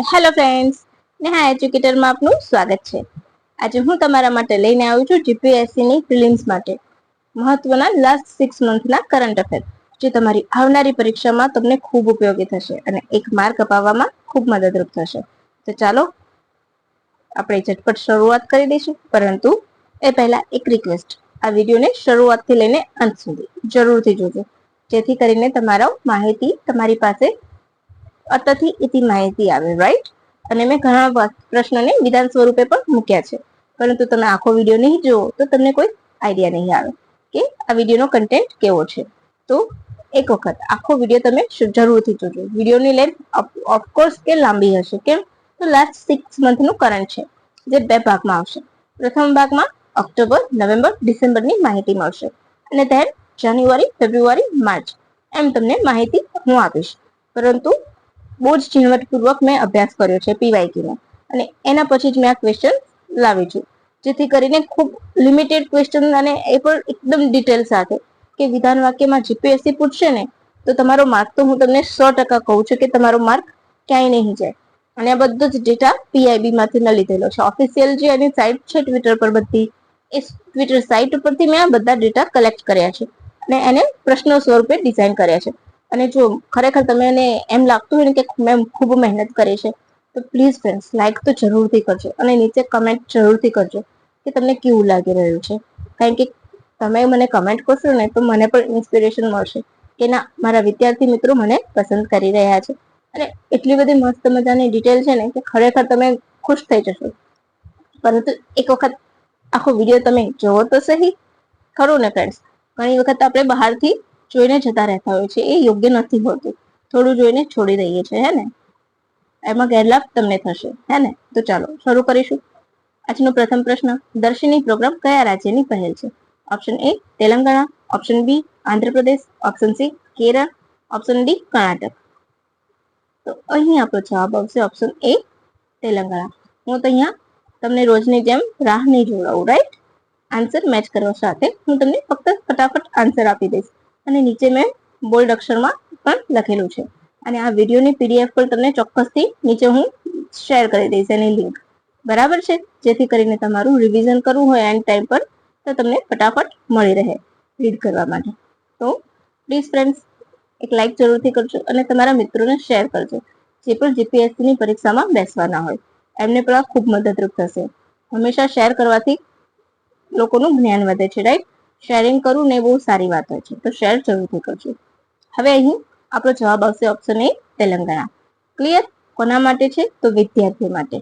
Hello friends, Neha એજ્યુકેટરમાં આપનું સ્વાગત છે। આજે હું તમારા માટે લઈને આવી છું જીપીએસસી ની પ્રિલિમ્સ માટે મહત્વના લાસ્ટ 6 મંથના કરંટ અફેર, જે તમારી આવનારી પરીક્ષામાં તમને ખૂબ ઉપયોગી થશે અને એક માર્ક અપાવવામાં ખૂબ મદદરૂપ થશે। તો ચાલો આપણે ઝટપટ શરૂઆત કરી દઈશું, પરંતુ એ પહેલા એક રિક્વેસ્ટ, આ વિડીયોને શરૂઆતથી લઈને અંત સુધી જરૂરથી જોજો, જેથી કરીને તમારો માહિતી તમારી પાસે અટથી ઇતિ માહિતી આવે, રાઈટ। અને મેં ઘણા પ્રશ્નોને વિધાન સ્વરૂપે પણ મૂક્યા છે, પરંતુ તમે આખો વિડીયો નહીં જુઓ તો તમને કોઈ આઈડિયા નહીં આવે કે આ વિડીયોનો કન્ટેન્ટ કેવો છે। તો એક વખત આખો વિડીયો તમે જરૂરથી જોજો। વિડીયોની લેન્થ ઓફકોર્સ કે લાંબી હશે, કેમ તો લાસ્ટ 6 મંથનું કરંટ છે, જે 2 ભાગમાં આવશે। પ્રથમ ભાગમાં ઓક્ટોબર, નવેમ્બર, ડિસેમ્બરની માહિતી મળશે અને ધેન જાન્યુઆરી, ફેબ્રુઆરી, માર્ચ એમ તમને માહિતી હું આપીશ, પરંતુ બહુ જ ઝીણવટપૂર્વક મેં અભ્યાસ કર્યો છે પીવાયક્યુ નો, અને એના પછી જ મેં આ ક્વેશ્ચન લાવી છું, જેથી કરીને ખૂબ લિમિટેડ ક્વેશ્ચન અને એ પણ એકદમ ડિટેલ સાથે કે વિધાન વાક્યમાં જીપીએસસી પૂછશે ને તો તમારો માર્ક તો હું તમને 100% કહું છું કે તમારો માર્ક ક્યાંય નહીં જાય। અને આ બધો જ ડેટા પીઆઈબી માંથી ન લીધેલો છે, ઓફિશિયલ જે એની સાઇટ છે ટ્વિટર પર બધી, એ ટ્વિટર સાઇટ ઉપરથી મેં આ બધા ડેટા કલેક્ટ કર્યા છે અને એને પ્રશ્નો સ્વરૂપે ડિઝાઇન કર્યા છે। અને જો ખરેખર તમને એમ લાગતું હોય ને કે મેં ખૂબ મહેનત કરી છે, તો પ્લીઝ ફ્રેન્ડ્સ લાઈક તો જરૂરથી કરજો અને નીચે કમેન્ટ જરૂરથી કરજો કે તમને કેવું લાગી રહ્યું છે, કારણ કે તમે મને કમેન્ટ કરશો ને તો મને પણ ઇન્સ્પિરેશન મળશે કે ના, મારા વિદ્યાર્થી મિત્રો મને પસંદ કરી રહ્યા છે। અને એટલી બધી મસ્ત મજાની ડિટેલ છે ને કે ખરેખર તમે ખુશ થઈ જશો, પરંતુ એક વખત આખો વિડીયો તમે જોવો તો સહી, ખરું ને ફ્રેન્ડ્સ। ઘણી વખત આપણે બહારથી જોઈને જતા રહેતા હોય છે, એ યોગ્ય નથી હોતું, થોડું જોઈને છોડી દઈએ છે, હે ને, એમાં ગેરલાભ તમને થશે, હે ને। તો ચાલો શરૂ કરીશું। આજનો પ્રથમ પ્રશ્ન, દર્શિની પ્રોગ્રામ કયા રાજ્યની પહેલ છે? Option A Telangana, option B Andhra Pradesh, option C Kerala, option D Karnataka. તો અહીં આપણો જવાબ આવશે ઓપ્શન એ તેલંગાણા। હું તો અહીંયા તમને રોજની જેમ રાહ નહીં જોડાવું, રાઈટ। આન્સર મેચ કરવા સાથે હું તમને ફક્ત ફટાફટ આન્સર આપી દઈશ, અને નીચે મેં બોલ્ડ અક્ષરમાં પણ લખેલું છે, અને આ વિડીયોની પીડીએફ પણ તમને ચોક્કસથી નીચે હું શેર કરી દઈશ એની લિંક, બરાબર છે, જેથી કરીને તમારું રિવિઝન કરવું હોય એન્ડ ટાઈમ પર તો તમને ફટાફટ મળી રહે રીડ કરવા માટે। તો પ્લીઝ ફ્રેન્ડ્સ એક લાઈક જરૂરથી કરજો અને તમારા મિત્રોને શેર કરજો, જે પણ જીપીએસસી ની પરીક્ષામાં બેસવાના હોય એમને પણ આ ખૂબ મદદરૂપ થશે। હંમેશા શેર કરવાથી લોકોનું જ્ઞાન વધે છે, રાઈટ। શેરિંગ કરવું ને બહુ સારી વાત હોય છે, તો શેર જરૂરથી કરજો। હવે અહીં આપણો જવાબ આવશે ઓપ્શન એ તેલંગાણા। ક્લિયર? કોના માટે છે? તો વિદ્યાર્થીઓ માટે।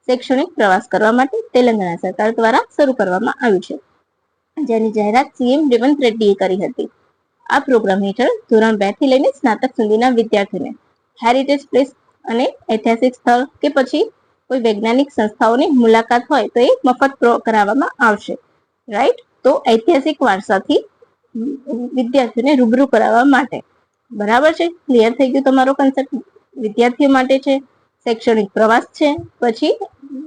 શૈક્ષણિક પ્રવાસ કરવા માટે તેલંગાણા સરકાર દ્વારા શરૂ કરવામાં આવ્યું છે, જેની જાહેરાત સીએમ રેવંત રેડ્ડીએ કરી હતી। આ પ્રોગ્રામ હેઠળ ધોરણ 2 થી લઈને સ્નાતક સુધીના વિદ્યાર્થીઓને હેરિટેજ પ્લેસ અને ઐતિહાસિક સ્થળ કે પછી કોઈ વૈજ્ઞાનિક સંસ્થાઓની મુલાકાત હોય તો એ મફત કરાવવામાં આવશે, રાઈટ। તો ઐતિહાસિક વારસાથી વિદ્યાર્થીઓને રૂબરૂ કરાવવા માટે, બરાબર છે, ક્લિયર થઈ ગયું તમારો કન્સેપ્ટ। વિદ્યાર્થીઓ માટે છે, શૈક્ષણિક પ્રવાસ છે, પછી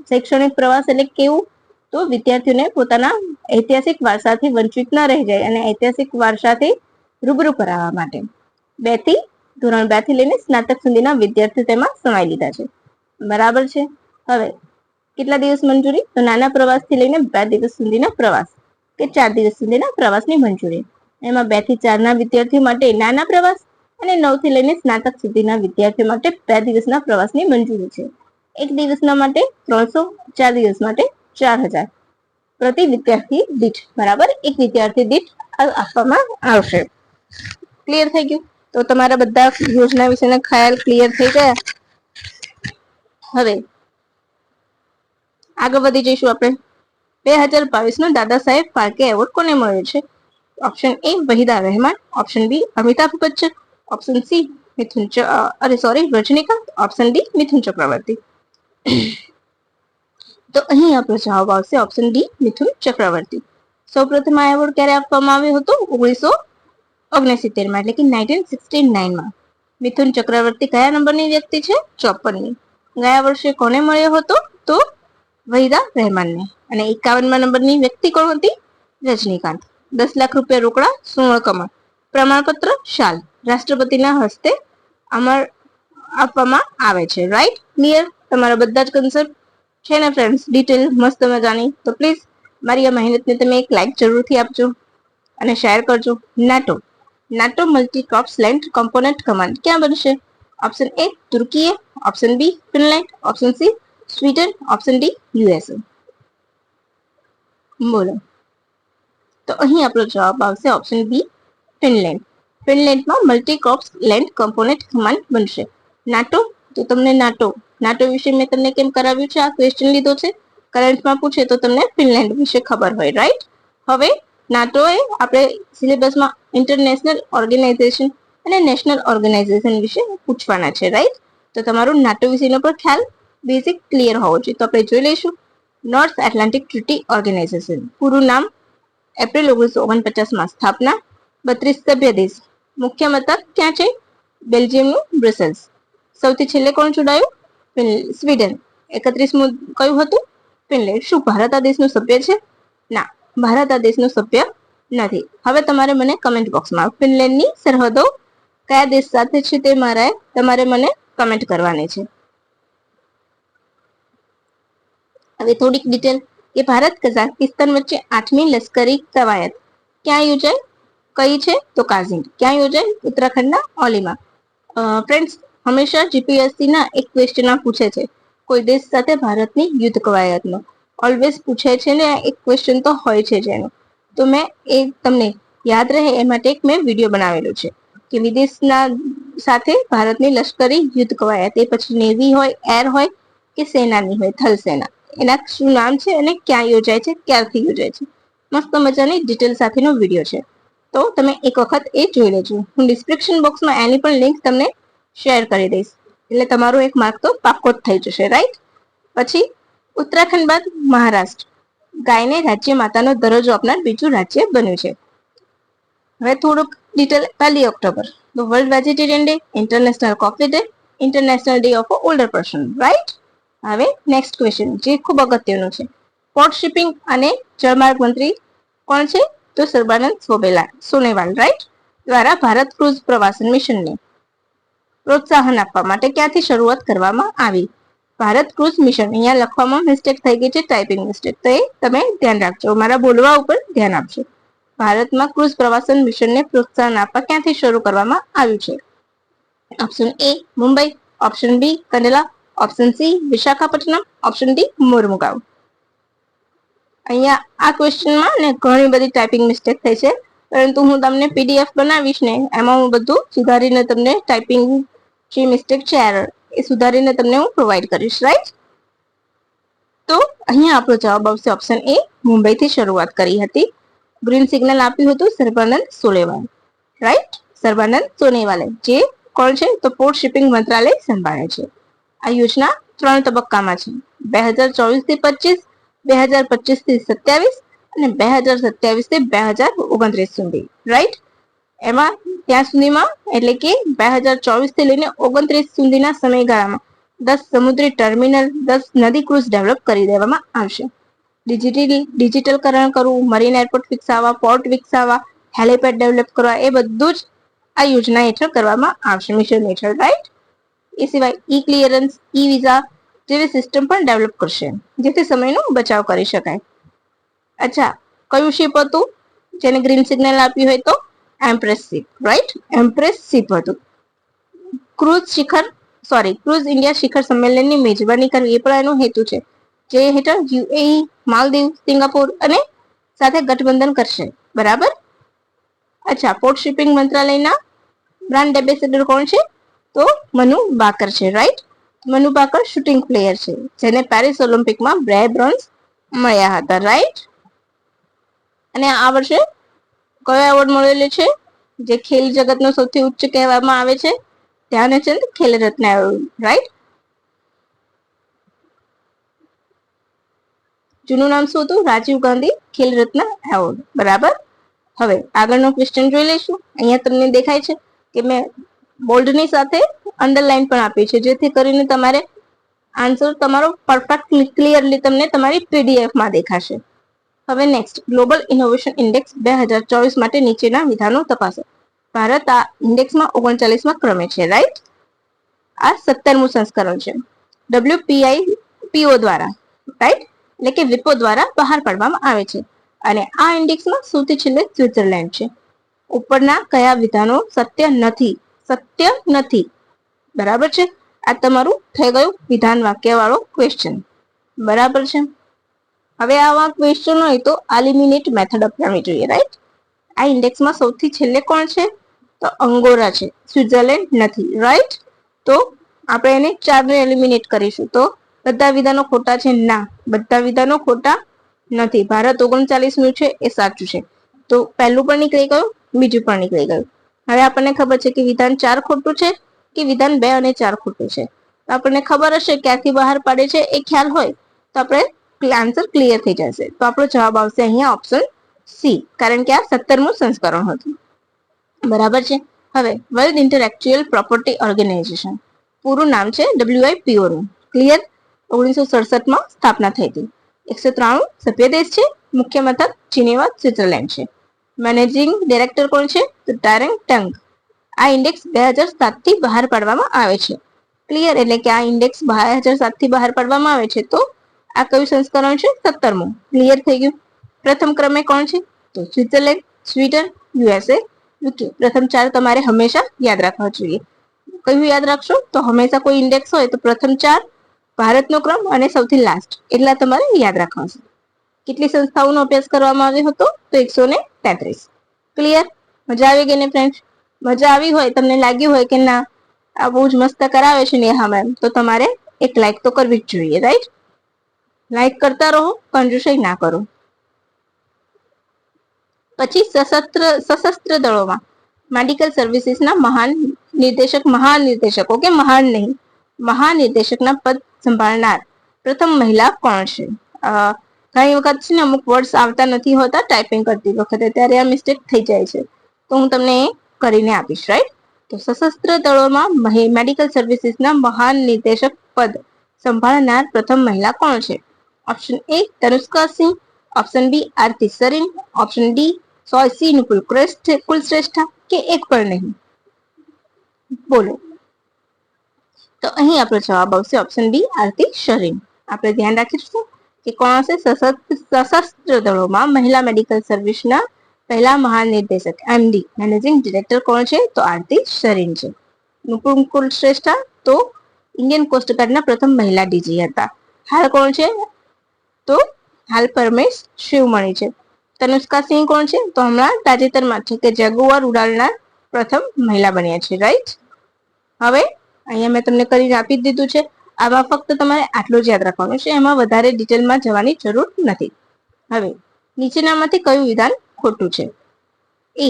શૈક્ષણિક પ્રવાસ એટલે કેવું, તો વિદ્યાર્થીઓને પોતાના ઐતિહાસિક વારસાથી વંચિત ન રહી જાય અને ઐતિહાસિક વારસાથી રૂબરૂ કરાવવા માટે ધોરણ 2 થી લઈને સ્નાતક સુધીના વિદ્યાર્થીઓ તેમાં સમાઈ લીધા છે, બરાબર છે। હવે કેટલા દિવસ મંજૂરી, તો નાના પ્રવાસ થી લઈને 2 દિવસ સુધીના પ્રવાસ કે 4 દિવસ સુધીના પ્રવાસની મંજૂરી। એમાં 2 થી 4 ના વિદ્યાર્થીઓ માટે નાના પ્રવાસ અને 9 થી લઈને સ્નાતક સુધીના વિદ્યાર્થીઓ માટે 2 દિવસના પ્રવાસની મંજૂરી છે। 1 દિવસના માટે 300, 4 દિવસ માટે 4000 પ્રતિ વિદ્યાર્થી દીઠ, બરાબર, એક વિદ્યાર્થી દીઠ આપવામાં આવશે। ક્લિયર થઈ ગયું? તો તમારા બધા યોજના વિશેના ખ્યાલ ક્લિયર થઈ ગયા। હવે આગળ વધી જઈશું આપણે। 2022 નો દાદા સાહેબ ફાલ્કે એવોર્ડ કોને મળ્યો છે? Option A Waheeda Rehman, option B Amitabh Bachchan, option C Rajinikanth, option D Mithun Chakraborty. તો અહીં આપણો જવાબ આવશે ઓપ્શન ડી મિથુન ચક્રવર્તી। સૌપ્રથમ આ એવોર્ડ ક્યારે આપવામાં આવ્યો હતો? 1969 માં, એટલે કે 1969 માં। મિથુન ચક્રવર્તી કયા નંબરની વ્યક્તિ છે? 54ની। ગયા વર્ષે કોને મળ્યો હતો? તો વહીદા રહેમાનને। અને 51મા નંબરની વ્યક્તિ કોણ હતી? રજનીકાંત। 10 લાખ રૂપિયા રોકડા, સુવર્ણ કમળ, પ્રમાણપત્ર, શાલ રાષ્ટ્રપતિના હસ્તે આપવામાં આવે છે. Right, clear? તમારા બધા જ કન્સેપ્ટ છે ને ફ્રેન્ડ્સ? ડિટેલ મસ્ત મજાની. તો પ્લીઝ મારી આ મહેનતને તમે એક લાઈક જરૂરથી આપજો અને શેર કરજો. NATO multi crops land component command ક્યાં બનશે? Option A Turkey, option B Finland, option C Sweden, option D USA. બોલો. તો અહીં આપણો જવાબ આવશે ઓપ્શન બી ફિનલેન્ડ. ફિનલેન્ડમાં multi crops land component command બનશે. નાટો, તો તમને નાટો વિશે મેં તમને કેમ કરાવ્યું છે? આ ક્વેશ્ચન લીધો છે, કરંટમાં પૂછે તો તમને ફિનલેન્ડ વિશે ખબર હોય. રાઈટ. હવે નાટો એ આપણે સિલેબસમાં ઇન્ટરનેશનલ ઓર્ગેનાઇઝેશન અને નેશનલ ઓર્ગેનાઇઝેશન વિશે પૂછવાના છે. રાઈટ. તો તમારું નાટો વિશેનો પણ ખ્યાલ બેઝિક ક્લિયર હોવો જોઈએ. તો આપણે જોઈ લઈશું. નોર્થ એટલાન્ટિક ટ્રીટી ઓર્ગેનાઇઝેશન, પૂરું નામ, એપ્રિલ 1949માં સ્થાપના, 32 સભ્ય દેશ, મુખ્ય મથક ક્યાં છે? બેલ્જિયમનું બ્રસેલ્સ. સૌથી છેલ્લે કોણ જોડાયું? સ્વીડન. 31મું કયું હતું? ફિનલેન્ડ. શું ભારત આ દેશનું સભ્ય છે? ના, ભારત આ દેશનું સભ્ય નથી. હવે તમારે મને કમેન્ટ બોક્સમાં ફિનલેન્ડની સરહદો કયા દેશ સાથે છે તે તમારે મને કમેન્ટ કરવાની છે. હવે થોડીક ડિટેલ કે ભારત કઝાકિસ્તાન વચ્ચે 8મી લશ્કરી કવાયત ક્યાં યોજાય? કઈ છે? તો કાઝિન. ક્યાં યોજાય? ઉત્તરાખંડના ઓલીમાં. ફ્રેન્ડ્સ, હંમેશા જીપીએસસી ના એક ક્વેશ્ચન પૂછે છે કોઈ દેશ સાથે ભારતની યુદ્ધ કવાયતનો. ઓલવેઝ પૂછે છે ને, એક ક્વેશ્ચન તો હોય છે જ એનો. તો મેં એ તમને યાદ રહે એ માટે એક મેં વિડીયો બનાવેલો છે કે વિદેશના સાથે ભારતની લશ્કરી યુદ્ધ કવાયત, એ પછી નેવી હોય, એર હોય કે સેનાની હોય, થલ સેના, એના શું નામ છે અને ક્યાં યોજાય છે, ક્યારથી યોજાય છે. મસ્ત મજાની ડિટેલ સાથેનો વિડીયો છે. તો તમે એક વખત એ જોઈ લેજો. હું ડિસ્ક્રિપ્શન બોક્સમાં એની પણ લિંક તમને શેર કરી દઈશ. એટલે તમારો એક માર્ક તો પાક્કો જ થઈ જશે. રાઈટ. પછી ઉત્તરાખંડ બાદ મહારાષ્ટ્ર ગાયને રાજ્ય માતાનો દરજ્જો આપનાર બીજું રાજ્ય બન્યું છે. હવે થોડુંક detail. 1 October world vegetarian day, international coffee day, international day of older person. Right. હવે નેક્સ્ટ ક્વેશ્ચન જે ખૂબ અગત્યનું છે. પોર્ટ શિપિંગ અને જળમાર્ગ મંત્રી કોણ છે? તો સર્બાનંદ સોનોવાલ. રાઈટ. દ્વારા ભારત ક્રુઝ પ્રવાસન મિશનને પ્રોત્સાહન આપવા માટે ક્યાંથી શરૂઆત કરવામાં આવી? Bharat cruise mission. અહીંયા લખવામાં મિસ્ટેક થઈ ગઈ છે, ટાઈપિંગ મિસ્ટેક, તો એ તમે ધ્યાન રાખજો. મારા બોલવા ઉપર ધ્યાન આપજો. ભારતમાં ક્રુઝ પ્રવાસન મિશનને પ્રોત્સાહન આપવા ક્યાંથી શરૂ કરવામાં આવ્યું છે? Option A Mumbai, option B Kandla, option C Visakhapatnam, option D Mormugao. અહીંયા આ ક્વેશ્ચનમાં ને ઘણી બધી ટાઈપિંગ મિસ્ટેક થઈ છે, પરંતુ હું તમને પીડીએફ બનાવીશ ને એમાં હું બધું સુધારીને તમને ટાઈપિંગ જે મિસ્ટેક છે, એરર, એ સુધારીને તમને હું પ્રોવાઈડ કરીશ. રાઈટ. તો અહીંયા આપણો જવાબ આવશે ઓપ્શન એ, મુંબઈથી શરૂઆત કરી હતી. ગ્રીન સિગ્નલ આપ્યું હતું સર્બાનંદ સોનોવાલ. રાઈટ. સર્બાનંદ સોનોવાલે, જે કોણ છે? તો પોર્ટ શિપિંગ મંત્રાલય સંભાળે છે. આ યોજના 3 તબક્કામાં છે. 2024 થી 25, 2025 થી 27 અને 2027 થી 2029 સુધી. રાઈટ. એમાં ત્યાં સુધીમાં એટલે કે 2024 થી લઈને 29 સુધીના સમયગાળામાં 10 સમુદ્રી ટર્મિનલ, 10 નદી ક્રુઝ ડેવલપ કરી દેવામાં આવશે. ડિજિટલકરણ કરવું, મરીન એરપોર્ટ વિકસાવવા, પોર્ટ વિકસાવવા, હેલિપેડ ડેવલપ કરવા, એ બધું જ આ યોજના હેઠળ કરવામાં આવશે, મિશન હેઠળ. રાઈટ. એ સિવાય ઈ ક્લિયરન્સ, ઈ વિઝા જેવી સિસ્ટમ પણ ડેવલપ કરશે, જેથી સમયનો બચાવ કરી શકાય. અચ્છા, કયું શિપ હતું જેને ગ્રીન સિગ્નલ આપ્યું હોય? તો એમ્પ્રેસ શિપ. રાઈટ. એમ્પ્રેસ શિપ હતું. ક્રુઝ ઇન્ડિયા શિખર સંમેલનની મેજબાની કરવી એ પણ એનો હેતુ છે, જે હેઠળ યુએઈ, માલદીવ, સિંગાપુર અને સાથે ગઠબંધન કરશે. બરાબર. અચ્છા, પોર્ટ શિપિંગ મંત્રાલયના બ્રાન્ડ એમ્બેસેડર કોણ છે? તો મનુ બાકર છે. રાઈટ. મનુ બાકર શૂટિંગ પ્લેયર છે, જેને પેરિસ ઓલિમ્પિકમાં 2 બ્રોન્ઝ મળ્યા હતા. રાઈટ. અને આ વર્ષે કયો એવોર્ડ મળેલો છે જે ખેલ જગતનો સૌથી ઉચ્ચ કહેવામાં આવે છે? ધ્યાનચંદ ખેલ રત્ન એવોર્ડ. રાઈટ. જૂનું નામ શું હતું? રાજીવ ગાંધી ખેલ રત્ન એવોર્ડ. બરાબર. હવે આગળનો ક્વેશ્ચન જોઈ લઈશું. અહીંયા તમને દેખાય છે કે મેં બોલ્ડની સાથે અંડરલાઈન પણ આપી છે, જેથી કરીને તમારે આન્સર તમારો પરફેક્ટ ક્લિયરલી તમને તમારી પીડીએફમાં દેખાશે. હવે નેક્સ્ટ, ગ્લોબલ ઇનોવેશન ઇન્ડેક્સ 2024 માટે નીચેના વિધાનો તપાસો. ભારત આ ઇન્ડેક્સમાં 39મા ક્રમે છે. રાઈટ. આ 17મું સંસ્કરણ છે WPIPO દ્વારા, રાઈટ, એટલે કે વિપો દ્વારા બહાર પાડવામાં આવે છે. અને આ ઇન્ડેક્સમાં સૌથી છેલ્લે સ્વિટ્ઝરલેન્ડ છે. ઉપરના કયા વિધાનો સત્ય નથી? સત્ય નથી, બરાબર છે. આ તમારું થઈ ગયું વિધાન વાક્ય વાળો ક્વેશ્ચન, બરાબર છે. હવે આવા ક્વેશ્ચન હોય તો એલિમિનેટ મેથડ અપનાવવી જોઈએ, રાઈટ. આ ઇન્ડેક્સમાં સૌથી છેલ્લે કોણ છે? તો અંગોરા છે, સ્વિટ્ઝરલેન્ડ નથી, રાઈટ. તો આપણે એને 4 ને એલિમિનેટ કરીશું. તો બધા વિધાનો ખોટા છે? ના, બધા વિધાનો ખોટા નથી. ભારત 39મું છે એ સાચું છે. તો પહેલું પણ નીકળી ગયું, બીજું પણ નીકળી ગયું. હવે આપણને ખબર છે કે વિધાન 4 ખોટું છે કે વિધાન 2 અને 4 ખોટું છે. તો આપણને ખબર હશે ક્યાંથી બહાર પાડે છે એ ખ્યાલ હોય તો આપણે આન્સર ક્લિયર થઈ જશે. તો આપણો જવાબ આવશે અહીંયા ઓપ્શન સી, કારણ કે આ 17મું સંસ્કરણ હતું, બરાબર છે. હવે વર્લ્ડ ઇન્ટેલેક્ચ્યુઅલ પ્રોપર્ટી ઓર્ગેનાઇઝેશન, પૂરું નામ છે WIPO નું, ક્લિયર. 1967માં સ્થાપના થઈ હતી. 193 સભ્ય દેશ છે. મુખ્ય મથક જીનેવા, સ્વિટ્ઝરલેન્ડ છે. મેનેજિંગ ડાયરેક્ટર કોણ છે? તો ટારેંગ ટંગ. આ ઇન્ડેક્સ 2007 થી બહાર પાડવામાં આવે છે, ક્લિયર. એટલે કે આ ઇન્ડેક્સ 2007 થી બહાર પાડવામાં આવે છે. તો આ કયું સંસ્કરણ છે? 17મું, ક્લિયર થઈ ગયું. પ્રથમ ક્રમે કોણ છે? તો સ્વિટ્ઝરલેન્ડ, સ્વીડન, USA, UK. પ્રથમ 4 તમારે હંમેશા યાદ રાખવા જોઈએ. કયું યાદ રાખશો? તો હંમેશા કોઈ ઇન્ડેક્સ હોય તો પ્રથમ 4, ભારતનો ક્રમ અને સૌથી લાસ્ટ, એટલા તમારે યાદ રાખવા છે. કેટલી સંસ્થાઓનો અભ્યાસ કરવામાં આવ્યો હતો? તો 133, ક્લિયર. મજા આવી ગઈ ને ફ્રેન્ડ? મજા આવી હોય, તમને લાગ્યું હોય કે ના આ બહુ જ મસ્ત કરાવે છે નેહા મેમ, તો તમારે એક લાઈક તો કરવી જ જોઈએ, રાઈટ. લાઈક કરતા રહો, કંજૂસાઈ ના કરો. પછી સશસ્ત્ર દળોમાં મેડિકલ સર્વિસીસના મહાનિર્દેશકો કે મહાન નહીં, મહાનિર્દેશકના પદ સંભાળનાર પ્રથમ મહિલા કોણ છે? ઘણી વખત છે ને અમુક વર્ડ્સ આવતા નથી હોતા ટાઈપિંગ કરતી વખતે, ત્યારે આ મિસ્ટેક થઈ જાય છે. તો હું તમને કરીને આપીશ, રાઈટ. તો સશસ્ત્ર દળોમાં મેડિકલ સર્વિસીસના મહાન નિર્દેશક પદ સંભાળનાર પ્રથમ મહિલા કોણ છે? Option A Tanushka Singh, option B Aarti Sareen, option D સોયસી નુપુલ કુલશ્રેષ્ઠા, કે એક પણ નહીં. બોલો. તો અહીં આપણો જવાબ આવશે ઓપ્શન બી આરતી સરીન. આપણે ધ્યાન રાખીશું કે કોણ હશે? સશસ્ત્ર દળોમાં મહિલા મેડિકલ સર્વિસના પહેલા મહાનિર્દેશક MD મેનેજિંગ ડિરેક્ટર કોણ છે? તો આરતી સરીન છે. નુપુલ કુલશ્રેષ્ઠા તો ઇન્ડિયન કોસ્ટગાર્ડના પ્રથમ મહિલા ડીજી હતા. હાલ કોણ છે? તો હાલ પરમેશ શિવમણી છે. તનુષ્કા સિંહ કોણ છે? તો હમણાં તાજેતરમાં છે કે જેગુઆર ઉડાડનાર પ્રથમ મહિલા બન્યા છે, રાઈટ. હવે અહીંયા મેં તમને કરીને આપી જ દીધું છે. આમાં ફક્ત તમારે આટલું જ યાદ રાખવાનું છે, એમાં વધારે ડિટેલમાં જવાની જરૂર નથી. હવે નીચેનામાંથી કયું વિધાન ખોટું છે? એ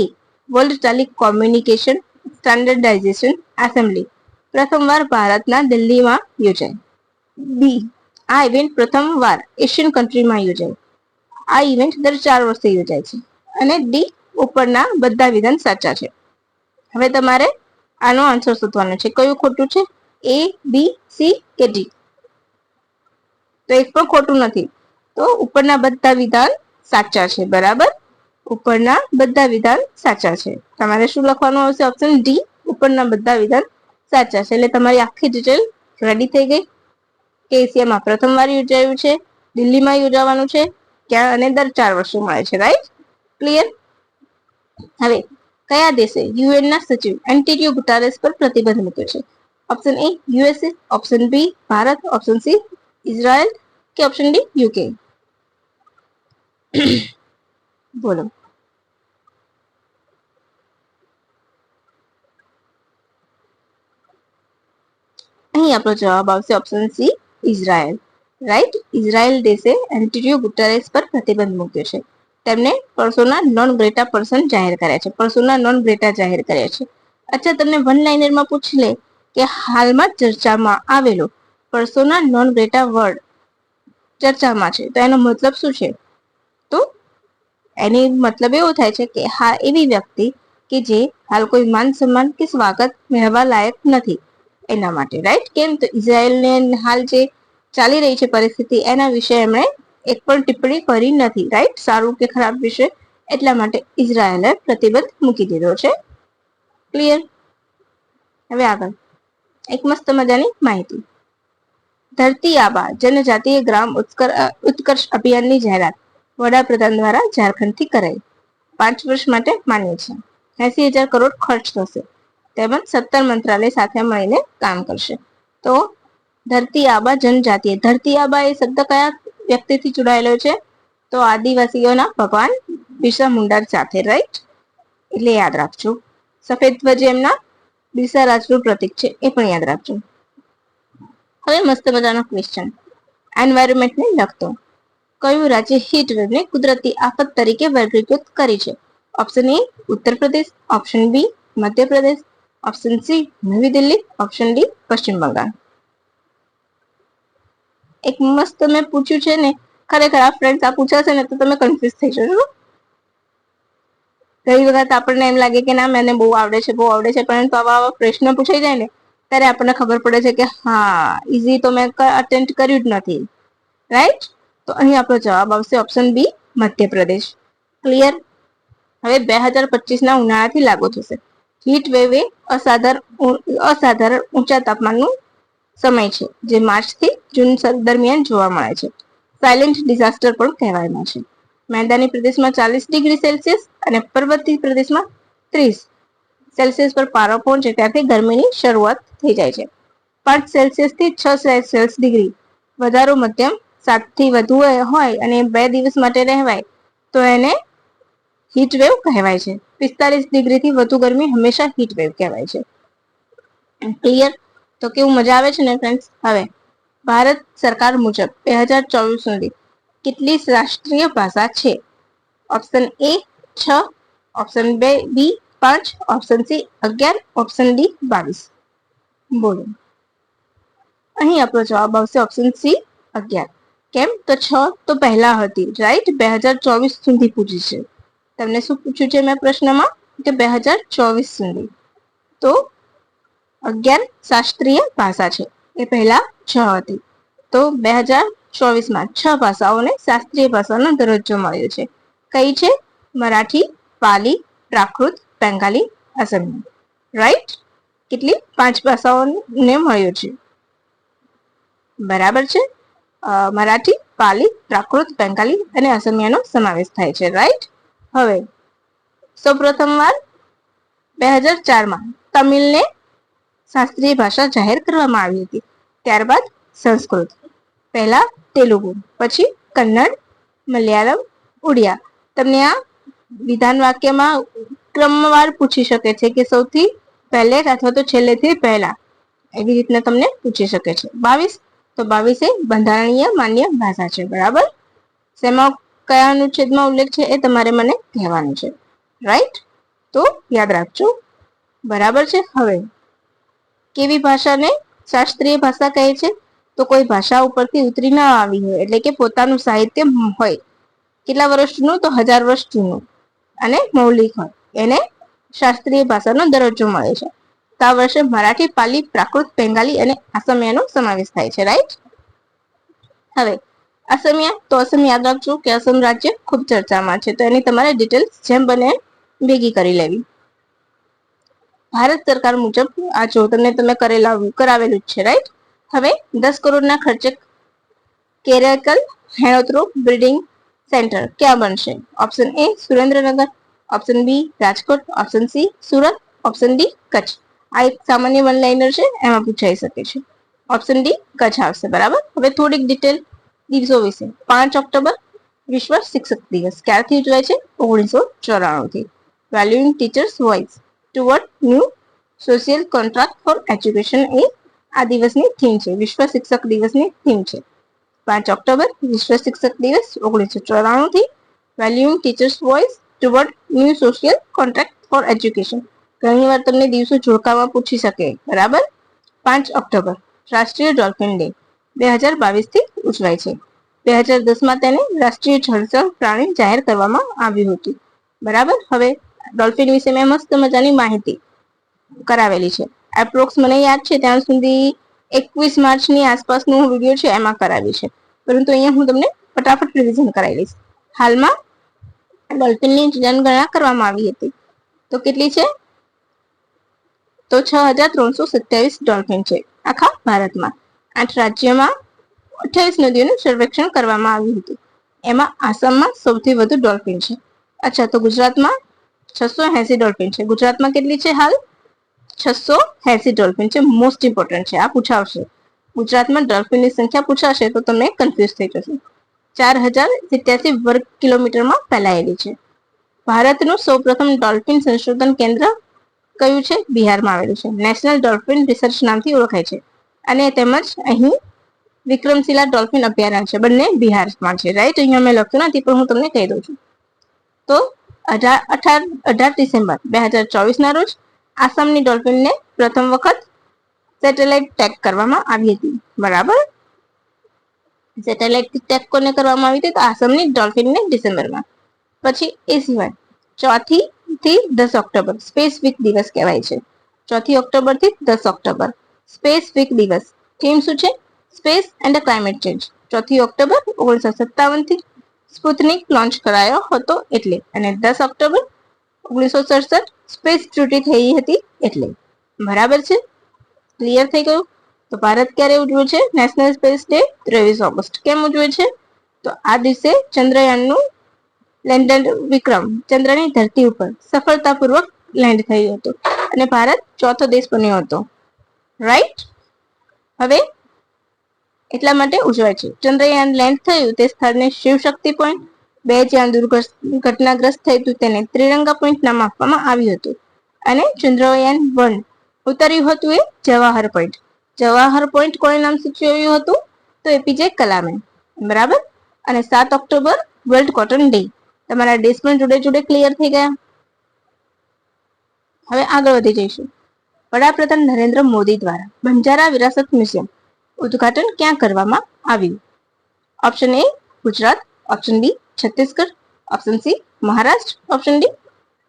વર્લ્ડ ટેલિકોમ્યુનિકેશન સ્ટાન્ડર્ડાઇઝેશન એસેમ્બલી પ્રથમવાર ભારતના દિલ્હીમાં યોજાઈ. બી આ ઇવેન્ટ પ્રથમવાર એશિયન કન્ટ્રીમાં યોજાય. આ ઇવેન્ટ દર 4 વર્ષે યોજાય છે. અને ડી ઉપરના બધા વિધાન સાચા છે. હવે તમારે આનો આન્સર શોધવાનો છે. કયું ખોટું છે? A, B, C કે D? તો એક પણ ખોટું નથી. તો ઉપરના બધા વિધાન સાચા છે, બરાબર. ઉપરના બધા વિધાન સાચા છે. તમારે શું લખવાનું આવશે? ઓપ્શન ડી, ઉપરના બધા વિધાન સાચા છે. એટલે તમારી આખી ડિટેલ રેડી થઈ ગઈ કે એશિયામાં પ્રથમવાર યોજાયું છે, દિલ્હીમાં યોજાવાનું છે, ક્યાં અને દર 4 વર્ષે મળે છે, રાઈટ. ક્લિયર. હવે કયા દેશે યુએન ના સચિવ એન્ટોનિયો ગુટેરેસ પર પ્રતિબંધ મૂક્યો છે? Option A USA, option B Bharat, option C Israel, કે ઓપ્શન ડી UK? બોલો. અહીં આપણો જવાબ આવશે option C Israel, right. Israel દેશે એન્ટોનિયો ગુટેરેસ પર પ્રતિબંધ મૂક્યો છે. તેમને પર્સોના નોન ગ્રેટા પર્સન જાહેર કર્યા છે. પર્સોના નોન ગ્રેટા જાહેર કર્યા છે. અચ્છા, તમને વન લાઇનરમાં પૂછી લે કે હાલમાં ચર્ચામાં આવેલો પર્સોના નોન ગ્રેટા વર્ડ ચર્ચામાં છે, તો એનો મતલબ શું છે? તો એની મતલબ એવો થાય છે કે હા એવી વ્યક્તિ કે જે હાલ કોઈ માન સન્માન કે સ્વાગત મેળવવા લાયક નથી, એના માટે, રાઈટ. કેમ? તો ઇઝરાયલને હાલ જે ચાલી રહી છે પરિસ્થિતિ, એના વિશે એમણે એક પણ ટિપ્પણી કરી નથી, રાઈટ. સારું કે ખરાબ વિશે, એટલા માટે ઇઝરાયલે પ્રતિબંધ મૂકી દીધો છે. ક્લિયર. હવે આગળ એક મસ્ત મજાની માહિતી. ધરતી આબા જનજાતીય ગ્રામ ઉત્કર્ષ અભિયાનની જાહેરાત વડાપ્રધાન દ્વારા ઝારખંડથી કરાઈ. 5 વર્ષ માટે માન્ય છે. 80,000 કરોડ ખર્ચ થશે. તેમજ 17 મંત્રાલય સાથે મળીને કામ કરશે. તો ધરતી આબા જનજાતીય, ધરતી આબા એ શબ્દ કયા વ્યક્તિથી જોડાયેલો છે? તો આદિવાસીઓના ભગવાન બિરસા મુંડા સાથે, રાઈટ? એટલે યાદ રાખજો. સફેદ ધ્વજ એમના બિરસા રાજનું પ્રતીક છે, એ પણ યાદ રાખજો. હવે મસ્ત મજાનો ક્વેશ્ચન એન્વાયરમેન્ટને લગતો. કયું રાજ્ય હીટ વેવને કુદરતી આફત તરીકે વર્ગીકૃત કરી છે? Option A Uttar Pradesh, option B Madhya Pradesh, option C નવી દિલ્હી, ઓપ્શન ડી પશ્ચિમ બંગાળ. એક મસ્ત મેં પૂછ્યું છે ને, ખરેખર આ ફ્રેન્ડ્સ આ પૂછાશે ને તો તમે કન્ફ્યુઝ થઈ જશો. ઘણી વખત આપણને એમ લાગે કે ના મને બહુ આવડે છે, પરંતુ આવા પ્રશ્ન પૂછાઈ જાય ને ત્યારે આપણને ખબર પડે છે કે હા ઈઝી તો મેં અટેમ્પ્ટ કર્યું જ નથી, રાઈટ? તો અહીં આપણો જવાબ આવશે ઓપ્શન બી મધ્યપ્રદેશ. ક્લિયર? હવે 2025ના ઉનાળાથી લાગુ થશે. હીટ વેવ એ અસાધારણ ઊંચા તાપમાનનું સમય છે, જે માર્ચ થી જૂન દરમિયાન જોવા મળે છે. સાયલેન્ટ ડિઝાસ્ટર પણ કહેવાય છે. મેદાની પ્રદેશમાં 40 ડિગ્રી સેલ્સિયસ અને પર્વતીય પ્રદેશમાં 30 સેલ્સિયસ પર પારો પહોંચે ત્યાંથી ગરમીની શરૂઆત થઈ જાય છે. 5 સેલ્સિયસ થી 6 સેલ્સિયસ ડિગ્રી વધારો મધ્યમ 7 થી વધુ હોય અને 2 દિવસ માટે રહેવાય તો એને હીટ વેવ કહેવાય છે. 45 ડિગ્રી થી વધુ ગરમી હંમેશા હીટ વેવ કહેવાય છે. ક્લિયર? તો કેવું મજા આવે છે ને ફ્રેન્ડ્સ. હવે ભારત સરકાર મુજબ 2024 સુધી કેટલી રાષ્ટ્રીય ભાષા છે? Option A 6, option B 5, option C 11, option D 22. બોલો. અહીં આપણો જવાબ આવશે ઓપ્શન સી 11. કેમ? તો 6 તો પહેલા હતી, રાઈટ? 2024 સુધી પૂછી છે. તમને શું પૂછ્યું છે મેં પ્રશ્નમાં? કે 2024 સુધી. તો 11 શાસ્ત્રીય ભાષા છે, એ પહેલા 6 હતી. તો 2024માં 6 ભાષાઓને શાસ્ત્રીય ભાષાનો દરજ્જો મળ્યો છે. કઈ છે? મરાઠી, પાલી, પ્રાકૃત, બેંગાલી, અસમી. રાઈટ? કેટલી? 5 ભાષાઓને મળ્યો છે. બરાબર છે. મરાઠી, પાલી, પ્રાકૃત, બેંગાલી અને અસમિયાનો સમાવેશ થાય છે, રાઈટ? હવે સૌપ્રથમ વાર 2004માં તમિલને શાસ્ત્રીય ભાષા જાહેર કરવામાં આવી હતી. ત્યારબાદ સંસ્કૃત, પહેલા તેલુગુ, પછી કન્નડ, મલયાલમ, ઉડિયા. તમને આ વિધાન વાક્યમાં ક્રમવાર પૂછી શકે છે કે સૌથી પહેલે અથવા તો છેલ્લેથી પહેલા, એવી રીતના તમને પૂછી શકે છે. 22 તો 22 એ બંધારણીય માન્ય ભાષા છે. બરાબર? શેમાં કયા અનુચ્છેદમાં ઉલ્લેખ છે એ તમારે મને કહેવાનું છે, રાઈટ? તો યાદ રાખજો. બરાબર છે. હવે કેવી ભાષાને શાસ્ત્રીય ભાષા કહે છે? તો કોઈ ભાષા ઉપરથી ઉતરી ના આવી હોય, એટલે કે પોતાનું સાહિત્ય હોય. કેટલા વર્ષ જૂનું? તો 1000 વર્ષ જૂનું અને મૌલિક હોય, એને શાસ્ત્રીય ભાષાનો દરજ્જો મળે છે. તો આ વર્ષે મરાઠી, પાલી, પ્રાકૃત, બેંગાલી અને અસમિયાનો સમાવેશ થાય છે, રાઈટ? હવે અસમિયા, તો અસમ યાદ રાખજો કે અસમ રાજ્ય ખૂબ ચર્ચામાં છે, તો એની તમારે ડિટેલ્સ જેમ બને ભેગી કરી લેવી. ભારત સરકાર મુજબ આ જો તમે કરાવેલું જ છે, રાઈટ? હવે 10 કરોડના ખર્ચે કેરેકલ હેણોત્રો બિલ્ડિંગ સેન્ટર ક્યાં બનશે? Option A Surendranagar, option B Rajkot, option C Surat, option D Kutch. આ એક સામાન્ય વન લાઇનર છે, એમાં પૂછાઈ શકે છે. ઓપ્શન ડી કચ્છ આવશે. બરાબર? હવે થોડીક ડિટેલ દિવસો વિશે. 5 ઓક્ટોબર વિશ્વ શિક્ષક દિવસ ક્યારથી ઉજવાય છે? 1994 થી. Valuing teachers voice toward new social contract for education એ આ દિવસની થીમ છે, વિશ્વ શિક્ષક દિવસની થીમ છે. 5 ઓક્ટોબર વિશ્વ શિક્ષક દિવસ 1994 થી. Valuing teachers voice toward new social contract for education. ઘણી વાર તમને દિવસો જોડકામાં પૂછી શકે. બરાબર? 5 ઓક્ટોબર રાષ્ટ્રીય ડોલ્ફિન ડે 2022 થી ઉજવાય છે. 2010માં તેને રાષ્ટ્રીય જળચર પ્રાણી જાહેર કરવામાં આવ્યું હતું. બરાબર? હવે ડોલ્ફિન વિશે મેં મસ્ત મજાની માહિતી કરાવેલી છે. એપ્રોક્સ મને યાદ છે ત્યાં સુધી 21 માર્ચની આસપાસનું વિડીયો છે, એમાં કરાવી છે. પરંતુ અહીંયા હું તમને ફટાફટ રિવિઝન કરાવી લઈશ. હાલમાં ડોલ્ફિનની જનગણના કરવામાં આવી હતી. તો કેટલી છે? તો 6,327 ડોલ્ફિન છે આખા ભારતમાં. 8 રાજ્યોમાં 28 નદીઓનું સર્વેક્ષણ કરવામાં આવ્યું હતું. એમાં આસામમાં સૌથી વધુ ડોલ્ફિન છે. અચ્છા, તો ગુજરાતમાં 680 ડોલ્ફિન છે. ગુજરાતમાં કેટલી છે હાલ? 680 ડોલ્ફિન છે. મોસ્ટ ઇમ્પોર્ટન્ટ છે, આ પૂછાવશે. ગુજરાતમાં ડોલ્ફિનની સંખ્યા પૂછાશે તો તમે કન્ફ્યુઝ થઈ જશો. 4,087 વર્ગ કિલોમીટરમાં ફેલાયેલી છે. ભારતનું સૌપ્રથમ ડોલ્ફિન સંશોધન કેન્દ્ર કયું છે? બિહારમાં આવેલું છે. નેશનલ ડોલ્ફિન રિસર્ચ નામથી ઓળખાય છે. અને તેમજ અહીં વિક્રમશિલા ડોલ્ફિન અભયારણ્ય છે, બંને બિહારમાં છે. રાઈટ, અહીંયા મેં લખ્યું નથી પણ હું તમને કહી દઉં છું. તો 18 ડિસેમ્બર 2024 ના રોજ આસામની ડોલ્ફિનને પ્રથમ વખત સેટેલાઇટ ટેગ કરવામાં આવી હતી. બરાબર, સેટેલાઇટ ટેગ કોને કરવામાં આવી હતી? તો આસામની ડોલ્ફિનને ડિસેમ્બરમાં. પછી એ સિવાય 4 થી 10 ઓક્ટોબર સ્પેસ વીક દિવસ કહેવાય છે. 4 ઓક્ટોબર થી 10 ઓક્ટોબર સ્પેસ વીક દિવસ. થીમ શું છે? Space and climate change. 4 October 1957 થી સ્પુતનિક લોન્ચ કરાયો હતો એટલે, અને 10 ઓક્ટોબર 1967 સ્પેસ ડ્યુટી થઈ હતી એટલે. બરાબર છે, ક્લિયર થઈ ગયું? તો ભારત ક્યારે ઉજવે છે નેશનલ સ્પેસ ડે? 23 ઓગસ્ટ. કેમ ઉજવે છે? તો આ દિવસે ચંદ્રયાનનું લેન્ડર વિક્રમ ચંદ્રની ધરતી ઉપર સફળતાપૂર્વક લેન્ડ થયું હતું અને ભારત ચોથો દેશ બન્યો હતો. રાઈટ, હવે એટલા માટે ઉજવાય છે. ચંદ્રયાન લેન્ડ થયું તે સ્થળને શિવ શક્તિ પોઈન્ટ, 2 જ્યાં દુર્ઘટનાગ્રસ્ત થયું હતું તેને ત્રિરંગા પોઈન્ટ નામ આપવામાં આવ્યું હતું. અને ચંદ્રયાન 1 ઉતર્યું હતું એ જવાહર પોઈન્ટ. જવાહર પોઈન્ટ કોણે નામ સૂચવ્યું હતું? તો એપીજે કલામે. બરાબર. અને 7 ઓક્ટોબર વર્લ્ડ કોટન ડે. તમારા ડેસ પણ જોડે જોડે ક્લિયર થઈ ગયા. હવે આગળ વધી જઈશું. વડાપ્રધાન નરેન્દ્ર મોદી દ્વારા બંજારા વિરાસત મ્યુઝિયમ ઉદ્ઘાટન ક્યાં કરવામાં આવ્યું? Option A Gujarat, option B Chhattisgarh, option C Maharashtra, option D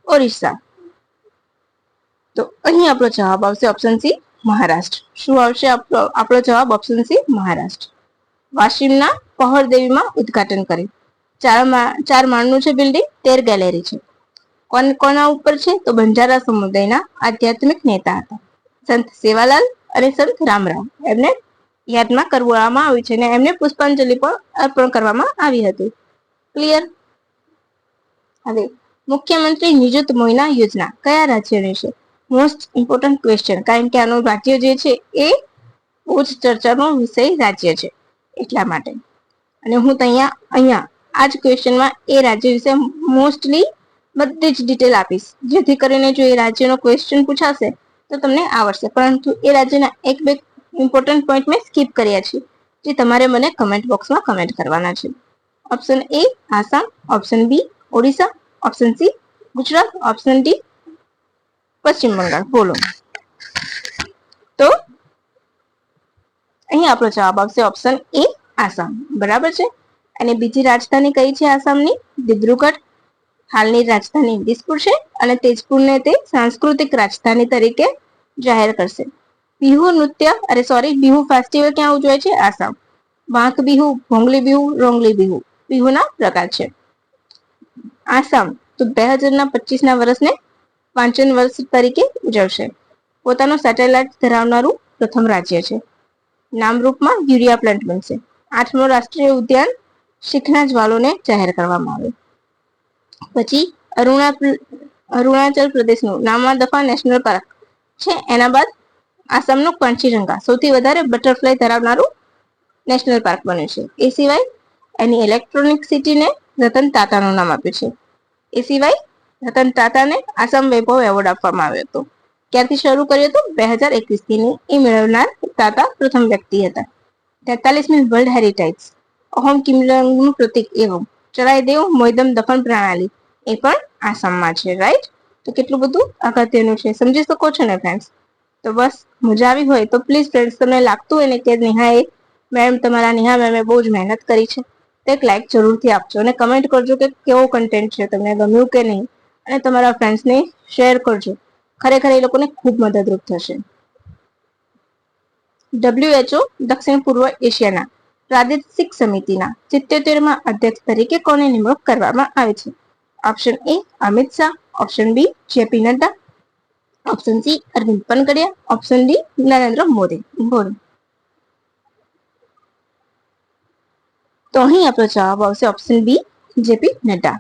Orissa. તો અહીં આપણો જવાબ આવશે ઓપ્શન સી મહારાષ્ટ્ર. શું આવશે આપણો જવાબ? Option C Maharashtra. વાશિમના પહોળદેવીમાં ઉદ્ઘાટન કર્યું. 4 માળનું છે બિલ્ડિંગ, 13 ગેલેરી છે. કોના ઉપર છે? તો બંજારા સમુદાયના આધ્યાત્મિક નેતા હતા સંત સેવાલાલ અને સંત રામરાવ. એમને યાદમાં કરવામાં આવ્યું છે અને એમને પુષ્પાંજલિ પણ અર્પણ કરવામાં આવી હતી. ક્લિયર? હવે મુખ્યમંત્રી નિયુક્ત મોહિના યોજના કયા રાજ્યની છે? મોસ્ટ ઇમ્પોર્ટન્ટ ક્વેશ્ચન, કારણ કે આનું રાજ્ય જે છે એ બહુ જ ચર્ચાનો વિષય રાજ્ય છે એટલા માટે. અને હું અહીંયા આ જ ક્વેશ્ચનમાં એ રાજ્ય વિશે મોસ્ટલી બધી જ ડિટેલ આપીશ, જેથી કરીને જો એ રાજ્યનો ક્વેશ્ચન પૂછાશે તો તમને આવડશે. પરંતુ એ રાજ્યના 1-2 ઇમ્પોર્ટન્ટ પોઈન્ટ મેં સ્કીપ કર્યા છે, જે તમારે મને કમેન્ટ બોક્સમાં કમેન્ટ કરવાના છે. Option A Assam, option B Odisha, option C Gujarat, option D Paschim Bangal. બોલો. તો અહીં આપણો જવાબ આવશે ઓપ્શન એ આસામ. બરાબર છે. અને બીજી રાજધાની કઈ છે આસામની? દિબ્રુગઢ. હાલની રાજધાની દિસપુર છે અને તેજપુરને તે સાંસ્કૃતિક રાજધાની તરીકે જાહેર કરશે. બિહુ ફેસ્ટિવલ ક્યાં ઉજવાય છે? આસામ. વાંક બિહુ, ભોંગલી બિહુ, રોંગલી બિહુ બિહુના પ્રકાર છે. આસામ તો 2025ના વર્ષને વાંચન વર્ષ તરીકે ઉજવશે. પોતાનો સેટેલાઇટ ધરાવનારું પ્રથમ રાજ્ય છે. નામરૂપમાં યુરિયા પ્લાન્ટ બનશે. 8મો રાષ્ટ્રીય ઉદ્યાન શીખના જ્વાલોને જાહેર કરવામાં આવ્યો. પછી અરુણાચલ પ્રદેશનું નામાદફા નેશનલ પાર્ક છે. એના બાદ આસામનું કાંચીરંગા સૌથી વધારે બટરફ્લાય ધરાવનારું નેશનલ પાર્ક બન્યું છે. એ સિવાય એની ઇલેક્ટ્રોનિક સિટીને રતન ટાટાનું નામ આપ્યું છે. એ સિવાય રતન ટાટાને આસામ વૈભવ એવોર્ડ આપવામાં આવ્યો હતો. ક્યારથી શરૂ કર્યો હતો? 2021થી. એ મેળવનાર ટાટા પ્રથમ વ્યક્તિ હતા. 43મી વર્લ્ડ હેરિટેજ અહોમ કિમલંગનું પ્રતીક એવમ ચરાઈદેવ મોયદમ દફન પ્રણાલી એ પણ આસામમાં છે. રાઈટ? તો કેટલું બધું અગત્યનું છે, સમજી શકો છો ને ફ્રેન્ડ્સ? તો બસ મજા આવી હોય તો પ્લીઝ ફ્રેન્ડ્સ, તમને લાગતું હોય ને કે નિહા મેમે બહુ જ મહેનત કરી છે તો એક લાઈક જરૂરથી આપજો અને કમેન્ટ કરજો કે કેવો કન્ટેન્ટ છે, તમને ગમ્યું કે નહીં, અને તમારા ફ્રેન્ડ્સને શેર કરજો. ખરેખર એ લોકોને ખૂબ મદદરૂપ થશે. WHO દક્ષિણ પૂર્વ એશિયાના પ્રાદેશિક સમિતિના 77માં અધ્યક્ષ તરીકે કોની નિમણૂક કરવામાં આવે છે? Option A Amit Shah, option B JP Nadda, option C Arvind Panagariya, option D Narendra Modi. બોલો. તો અહીં આપણો જવાબ આવશે ઓપ્શન બી જેપી નડ્ડા.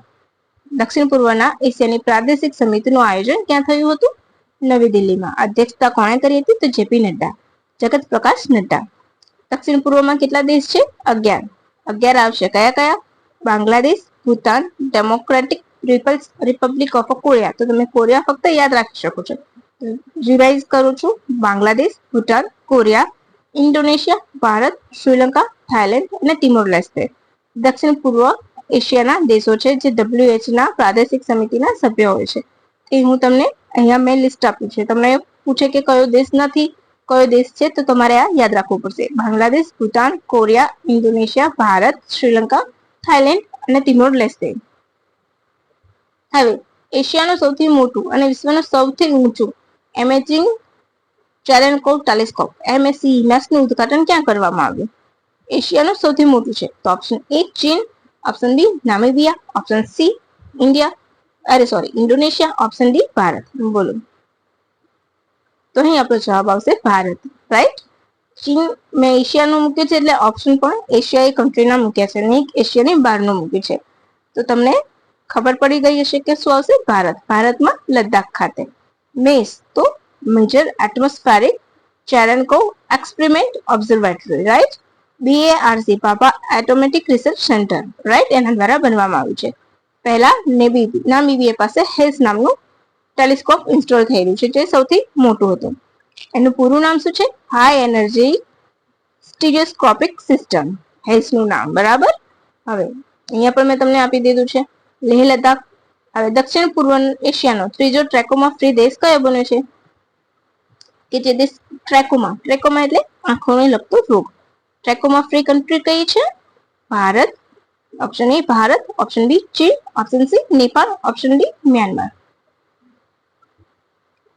દક્ષિણ પૂર્વના એશિયાની પ્રાદેશિક સમિતિનું આયોજન ક્યાં થયું હતું? નવી દિલ્હીમાં. અધ્યક્ષતા કોણે કરી હતી? તો જેપી નડ્ડા, જગત પ્રકાશ નડ્ડા. દક્ષિણ પૂર્વમાં કેટલા દેશ છે? 11. 11 આવશે. કયા કયા? Bangladesh, Bhutan, democratic Republic of Korea. તો તમે કોરિયા ફક્ત યાદ રાખી શકો છો. રિવાઇઝ કરું છું. Bangladesh, Bhutan, Korea, Indonesia, Bharat, Sri Lanka, Thailand અને ટિમોર લેસ્ટે દક્ષિણ પૂર્વ એશિયાના દેશો છે જે WHO ના પ્રાદેશિક સમિતિના સભ્ય હોય છે. એ હું તમને અહીંયા મેં લિસ્ટ આપ્યું છે. તમને પૂછે કે કયો દેશ નથી, કયો દેશ છે, તો તમારે આ યાદ રાખવું પડશે. Bangladesh, Bhutan, Korea, Indonesia, Bharat, Sri Lanka, Thailand અને ટિમોર લેસ્ટે. હવે એશિયાનું સૌથી મોટું અને વિશ્વનું સૌથી ઊંચું એમેજિંગ ચેરેન્કોવ ટેલિસ્કોપ MSC નું ઉદ્ઘાટન ક્યાં કરવામાં આવ્યું? એશિયાનું સૌથી મોટું છે. તો ઓપ્શન એ ચીન, option B Namibia, option C Indonesia, option D Bharat. બોલો. તો અહીં આપણો જવાબ આવશે ભારત. રાઈટ. ચીન મેં એશિયાનું મૂક્યું છે એટલે ઓપ્શન પણ એશિયાઈ કન્ટ્રીના મૂક્યા છે, નહીં એશિયાની બહારનું મૂક્યું છે. તો તમને ખબર પડી ગઈ હશે કે શું આવશે? ભારત. ભારતમાં લદ્દાખ ખાતે. મેસ તો major atmospheric Cherenkov experiment observatory. Right. BARC Bhabha atomic research centre. Right. એના દ્વારા બનવામાં આવ્યું છે. પહેલા નામીબિયા પાસે હેલ્સ નામનું ટેલિસ્કોપ ઇન્સ્ટોલ થયેલું છે, જે સૌથી મોટું હતું. એનું પૂરું નામ શું છે? High energy stereoscopic system. HESS નું નામ. બરાબર. હવે અહીંયા પણ મેં તમને આપી દીધું છે. લેહ લદ્દાખ. હવે દક્ષિણ પૂર્વ એશિયાનો ત્રીજો ટ્રેકોમાં ફ્રી દેશ કયો બન્યો છે? કે જે દેશ ટ્રેકોમાં એટલે આંખોને લગતો રોગ. ટ્રેકોમાં ફ્રી કન્ટ્રી કઈ છે? Bharat. Option A Bharat, option B ચીન, option C Nepal, option D Myanmar.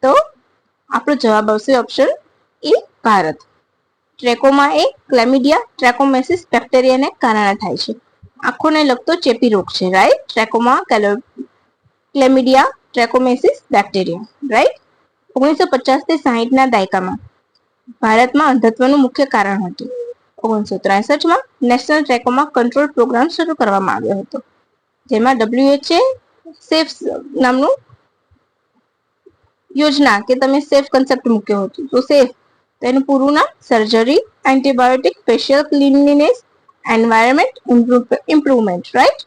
તો આપણો જવાબ આવશે ઓપ્શન એ ભારત. ટ્રેકોમાં એ ક્લેમિડિયા ટ્રેકોમેસિસ બેક્ટેરિયાને કારણે થાય છે. આંખોને લગતો ચેપી રોગ છે. રાઈટ. ટ્રેકોમાં ક્લેમિડિયા ટ્રેકોમેસિસ બેક્ટેરિયા. રાઈટ. 1950 થી 60 ના દાયકામાં ભારતમાં અંધત્વનું મુખ્ય કારણ હતું. 1963માં નેશનલ ટ્રેકોમા કંટ્રોલ પ્રોગ્રામ શરૂ કરવામાં આવ્યો હતો, જેમાં WHO સેફ નામનું યોજના કે તમે સેફ કન્સેપ્ટ મૂક્યો હતો. તો સેફ તેનું પૂરું નામ surgery, antibiotic, facial cleanliness, environment improvement. Right.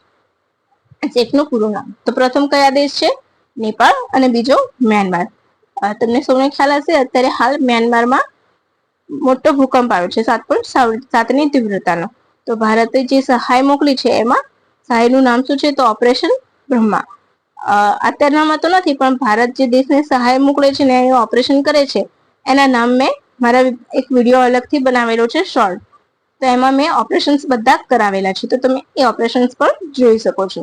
સેફનું પૂરું નામ. તો પ્રથમ કયા દેશ છે? નેપાળ અને બીજો મ્યાનમાર. તમને સૌને ખ્યાલ હશે અત્યારે હાલ મ્યાનમારમાં મોટો ભૂકંપ આવ્યો છે 7.7ની તીવ્રતાનો. તો ભારતે જે સહાય મોકલી છે એમાં સહાયનું નામ શું છે? તો ઓપરેશન બ્રહ્મા. અત્યારનામાં તો નથી, પણ ભારત જે દેશને સહાય મોકલે છે ને એ ઓપરેશન કરે છે એના નામ મેં મારા એક વિડીયો અલગથી બનાવેલો છે શોર્ટ. તો એમાં મેં ઓપરેશન્સ બધા કરાવેલા છે, તો તમે એ ઓપરેશન્સ પણ જોઈ શકો છો.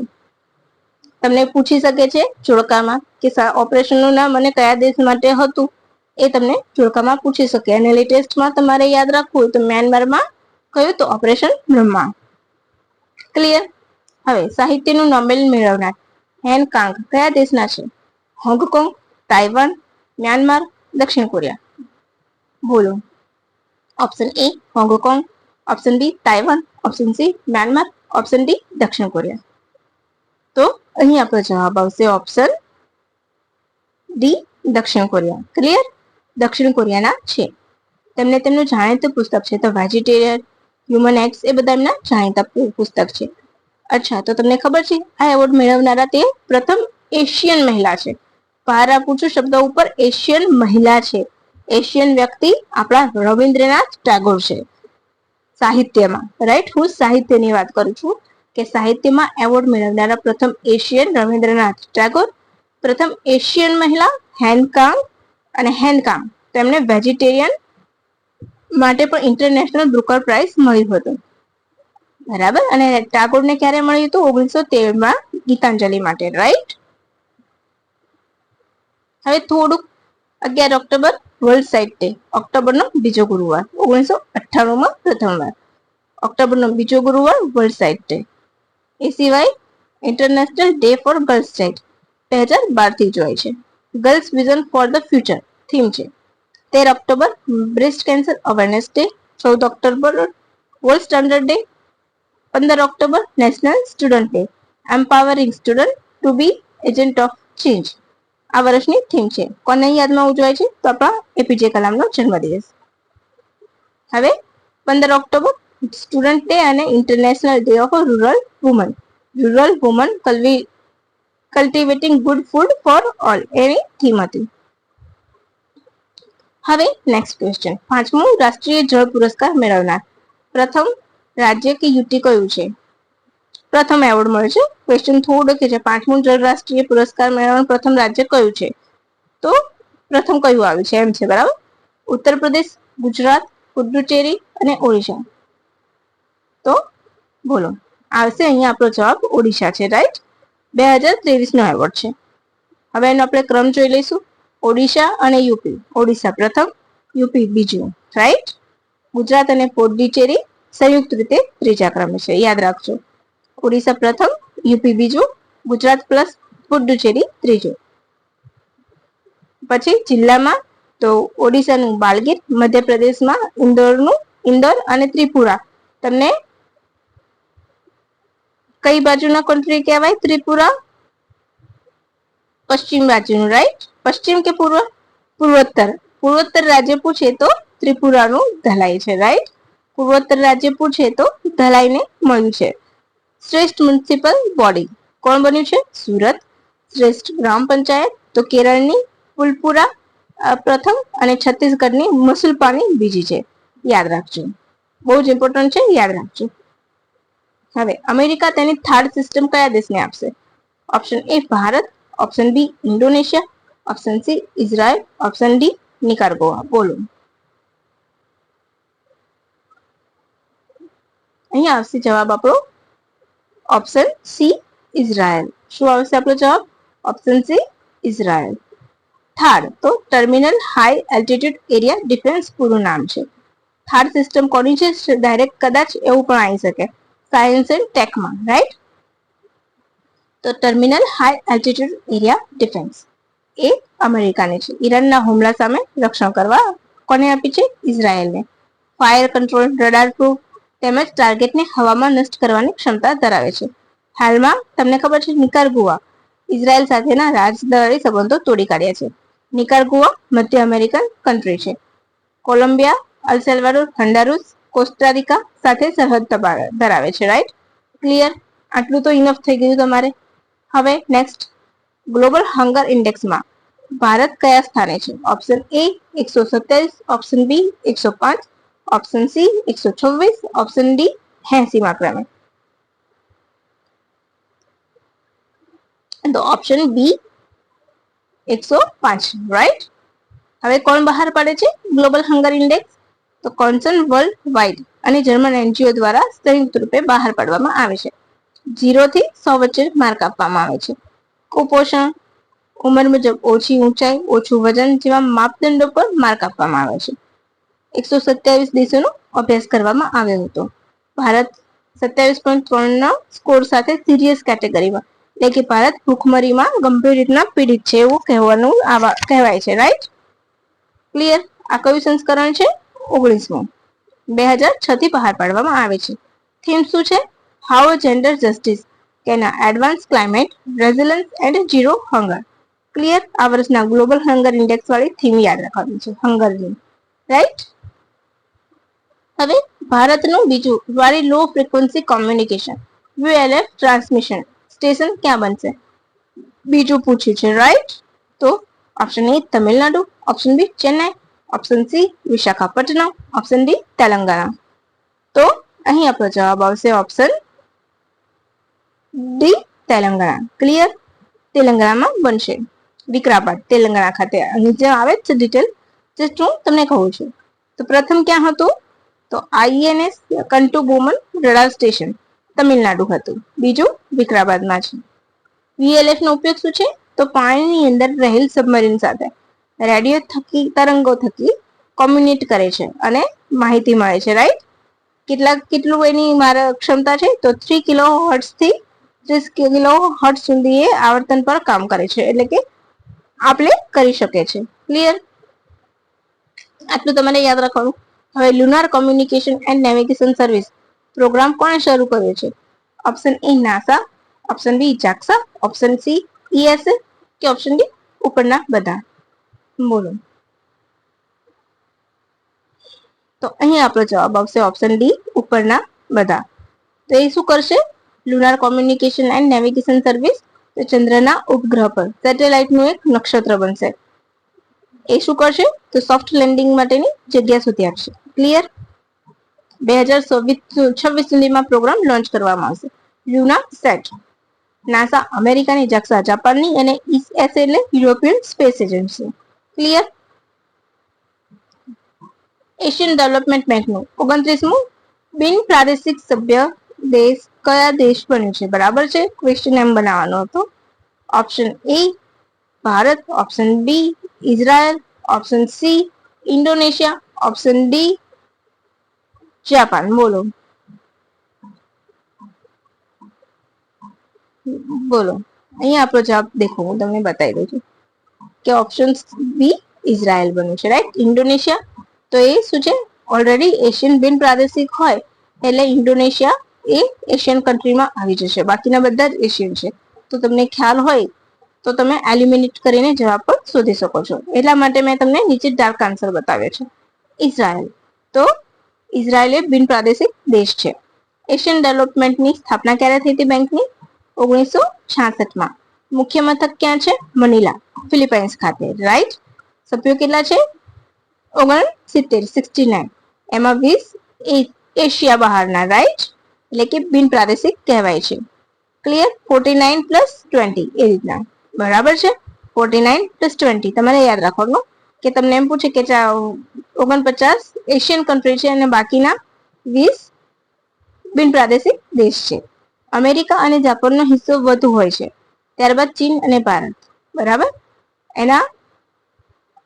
તમને પૂછી શકે છે જોડકામાં કે ઓપરેશનનું નામ અને કયા દેશ માટે હતું, એ તમને જોડકામાં પૂછી શકે. અને લેટેસ્ટમાં તમારે યાદ રાખવું હોય તો મ્યાનમારમાં કયું? તો ઓપરેશન બ્રહ્મા. ક્લિયર. હવે સાહિત્યનું નોબેલ મેળવનાર હેન કાંગ કયા દેશના છે? હોંગકોંગ, તાઇવાન, મ્યાનમાર, દક્ષિણ કોરિયા. બોલો. Option A Hong Kong, option B Taiwan, option C Myanmar, option D દક્ષિણ કોરિયા. તો અહીં આપણો જવાબ આવશે ઓપ્શન ડી દક્ષિણ કોરિયા. ક્લિયર. દક્ષિણ કોરિયાના છે. તેમને તેમનું જાણીતું પુસ્તક છે તો વેજીટેરિયન, હ્યુમન એક્સ, એ બધા એમના જાણીતા પુસ્તક છે. અચ્છા, તો તમને ખબર છે આ એવોર્ડ મેળવનારા તે પ્રથમ એશિયન મહિલા છે. બહાર પૂછું શબ્દ ઉપર એશિયન મહિલા છે. એશિયન વ્યક્તિ આપણા રવિન્દ્રનાથ ટાગોર છે સાહિત્યમાં. રાઈટ. હું સાહિત્યની વાત કરું છું કે સાહિત્યમાં એવોર્ડ મેળવનારા પ્રથમ એશિયન રવિન્દ્રનાથ ટાગોર, પ્રથમ એશિયન મહિલા હેનકાંગ. અને હેનકાંગ તેમને વેજીટેરિયન માટે પણ ઇન્ટરનેશનલ બ્રુકર પ્રાઇઝ મળ્યું હતું. બરાબર. અને ટાગોરને ક્યારે મળ્યું હતું? 1913માં ગીતાંજલિ માટે. રાઈટ. હવે થોડુંક 11 ઓક્ટોબર વર્લ્ડ સાઇટ ડે. ઓક્ટોબરનો બીજો ગુરુવાર. 1998માં પ્રથમવાર ઓક્ટોબરનો બીજો ગુરુવાર વર્લ્ડ સાઇટ ડે. એ સિવાય international day for girls child 2012 થી જોય છે. Girls vision for the future theme છે. 13 October breast cancer awareness day, 14 October world standard day, 15 October national student day, empowering student to be agent of change. આ વર્ષની theme છે. કોને યાદમાં ઉજવાય છે? તો આપણા એપીજે કલામનો જન્મદિવસ. હવે 15 ઓક્ટોબર સ્ટુડન્ટ ડે અને international day of rural woman. Rural woman cultivating good food for all એની થીમ હતી. હવે નેક્સ્ટ ક્વેશ્ચન. 5મો રાષ્ટ્રીય જળ પુરસ્કાર મેળવનાર પ્રથમ રાજ્ય કે યુટી કયું છે? પ્રથમ એવોર્ડ મળ્યો છે. ક્વેશ્ચન થોડો કે છે. 5મું જળ રાષ્ટ્રીય પુરસ્કાર મેળવનાર પ્રથમ રાજ્ય કયું છે? તો પ્રથમ કયું આવ્યું છે એમ છે, બરાબર. ઉત્તર પ્રદેશ, ગુજરાત, પુડુચેરી અને ઓડિશા. તો બોલો, આવશે અહીંયા આપણો જવાબ ઓડિશા છે, રાઈટ. 2023 નો એવોર્ડ છે. હવે એનો આપણે ક્રમ જોઈ લઈશું. ઓડિશા અને યુપી. ઓડિશા પ્રથમ, યુપી બીજું, રાઈટ. ગુજરાત અને પોડ્ડીચેરી સંયુક્ત રીતે ત્રીજા ક્રમે છે, યાદ રાખજો. ઓડિશા પ્રથમ, યુપી બીજું, ગુજરાત પ્લસ પુડુચેરી ત્રીજું. પછી જિલ્લામાં તો ઓડિશાનું બાલગીર, મધ્યપ્રદેશમાં ઇન્દોર અને ત્રિપુરા. તમને કઈ બાજુના કન્ટ્રી કહેવાય? ત્રિપુરા પશ્ચિમ બાજુનું, રાઈટ. પશ્ચિમ કે પૂર્વ? પૂર્વોત્તર. પૂર્વોત્તર રાજ્ય પૂછે તો ત્રિપુરાનું ધલાઈ છે, રાઈટ. પૂર્વોત્તર રાજ્ય પૂછે તો ધલાઈને મળ્યું છે. શ્રેષ્ઠ મ્યુનિસિપલ બોડી કોણ બન્યું છે? સુરત. શ્રેષ્ઠ ગ્રામ પંચાયત તો કેરળની ફુલપુરા પ્રથમ અને છત્તીસગઢની મસુલપાની બીજી છે, યાદ રાખજો. બહુ જ ઇમ્પોર્ટન્ટ છે, યાદ રાખજો. હવે અમેરિકા તેની થાર્ડ સિસ્ટમ કયા દેશને આપશે? Option A Bharat, option B Indonesia, option C Israel, option D Nicaragua. બોલો, અહીંયા આવશે જવાબ આપણો ઓપ્શન સી ઇઝરાયલ. શું આવશે આપણો જવાબ? Option C Israel. થાર્ડ તો terminal high altitude area defence પૂરું નામ છે. થાર્ડ સિસ્ટમ કોની છે? ડાયરેક્ટ કદાચ એવું પણ આવી શકે સાયન્સ એન્ડ ટેકમાં, રાઈટ. તો terminal high altitude area defence એ અમેરિકાની છે. ઈરાનના હુમલા સામે રક્ષણ કરવા કોને આપી છે? ઇઝરાયલને. ફાયર કંટ્રોલ, રડાર પ્રૂફ તેમજ ટાર્ગેટને હવામાં નષ્ટ કરવાની ક્ષમતા ધરાવે છે. હાલમાં તમને ખબર છે નિકારાગુઆ ઇઝરાયલ સાથેના રાજદ્વારી સંબંધો તોડી કાઢ્યા છે. નિકારાગુઆ મધ્ય અમેરિકન કન્ટ્રી છે. કોલંબિયા, અલ સેલ્વાડોર, હોન્ડુરાસ, કોસ્ટારિકા સાથે સરહદ ધરાવે છે, રાઈટ. ક્લિયર? આટલું તો ઇનફ થઈ ગયું તમારે. હવે નેક્સ્ટ, ગ્લોબલ હંગર ઇન્ડેક્સમાં ભારત કયા સ્થાને છે? Option A 127, option B 105, option C 126, option D 80મા ક્રમે. તો ઓપ્શન બી 105, રાઈટ. હવે કોણ બહાર પાડે છે ગ્લોબલ હંગર ઇન્ડેક્સ? તો કોન્સર્ન વર્લ્ડ વાઇડ અને જર્મન એનજીઓ દ્વારા સંયુક્ત રૂપે બહાર પાડવામાં આવે છે. 0 થી 100 વચ્ચે માર્ક આપવામાં આવે છે. કુપોષણ, ઉંમર મુજબ ઓછી ઊંચાઈ, ઓછું વજન જેવા માપદંડો પર માર્ક આપવામાં આવે છે. 127 દેશોનો અભ્યાસ કરવામાં આવ્યો હતો. ભારત 27.3 ના સ્કોર સાથે સિરિયસ કેટેગરીમાં, એટલે કે ભારત ભૂખમરીમાં ગંભીર રીતના પીડિત છે એવું કહેવાય છે, રાઈટ. ક્લિયર? આ કયું સંસ્કરણ છે? 19મું. 2006 થી બહાર પાડવામાં આવે છે. થીમ શું છે? How gender justice can advance climate resilience and zero hunger. Clear? આ વર્ષના ગ્લોબલ હંગર ઇન્ડેક્સ વાળી થીમ યાદ રાખવાની છે, હંગરની, રાઈટ. હવે ભારતનું બીજું very low frequency communication VLF transmission station ક્યાં બનશે? બીજું પૂછ્યું છે, રાઈટ. તો option A Tamil Nadu, option B Chennai, option C Visakhapatnam, option D Telangana. તો અહીં આપણો જવાબ આવશે ઓપ્શન ડી તેલંગાણા. ક્લિયર? તેલંગાણામાં બનશે, વિકારાબાદ તેલંગાણા ખાતે. અહીં જે આવે છે ડિટેલ જસ્ટ હું તમને કહું છું. તો પ્રથમ ક્યાં હતું? તો INS કંટુબોમન રડાર સ્ટેશન તમિલનાડુ હતું. બીજું વિકારાબાદમાં છે. VLF નો ઉપયોગ શું છે? તો પાણીની અંદર રહેલ સબમરીન સાથે રેડિયો થકી તરંગો થકી કોમ્યુનિકેટ કરે છે અને માહિતી મળે છે, રાઈટ. કેટલું એની ક્ષમતા છે? તો 3 કિલોહર્ટ્ઝ થી 30 કિલોહર્ટ્ઝ સુધી એ આવર્તન પર કામ કરે છે. એટલે કે આપણે કરી શકે છે. ક્લિયર? આટલું તમારે યાદ રાખવાનું. હવે lunar communication and navigation service programme કોણે શરૂ કર્યો છે? Option A NASA, option B JAXA, option C ESA કે ઓપ્શન ડી ઉપરના બધા. બોલો. તો અહીં આપણો જવાબ આવશે ઓપ્શન ડી ઉપરના બધા. તો એ શું કરશે? Lunar communication and navigation service તો ચંદ્રના ઉપગ્રહ પર સેટેલાઇટનું એક નક્ષત્ર બનશે. એ શું કરશે? તો સોફ્ટ લેન્ડિંગ માટેની જગ્યા સુધી આપશે. ક્લિયર? 2026 સુધીમાં પ્રોગ્રામ લોન્ચ કરવામાં આવશે. લ્યુના સેટ નાસા અમેરિકાની, જાક્સા જાપાનની અને ઈએસએ એટલે European space agency. Clear? Asian development બેંકનું 29મું બિન પ્રાદેશિક સભ્ય દેશ કયા દેશ બન્યું છે? બરાબર છે, ક્વેશ્ચન એમ બનાવવાનો હતો. Option A Bharat, option B Israel, option C Indonesia, option D Japan. બોલો. બોલો. અહીંયા આપણો જવાબ દેખો, હું તમને બતાવી દઉં છું કે ઓપ્શન બી ઇઝરાયલ બન્યું છે. રાઈટ? ઇન્ડોનેશિયા તો એ શું છે? ઓલરેડી એશિયન બિન પ્રાદેશિક હોય એટલે ઇન્ડોનેશિયા એ એશિયન કન્ટ્રીમાં આવી જશે. બાકીના બધા જ એશિયન છે. તો તમને ખ્યાલ હોય તો તમે એલિમિનેટ કરીને જવાબ પણ શોધી શકો છો. એટલા માટે મેં તમને નીચે ડાર્ક આન્સર બતાવ્યો છે. ઇઝરાયલ તો ઇઝરાયલ એ બિન પ્રાદેશિક દેશ છે. એશિયન ડેવલપમેન્ટની સ્થાપના ક્યારે થઈ હતી બેંકની? 1966માં. મુખ્ય મથક ક્યાં છે? મનીલા, ફિલિપાઇન્સ ખાતે. રાઈટ? સભ્યો કેટલા છે? 69. એમાં 20 એશિયા બહારના. રાઈટ? એટલે કે બિન પ્રાદેશિક કહેવાય છે. ક્લિયર? 49 પ્લસ 20 એ રીતના. બરાબર છે? 49 પ્લસ 20 તમારે યાદ રાખવાનું કે તમને એમ પૂછે કે 49 એશિયન કન્ટ્રી છે અને બાકીના 20 બિન પ્રાદેશિક દેશ છે. અમેરિકા અને જાપાનનો હિસ્સો વધુ હોય છે. ત્યારબાદ ચીન અને ભારત. બરાબર? એના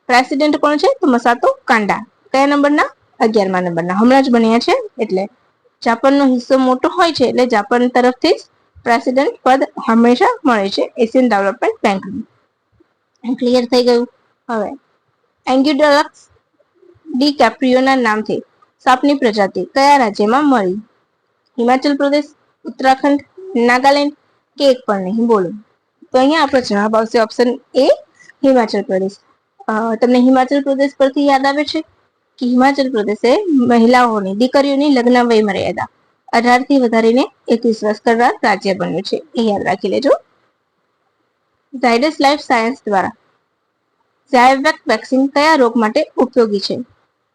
પ્રેસિડેન્ટ કોણ છે? તો મસાતો કાંડા. કયા નંબરના? 11મા નંબરના. હમણાં જ બન્યા છે. એટલે જાપાનનો હિસ્સો મોટો હોય છે એટલે જાપાન તરફથી પ્રેસિડેન્ટ પદ હંમેશા મળે છે એશિયન ડેવલપમેન્ટ બેંકનું. ક્લિયર થઈ ગયું? હવે એન્ગ્યુડલક્સ ડી કેપ્રિયોના નામથી સાપની પ્રજાતિ કયા રાજ્યમાં મળી? હિમાચલ પ્રદેશ, ઉત્તરાખંડ, નાગાલેન્ડ કે એક પણ નહીં. બોલો. તો અહીંયા આપણો જવાબ આવશે ઓપ્શન એ હિમાચલ પ્રદેશ. તમને હિમાચલ પ્રદેશ પરથી યાદ આવે છે કે હિમાચલ પ્રદેશે મહિલાઓની, દીકરીઓની લગ્ન વય મર્યાદા 18 થી વધારીને 21 વર્ષ કરવા રાજ્ય બન્યું છે. એ યાદ રાખી લેજો. ઝાયડસ લાઈફ સાયન્સ દ્વારા ઝાયવેક વેક્સિન કયા રોગ માટે ઉપયોગી છે?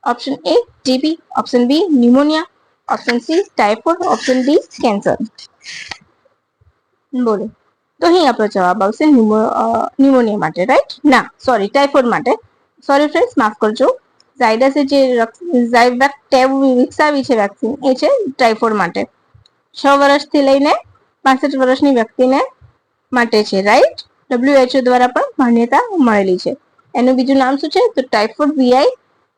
Option A TB, option B pneumonia, option C typhoid, option D cancer. બોલો. તો અહીં આપણો જવાબ આવશે ન્યુમોનિયા માટે. રાઈટ? ના, સોરી, ટાઇફોઇડ માટે. સોરી ફ્રેન્ડ્સ, માફ કરજો. ઝાયડસે જે ઝાયવેક ટેવ વિકસાવી છે વેક્સિન એ છે ટાઇફોઇડ માટે. 6 વર્ષથી લઈને 65 વર્ષની વ્યક્તિને માટે છે. રાઈટ? WHO દ્વારા પણ માન્યતા મળેલી છે. એનું બીજું નામ શું છે? તો ટાઇફોઇડ વીઆઈ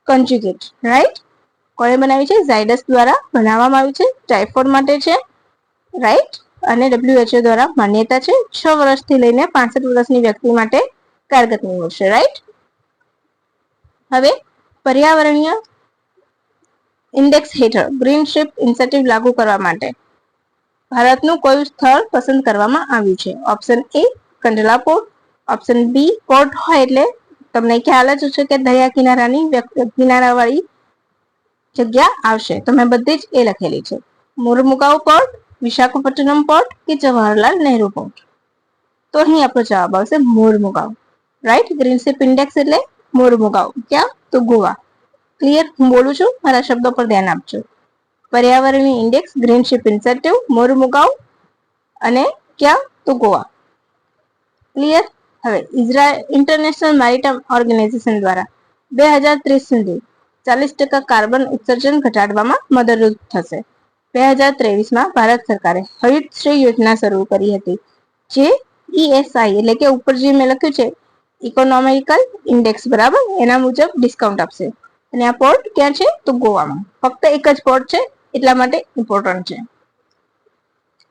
કન્જ્યુગેટ. રાઈટ? કોણે બનાવી છે? ઝાયડસ દ્વારા બનાવવામાં આવી છે. ટાઇફોઇડ માટે છે. રાઈટ? અને WHO દ્વારા માન્યતા છે. 6 વર્ષથી લઈને 65 વર્ષની વ્યક્તિ માટે કારગત નીવડશે. રાઈટ? હવે પર્યાવરણીય ઇન્ડેક્સ હેઠળ ગ્રીન શિપ ઇન્સેન્ટિવ લાગુ કરવા માટે ભારતનું કયું સ્થળ પસંદ કરવામાં આવ્યું છે? Option A Kandla port, option B port હોય એટલે તમને ખ્યાલ જ છે કે દરિયા કિનારાવાળી જગ્યા આવશે. તો મેં બધી જ એ લખેલી છે. મોરમુગાવ પોર્ટ, વિશાખાપટ્ટનમ પોર્ટ કે જવાહરલાલ નહેરુ પોર્ટ. તો અહીં આપણો જવાબ આવશે મોરમુગાવ. રાઈટ? ગ્રીન શિપ ઇન્ડેક્સ એટલે મોરમુગાવ. ક્યાં? તો ગોવા. ક્લિયર? હું બોલું છું, મારા શબ્દો પર ધ્યાન આપજો. પર્યાવરણીય ઇન્ડેક્સ ગ્રીન શિપ ઇન્સેન્ટિવ મોરમુગાવ અને ક્યાં? તો ગોવા. ક્લિયર? હવે ઇન્ટરનેશનલ મેરીટાઈમ ઓર્ગેનાઇઝેશન દ્વારા 2030 સુધી 40% કાર્બન ઉત્સર્જન ઘટાડવામાં મદદરૂપ થશે. 2023માં ભારત સરકારે હરિત શ્રી યોજના શરૂ કરી હતી જે ESI એટલે કે ઉપર જે મેં લખ્યું છે ઇકોનોમિકલ ઇન્ડેક્સ, બરાબર, એના મુજબ ડિસ્કાઉન્ટ આપશે. અને આ પોર્ટ ક્યાં છે? તો ગોવામાં. ફક્ત એક જ પોર્ટ છે એટલા માટે ઇમ્પોર્ટન્ટ છે.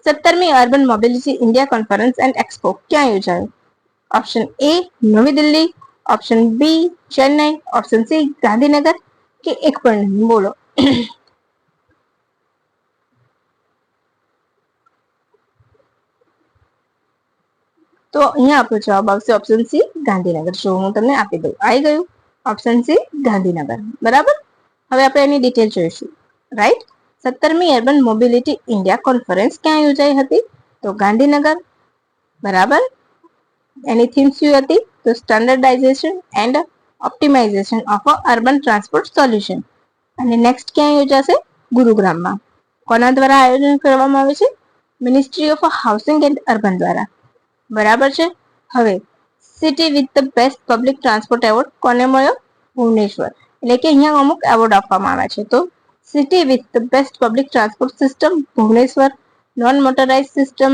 17મી urban mobility India conference and expo ક્યાં યોજાયો? Option A Navi Delhi, option B Chennai, option C Gandhinagar કે એક પણ નહીં? બોલો. તો અહીંયા આપણો જવાબ આવશે ઓપ્શન સી ગાંધીનગર. જો હું તમને આપી દઉં, આવી ગયું ઓપ્શન સી ગાંધીનગર. બરાબર. હવે આપણે એની ડિટેલ જોઈશું. રાઈટ. 17મી અર્બન મોબિલિટી ઇન્ડિયા કોન્ફરન્સ ક્યાં યોજાઈ હતી? તો ગાંધીનગર. બરાબર. એની થીમ શું હતી? તો standardisation and optimisation of urban transport solution. અને નેક્સ્ટ ક્યાં યોજાશે? ગુરુગ્રામમાં. કોના દ્વારા આયોજન કરવામાં આવે છે? Ministry of housing and urban દ્વારા. બરાબર છે. હવે city with the best public transport award કોને મળ્યો? ભુવનેશ્વર. એટલે કે અહીંયા અમુક એવોર્ડ આપવામાં આવ્યા છે. તો city with the best public transport system Bhubaneswar, non motorise system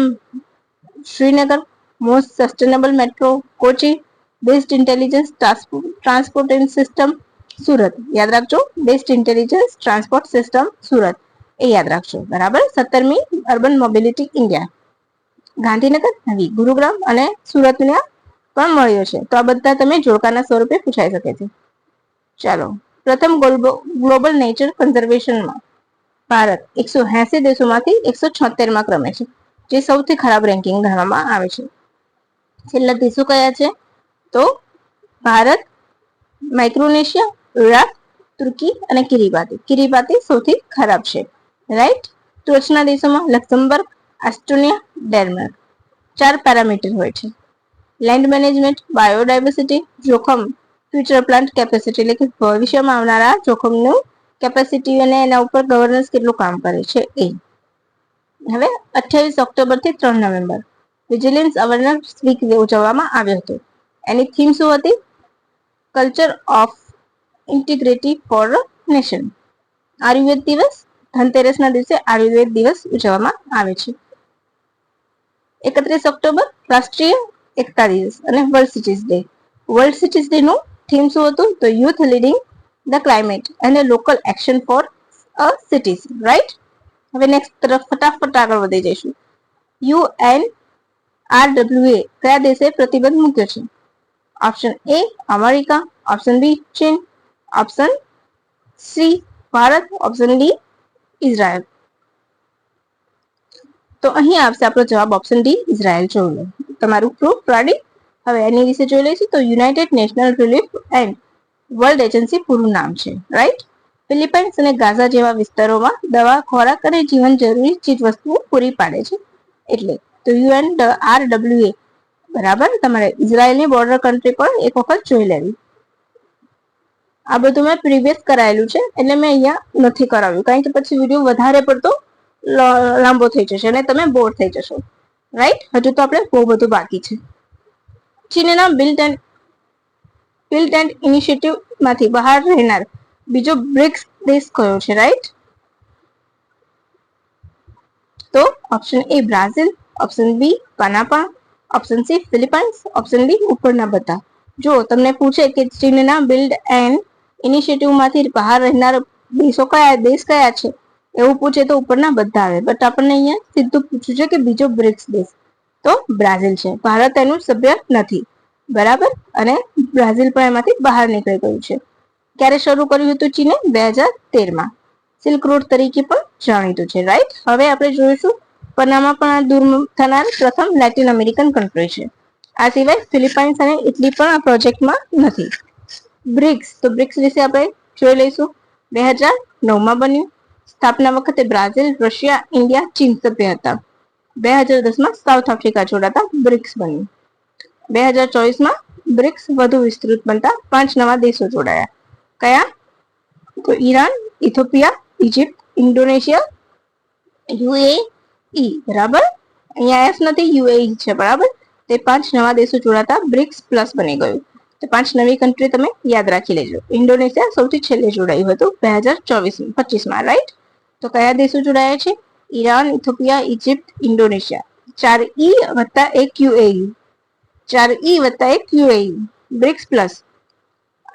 Srinagar, most sustainable metro Kochi, best intelligence transportation system Surat. યાદ રાખજો, best intelligence transport system Surat, એ યાદ રાખજો. બરાબર. 17મી urban mobility India Gandhinagar, Navi, Gurugram અને સુરતને પણ મળ્યો છે. તો આ બધા તમે જોડકાના સ્વરૂપે પૂછાઈ શકે છે. ચાલો, પ્રથમ ગ્લોબલ નેચર કન્ઝર્વેશનમાં ભારત 180 દેશોમાંથી 176માં ક્રમે છે, જે સૌથી ખરાબ રેન્કિંગ ગણવામાં આવે છે. છેલ્લા દેશો કયા છે? તો ભારત, માઇક્રોનેશિયા, ઇરાક, તુર્કી અને કિરીબાતી. કિરીબાતી સૌથી ખરાબ છે. રાઈટ. ટોચના દેશોમાં લક્ઝમબર્ગ, એસ્ટોનિયા, ડેનમાર્ક. 4 પેરામીટર હોય છે: લેન્ડ મેનેજમેન્ટ, બાયોડાયવર્સિટી, જોખમ, ફ્યુચર પ્લાન્ટ કેપેસિટી, એટલે કે ભવિષ્યમાં આવનારા જોખમનું કેપેસિટી અને એના ઉપર ગવર્નન્સ કેટલું કામ કરે છે એ. હવે 28 ઓક્ટોબર થી 3 નવેમ્બર વિજિલન્સ અવેરનેસ વીક ઉજવવામાં આવ્યો હતો. એની થીમ શું હતી? Culture of integrity for nation. Ayurveda દિવસ. ધનતેરસના દિવસે આયુર્વેદ દિવસ ઉજવવામાં આવે છે. 31 ઓક્ટોબર રાષ્ટ્રીય એકતા દિવસ અને world cities day. World cities day નું થીમ શું હતું? તો યુથ લીડિંગ ધ ક્લાઇમેટ અને local action for a cities. Right. હવે નેક્સ્ટ તરફ ફટાફટ આગળ વધી જઈશું. UNRWA કયા દેશે પ્રતિબંધ મૂક્યો છે? Option A America, option B ચીન, option C Bharat, option D Israel. તો અહીં આવશે આપણો જવાબ ઓપ્શન ડી ઇઝરાયલ. જોઈ લો તમારું પ્રૂફ રેડી. હવે એની વિશે જોઈ લઈશું. તો United national relief and world agency પૂરું નામ છે. રાઈટ. ફિલિપાઇન્સ અને ગાઝા જેવા વિસ્તારોમાં દવા, ખોરાક અને જીવન જરૂરી ચીજ વસ્તુઓ પૂરી પાડે છે. એટલે તો UNRWA. બરાબર. તમારે ઇઝરાયલની બોર્ડર કન્ટ્રી પણ એક વખત જોઈ લેવી. આ બધું મેં પ્રીવિયસ કરાયેલું છે, એટલે મેં અહીંયા નથી કરાવ્યું, કારણ કે પછી વિડીયો વધારે પડતો લાંબો થઈ જશે અને તમે બોર થઈ જશો. રાઈટ. હજુ તો આપણે બહુ બધું બાકી છે. ચીનના બિલ્ટ એન્ડ ઇનિશિયેટિવ માંથી બહાર રહેનાર બીજો બ્રિક્સ દેશ કયો છે? રાઈટ. તો option A Brazil, option B પાનાપા, option C Philippines, option D ઉપરના બધા. જો તમને પૂછે કે ચીનના બિલ્ડ એન્ડ ઇનિશિયેટિવ માંથી બહાર રહેનાર દેશ કયા છે એવું પૂછે તો ઉપરના બધા આવે. બટ આપણને અહીંયા સીધું પૂછ્યું છે કે બીજો બ્રિક્સ દેશ, તો બ્રાઝિલ છે. ભારત એનું સભ્ય નથી. બરાબર. અને બ્રાઝિલ પણ એમાંથી બહાર નીકળી ગયું છે. ક્યારે શરૂ કર્યું હતું ચીને? 2013માં. સિલ્ક રોડ તરીકે પણ જાણીતું છે. રાઈટ. હવે આપણે જોઈશું પનામા પણ દૂર થનાર પ્રથમ લેટિન અમેરિકન કન્ટ્રી છે. આ સિવાય ફિલિપાઇન્સ અને ઇટલી પણ આ પ્રોજેક્ટમાં નથી. બ્રિક્સ, તો બ્રિક્સ વિશે આપણે જોઈ લઈશું. 2009માં બન્યું. સ્થાપના વખતે બ્રાઝિલ, રશિયા, ઇન્ડિયા, ચીન સભ્ય હતા. 2010માં સાઉથ આફ્રિકા જોડાતા બ્રિક્સ બન્યું. 2024માં બ્રિક્સ વધુ વિસ્તૃત બનતા 5 નવા દેશો જોડાયા. કયા? તો Iran, Ethiopia, Egypt, Indonesia, UAE. બરાબર. અહીંયા એફ નથી, UAE છે. બરાબર. તે 5 નવા દેશો જોડાતા બ્રિક્સ પ્લસ બની ગયું. તો 5 નવી કન્ટ્રી તમે યાદ રાખી લેજો. ઇન્ડોનેશિયા સૌથી છેલ્લે જોડાયું હતું 2025માં. રાઈટ. તો કયા દેશો જોડાયા છે? Iran, Ethiopia, Egypt, Indonesia. 4E વત્તા 1 UAE. 4E વત્તા 1 UAE. BRICS plus.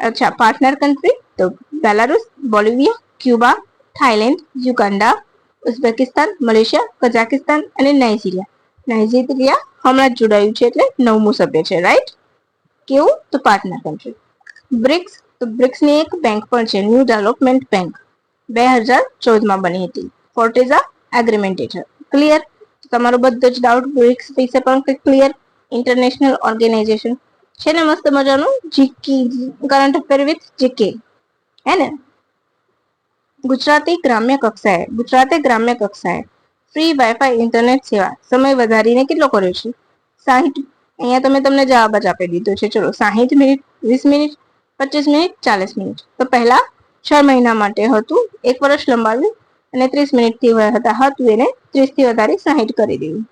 અચ્છા, પાર્ટનર કન્ટ્રી તો Belarus, Bolivia, Cuba, Thailand, Uganda, Uzbekistan, Malaysia, Kazakhstan અને નાઇજીરિયા. હમણાં જ જોડાયું છે એટલે 9મું સભ્ય છે, રાઈટ. કેવું? તો પાર્ટનર કન્ટ્રી. બ્રિક્સ, તો બ્રિક્સ ની એક બેંક પણ છે, ન્યૂ ડેવલપમેન્ટ બેંક, 2014માં બની હતી, ફોર્ટેઝા એગ્રીમેન્ટ હેઠળ. ક્લિયર? તમારો બધો જ ડાઉટ બ્રિક્સ વિશે પણ ક્લિયર. ઇન્ટરનેશનલ ઓર્ગેનાઇઝેશન છે ને મસ્ત મજાનું જીકી, કરંટ અફેર વિથ જીકે, હે ને. ગુજરાતે ગ્રામ્ય કક્ષાએ ફ્રી વાઈફાઈ ઇન્ટરનેટ સેવા સમય વધારીને કેટલો કર્યો છે? 60. અહીંયા તમને જવાબ જ આપી દીધો છે. ચલો, 60 મિનિટ, 20 મિનિટ, 25 મિનિટ, 40 મિનિટ. તો પહેલા 6 મહિના માટે હતું, 1 વર્ષ લંબાવ્યું અને 30 મિનિટ થી હતું એને 30 થી વધારી 60 કરી દીધું.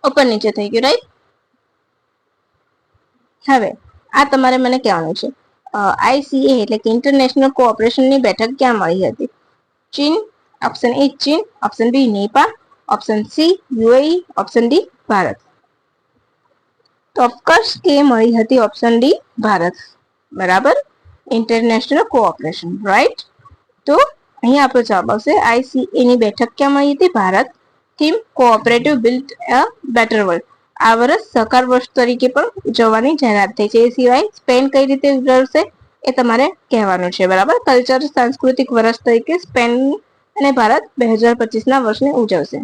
ઉપર નીચે થઈ ગયું, રાઈટ. હવે આ તમારે મને કહેવાનું છે, આઈસીએ એટલે કે ઇન્ટરનેશનલ કોઓપરેશનની બેઠક ક્યાં મળી હતી? ચીન, ઓપ્શન એ ચીન, option B Nepal, option C UAE, option D Bharat. ચોક્કસ કે મળી હતી ઓપ્શન ડી ભારત. બરાબર, ઇન્ટરનેશનલ કોઓપરેશન, રાઈટ. તો અહીં આપણો જવાબ આવશે આઈસીએ ની બેઠક ક્યાં મળી હતી? Bharat. Theme cooperative build a better world. આ વર્ષ સહકાર વર્ષ તરીકે પણ ઉજવવાની જાહેરાત થઈ છે. એ સિવાય સ્પેન કઈ રીતે ઉજવશે એ તમારે કહેવાનું છે, બરાબર. કલ્ચર સાંસ્કૃતિક વર્ષ તરીકે સ્પેન અને ભારત 2025ના વર્ષને ઉજવશે.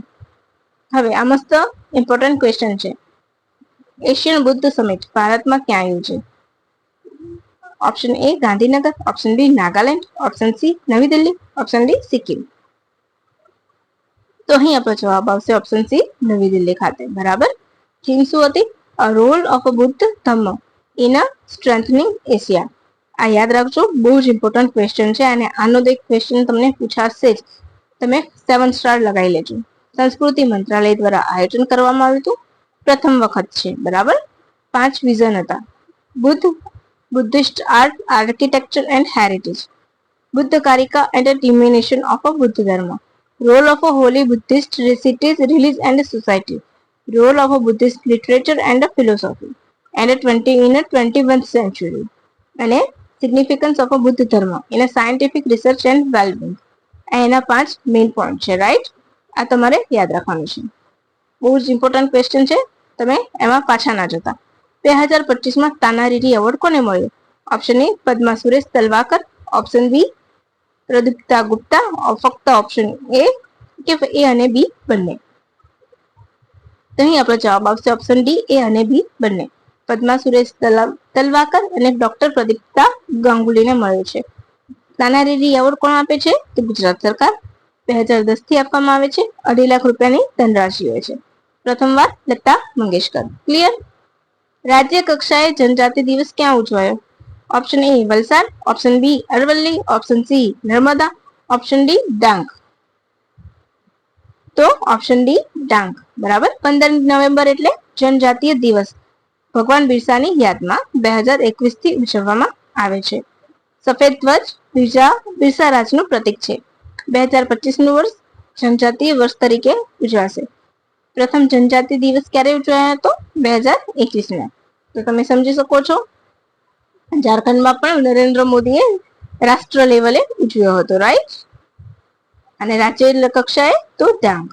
હવે આ મસ્ત ઇમ્પોર્ટન્ટ ક્વેશ્ચન છે. એશિયન બુદ્ધ સમિટ ભારતમાં ક્યાં આવ્યું છે? Option A Gandhinagar, option B Nagaland, option C નવી દિલ્હી, ઓપ્શન ડી સિક્કિમ. તો અહીં આપણો જવાબ આવશે ઓપ્શન સી નવી દિલ્હી ખાતે. બરાબર. થીમ શું હતી? A role of a Buddha Dhamma in a strengthening Asia. આ યાદ રાખજો, બહુ જ ઇમ્પોર્ટન્ટ ક્વેશ્ચન છે અને આનો એક ક્વેશ્ચન તમને પૂછાશે જ. તમે 7 સ્ટાર લગાવી લેજો. સંસ્કૃતિ મંત્રાલય દ્વારા આયોજન કરવામાં આવ્યું હતું, પ્રથમ વખત છે. બરાબર. 5 વિઝન હતા. Buddhist art, architecture and heritage, Buddha કારિકા and dissemination of a Buddha dharma, role of a holy Buddhist cities, religion and society, role of a Buddhist literature and philosophy and 21st century, અને significance of a Buddha dharma in scientific research and wellbeing. એના 5 main point છે, right. આ તમારે યાદ રાખવાનું છે. બહુ જ ઇમ્પોર્ટન્ટ ક્વેશ્ચન છે, તમે એમાં પાછા ના જતા. 2025માં તાનારીરી એવોર્ડ કોને મળ્યો? Option A Padma Suresh Talwalkar, option B Pradipta Gupta, ફક્ત ઓપ્શન એ કે એ અને બી બંને. તો અહીં આપણો જવાબ આવશે ઓપ્શન ડી, એ અને બી બંને. પદ્મા સુરેશ તલવાકર અને ડોક્ટર પ્રદીપ્તા ગાંગુલીને મળ્યો છે. તાનારીરી એવોર્ડ કોણ આપે છે? તો ગુજરાત સરકાર. 2010 થી આપવામાં આવે છે. 2.5 લાખ રૂપિયાની ધનરાશિ હોય છે. પ્રથમવાર લતા મંગેશકર. ક્લિયર? રાજ્ય કક્ષાએ જનજાતિ દિવસ ક્યાં ઉજવાયો? Option A Valsad, option B Aravalli, option C Narmada, option D Dang. તો ઓપ્શન ડી ડાંગ. બરાબર. 15 નવેમ્બર એટલે જનજાતીય દિવસ ભગવાન બિરસાની યાદમાં 2021 થી ઉજવવામાં આવે છે. સફેદ ધ્વજ બિરસા રાજનું પ્રતીક છે. 2025નું વર્ષ જનજાતીય વર્ષ તરીકે ઉજવાશે. પ્રથમ જનજાતિ દિવસ ક્યારે ઉજવાયો હતો? 2021માં. તો તમે સમજી શકો છો, ઝારખંડમાં પણ નરેન્દ્ર મોદીએ રાષ્ટ્ર લેવલે ઉજવ્યો હતો, રાઈટ. અને રાજ્ય કક્ષાએ તો ડાંગ.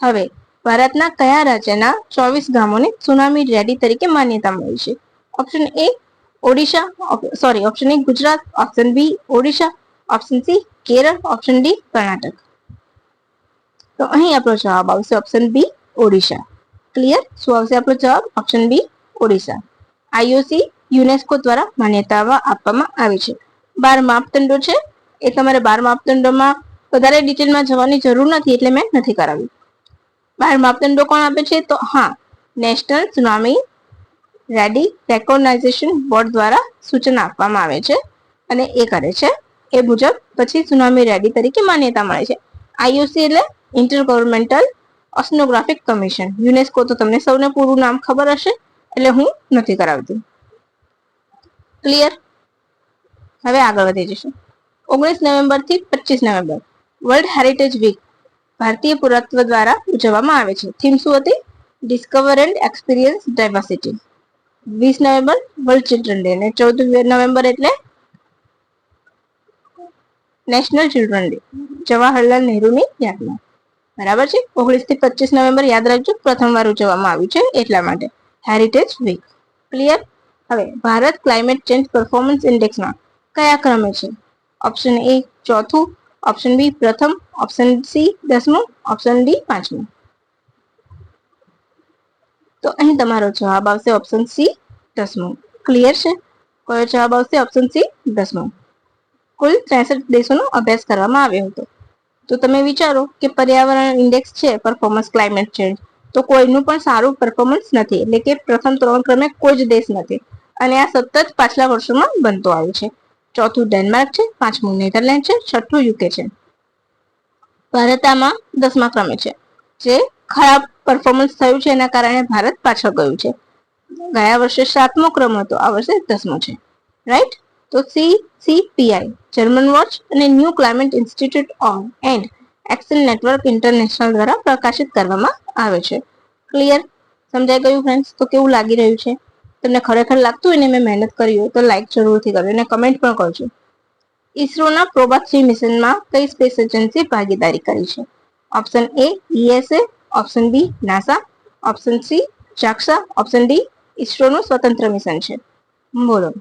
હવે ભારતના કયા રાજ્યના 24 ગામોને સુનામી રેડી તરીકે માન્યતા મળી છે? Option A Odisha, option A Gujarat, option B Odisha, option C Kerala, option D Karnataka. તો અહીં આપણો જવાબ આવશે ઓપ્શન બી ઓડિશા. ક્લિયર? શું આવશે આપણો જવાબ? Option B Odisha. IOC UNESCO દ્વારા માન્યતા આપવામાં આવી છે. 12 માપદંડો છે, એ તમારે 12 માપદંડોમાં વધારે ડિટેલમાં જવાની જરૂર નથી, એટલે મેં નથી કરાવ્યું. 12 માપદંડો કોણ આપે છે? તો હા, national tsunami ready recognisation board દ્વારા સૂચના આપવામાં આવે છે અને એ કરે છે. એ મુજબ પછી સુનામી રેડી તરીકે માન્યતા મળે છે. આઈઓસી એટલે ઇન્ટર ગવર્મેન્ટલ ઓશનોગ્રાફિક કમિશન. યુનેસ્કો તો તમને સૌને પૂરું નામ ખબર હશે, એટલે હું નથી કરાવતી. ક્લિયર? હવે આગળ વધી જશું. 19 નવેમ્બર થી 25 નવેમ્બર વર્લ્ડ હેરિટેજ વીક ભારતીય પુરાતત્વ દ્વારા ઉજવવામાં આવે છે. થીમ શું હતી? Discover and experience diversity. 20 November world children day અને 14 નવેમ્બર એટલે નેશનલ ચિલ્ડ્રન ડે, જવાહરલાલ નહેરુની યાદમાં. બરાબર છે. 19 થી 25 નવેમ્બર યાદ રાખજો, પ્રથમ વાર ઉજવવામાં આવ્યું છે એટલા માટે. Heritage week. ક્લિયર. હવે ભારત ક્લાઇમેટ ચેન્જ પરફોર્મન્સ ઇન્ડેક્સમાં કયા ક્રમે છે? ઓપ્શન એ ચોથું, ઓપ્શન બી પ્રથમ, ઓપ્શન સી 10મું, ઓપ્શન ડી 5મું. તો અહીં તમારો જવાબ આવશે ઓપ્શન સી 10મું. ક્લિયર છે? કયો જવાબ આવશે? Option C 10મું. કુલ 63 દેશોનો અભ્યાસ કરવામાં આવ્યો હતો. તો તમે વિચારો કે પર્યાવરણ ઇન્ડેક્સ છે પરફોર્મન્સ ક્લાઇમેટ ચેન્જ, તો કોઈનું પણ સારું પરફોર્મન્સ નથી, એટલે કે પ્રથમ 3 ક્રમે કોઈ જ દેશ નથી, અને આ સતત પાછલા વર્ષોમાં બનતો આવ્યું છે. ચોથું ડેનમાર્ક છે, 5મું નેધરલેન્ડ છે, 6થું યુકે છે. ભારત આમાં 10મા ક્રમે છે. જે ખરાબ પરફોર્મન્સ થયું છે એના કારણે ભારત પાછળ ગયું છે. ગયા વર્ષે 7મો ક્રમ હતો, આ વર્ષે 10મો છે. રાઈટ. તો CCPI જર્મન વોચ અને new climate institute on and action network international દ્વારા પ્રકાશિત કરવામાં આવે છે. ક્લિયર? સમજાઈ ગયું ફ્રેન્ડ્સ? તો કેવું લાગી રહ્યું છે? તમને ખરેખર લાગતું હોય ને મેં મહેનત કરી હોય તો લાઈક જરૂરથી કરજો અને કમેન્ટ પણ કરજો. ઇસરોના પ્રોબા 3 મિશનમાં કઈ સ્પેસ એજન્સી ભાગીદારી કરી છે? Option A ESA, option B NASA, option C JAXA, option D ઇસરોનું સ્વતંત્ર મિશન છે. બોલો.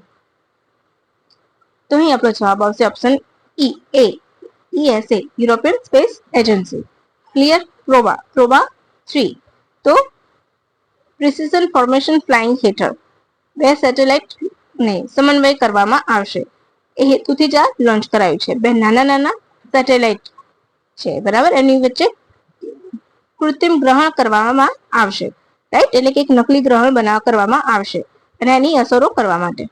તો અહીં આપણો જવાબ આવશે option A ESA, European space agency. Clear? Proba 3 તો પ્રિસિઝન ફોર્મેશન ફ્લાઇંગ હેઠળ 2 સેટેલાઇટને સમન્વય કરવામાં આવશે. એ હેતુથી જ આ લોન્ચ કરાયું છે. 2 નાના સેટેલાઇટ છે, બરાબર. એની વચ્ચે કૃત્રિમ ગ્રહણ કરવામાં આવશે. રાઈટ. એટલે કે એક નકલી ગ્રહણ કરવામાં આવશે અને એની અસરો કરવા માટે.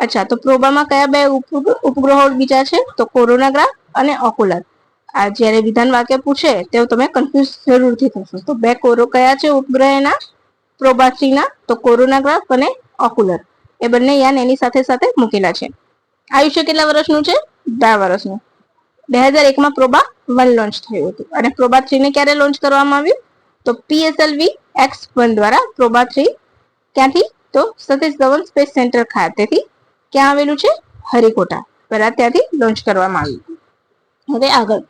અચ્છા, તો પ્રોબામાં કયા 2 ઉપગ્રહો બીજા છે? તો કોરોનાગ્રાફ અને ઓક્યુલર. આ જ્યારે વિધાન વાક્ય પૂછે તો તમે કન્ફ્યુઝ જરૂરથી થશો. તો 2 કયા છે ઉપગ્રહ એના પ્રોબા 3 ના? તો કોરોનાગ્રાફ અને ઓક્યુલર. એ બંને યાન એની સાથે સાથે મૂકેલા છે. આયુષ્ય કેટલા વર્ષનું છે? 2 વર્ષનું. 2001માં પ્રોબા 1 લોન્ચ થયું હતું અને પ્રોબા 3 ને ક્યારે લોન્ચ કરવામાં આવ્યું? તો PSLV X1 દ્વારા પ્રોબા 3 ક્યાંથી? તો સતીશ ધવન સ્પેસ સેન્ટર ખાતેથી. ક્યાં આવેલું છે? હરિકોટા. બરાબર, ત્યાંથી લોન્ચ કરવામાં આવ્યું. હવે આગળ,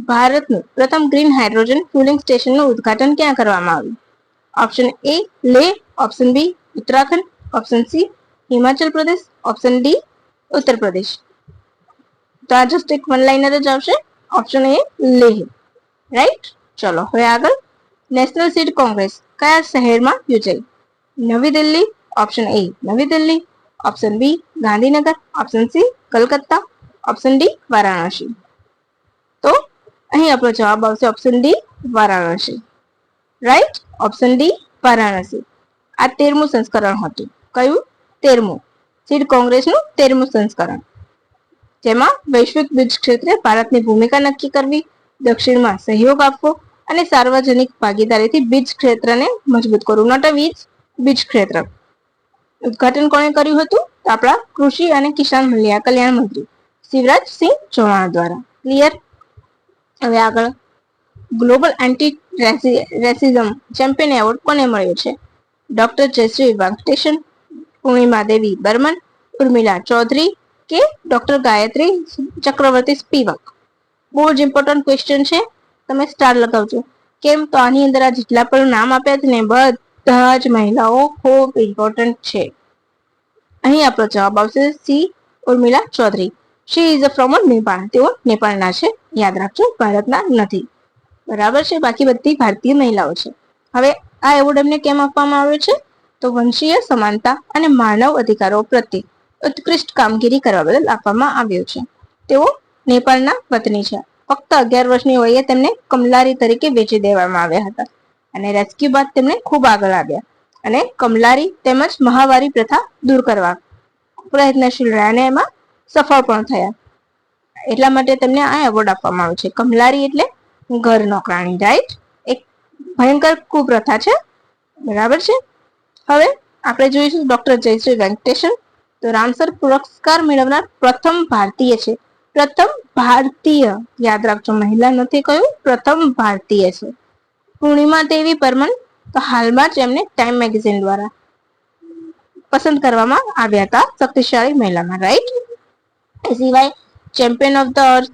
ભારતનું પ્રથમ ગ્રીન હાઇડ્રોજન ફ્યુલિંગ સ્ટેશનનું ઉદ્ઘાટન ક્યાં કરવામાં આવ્યું? Option A Leh, option B Uttarakhand, option C Himachal Pradesh, option D Uttar Pradesh. તો આ જસ્ટ એક વન લાઇનર જ આવશે. Option A Leh. રાઈટ. ચલો હવે આગળ, નેશનલ સીડ કોંગ્રેસ કયા શહેરમાં યોજાઈ? નવી Delhi, option A Navi Delhi, option B Gandhinagar, option C Calcutta, option D Varanasi. તો અહીં આપણો જવાબ આવશે option D Varanasi. Right. Option D Varanasi. આ 13મું સંસ્કરણ હતું. કયું? 13મું. સીડ કોંગ્રેસનું 13મું સંસ્કરણ, જેમાં વૈશ્વિક બીજ ક્ષેત્રે ભારતની ભૂમિકા નક્કી કરવી, દક્ષિણમાં સહયોગ આપવો અને સાર્વજનિક ભાગીદારીથી બીજ ક્ષેત્રને મજબૂત કરવું. નોટ અ બીજ ક્ષેત્ર. ઉદ્ઘાટન કોણે કર્યું હતું? તો આપણા કૃષિ અને કિસાન કલ્યાણ મંત્રી શિવરાજસિંહ ચૌહાણ દ્વારા. ક્લિયર? હવે આગળ, global anti racism champion award કોને મળ્યો છે? ડોક્ટર જયશ્રી વેંકટેશન, પૂર્ણિમા દેવી બર્મન, ઉર્મિલા ચૌધરી કે ડોક્ટર ગાયત્રી ચક્રવર્તી સ્પીવક. બહુ જ ઇમ્પોર્ટન્ટ ક્વેશ્ચન છે. તમે સ્ટાર લગાવજો. કેમ? તો આની અંદર આ જેટલા પણ નામ આપ્યા છે ને બધા જ મહિલાઓ ખૂબ ઇમ્પોર્ટન્ટ છે. અહીં આપણો જવાબ આવશે C Urmila Chaudhary. She is a from Nepal. તેઓ નેપાળના છે. યાદ રાખજો, ભારતના નથી. બરાબર છે. બાકી બધી ભારતીય મહિલાઓ છે. હવે આ એવોર્ડ એમને કેમ આપવામાં આવ્યો છે? તો વંશીય સમાનતા અને માનવ અધિકારો પ્રત્યે ઉત્કૃષ્ટ કામગીરી કરવા બદલ આપવામાં આવ્યો છે. તેઓ નેપાળના વતની છે. ફક્ત 11 વર્ષની વયે તેમને કમલારી તરીકે વેચી દેવામાં આવ્યા હતા અને રેસ્ક્યુ બાદ તેમને ખૂબ આગળ આવ્યા અને કમલારી તેમજ મહાવારી પ્રથા દૂર કરવા પ્રયત્નશીલ રહ્યા અને એમાં સફળ પણ થયા. એટલા માટે તેમને આ એવોર્ડ આપવામાં આવ્યો છે. કમલારી એટલે ઘર નોકરાણી. રાઈટ. એક ભયંકર કુપ્રથા છે. બરાબર છે. હવે આપણે જોઈશું ડોક્ટર જયશ્રી વેંકટેશન. તો રામસર પુરસ્કાર મેળવનાર પ્રથમ ભારતીય છે. પ્રથમ ભારતીય. યાદ રાખજો, મહિલા નથી કહ્યું, પ્રથમ ભારતીય છે. પૂર્ણિમા દેવી બર્મન, તો હાલમાં જ એમને ટાઈમ મેગેઝિન દ્વારા પસંદ કરવામાં આવ્યા હતા શક્તિશાળી મહિલામાં. રાઈટ. એ સિવાય ચેમ્પિયન ઓફ ધ અર્થ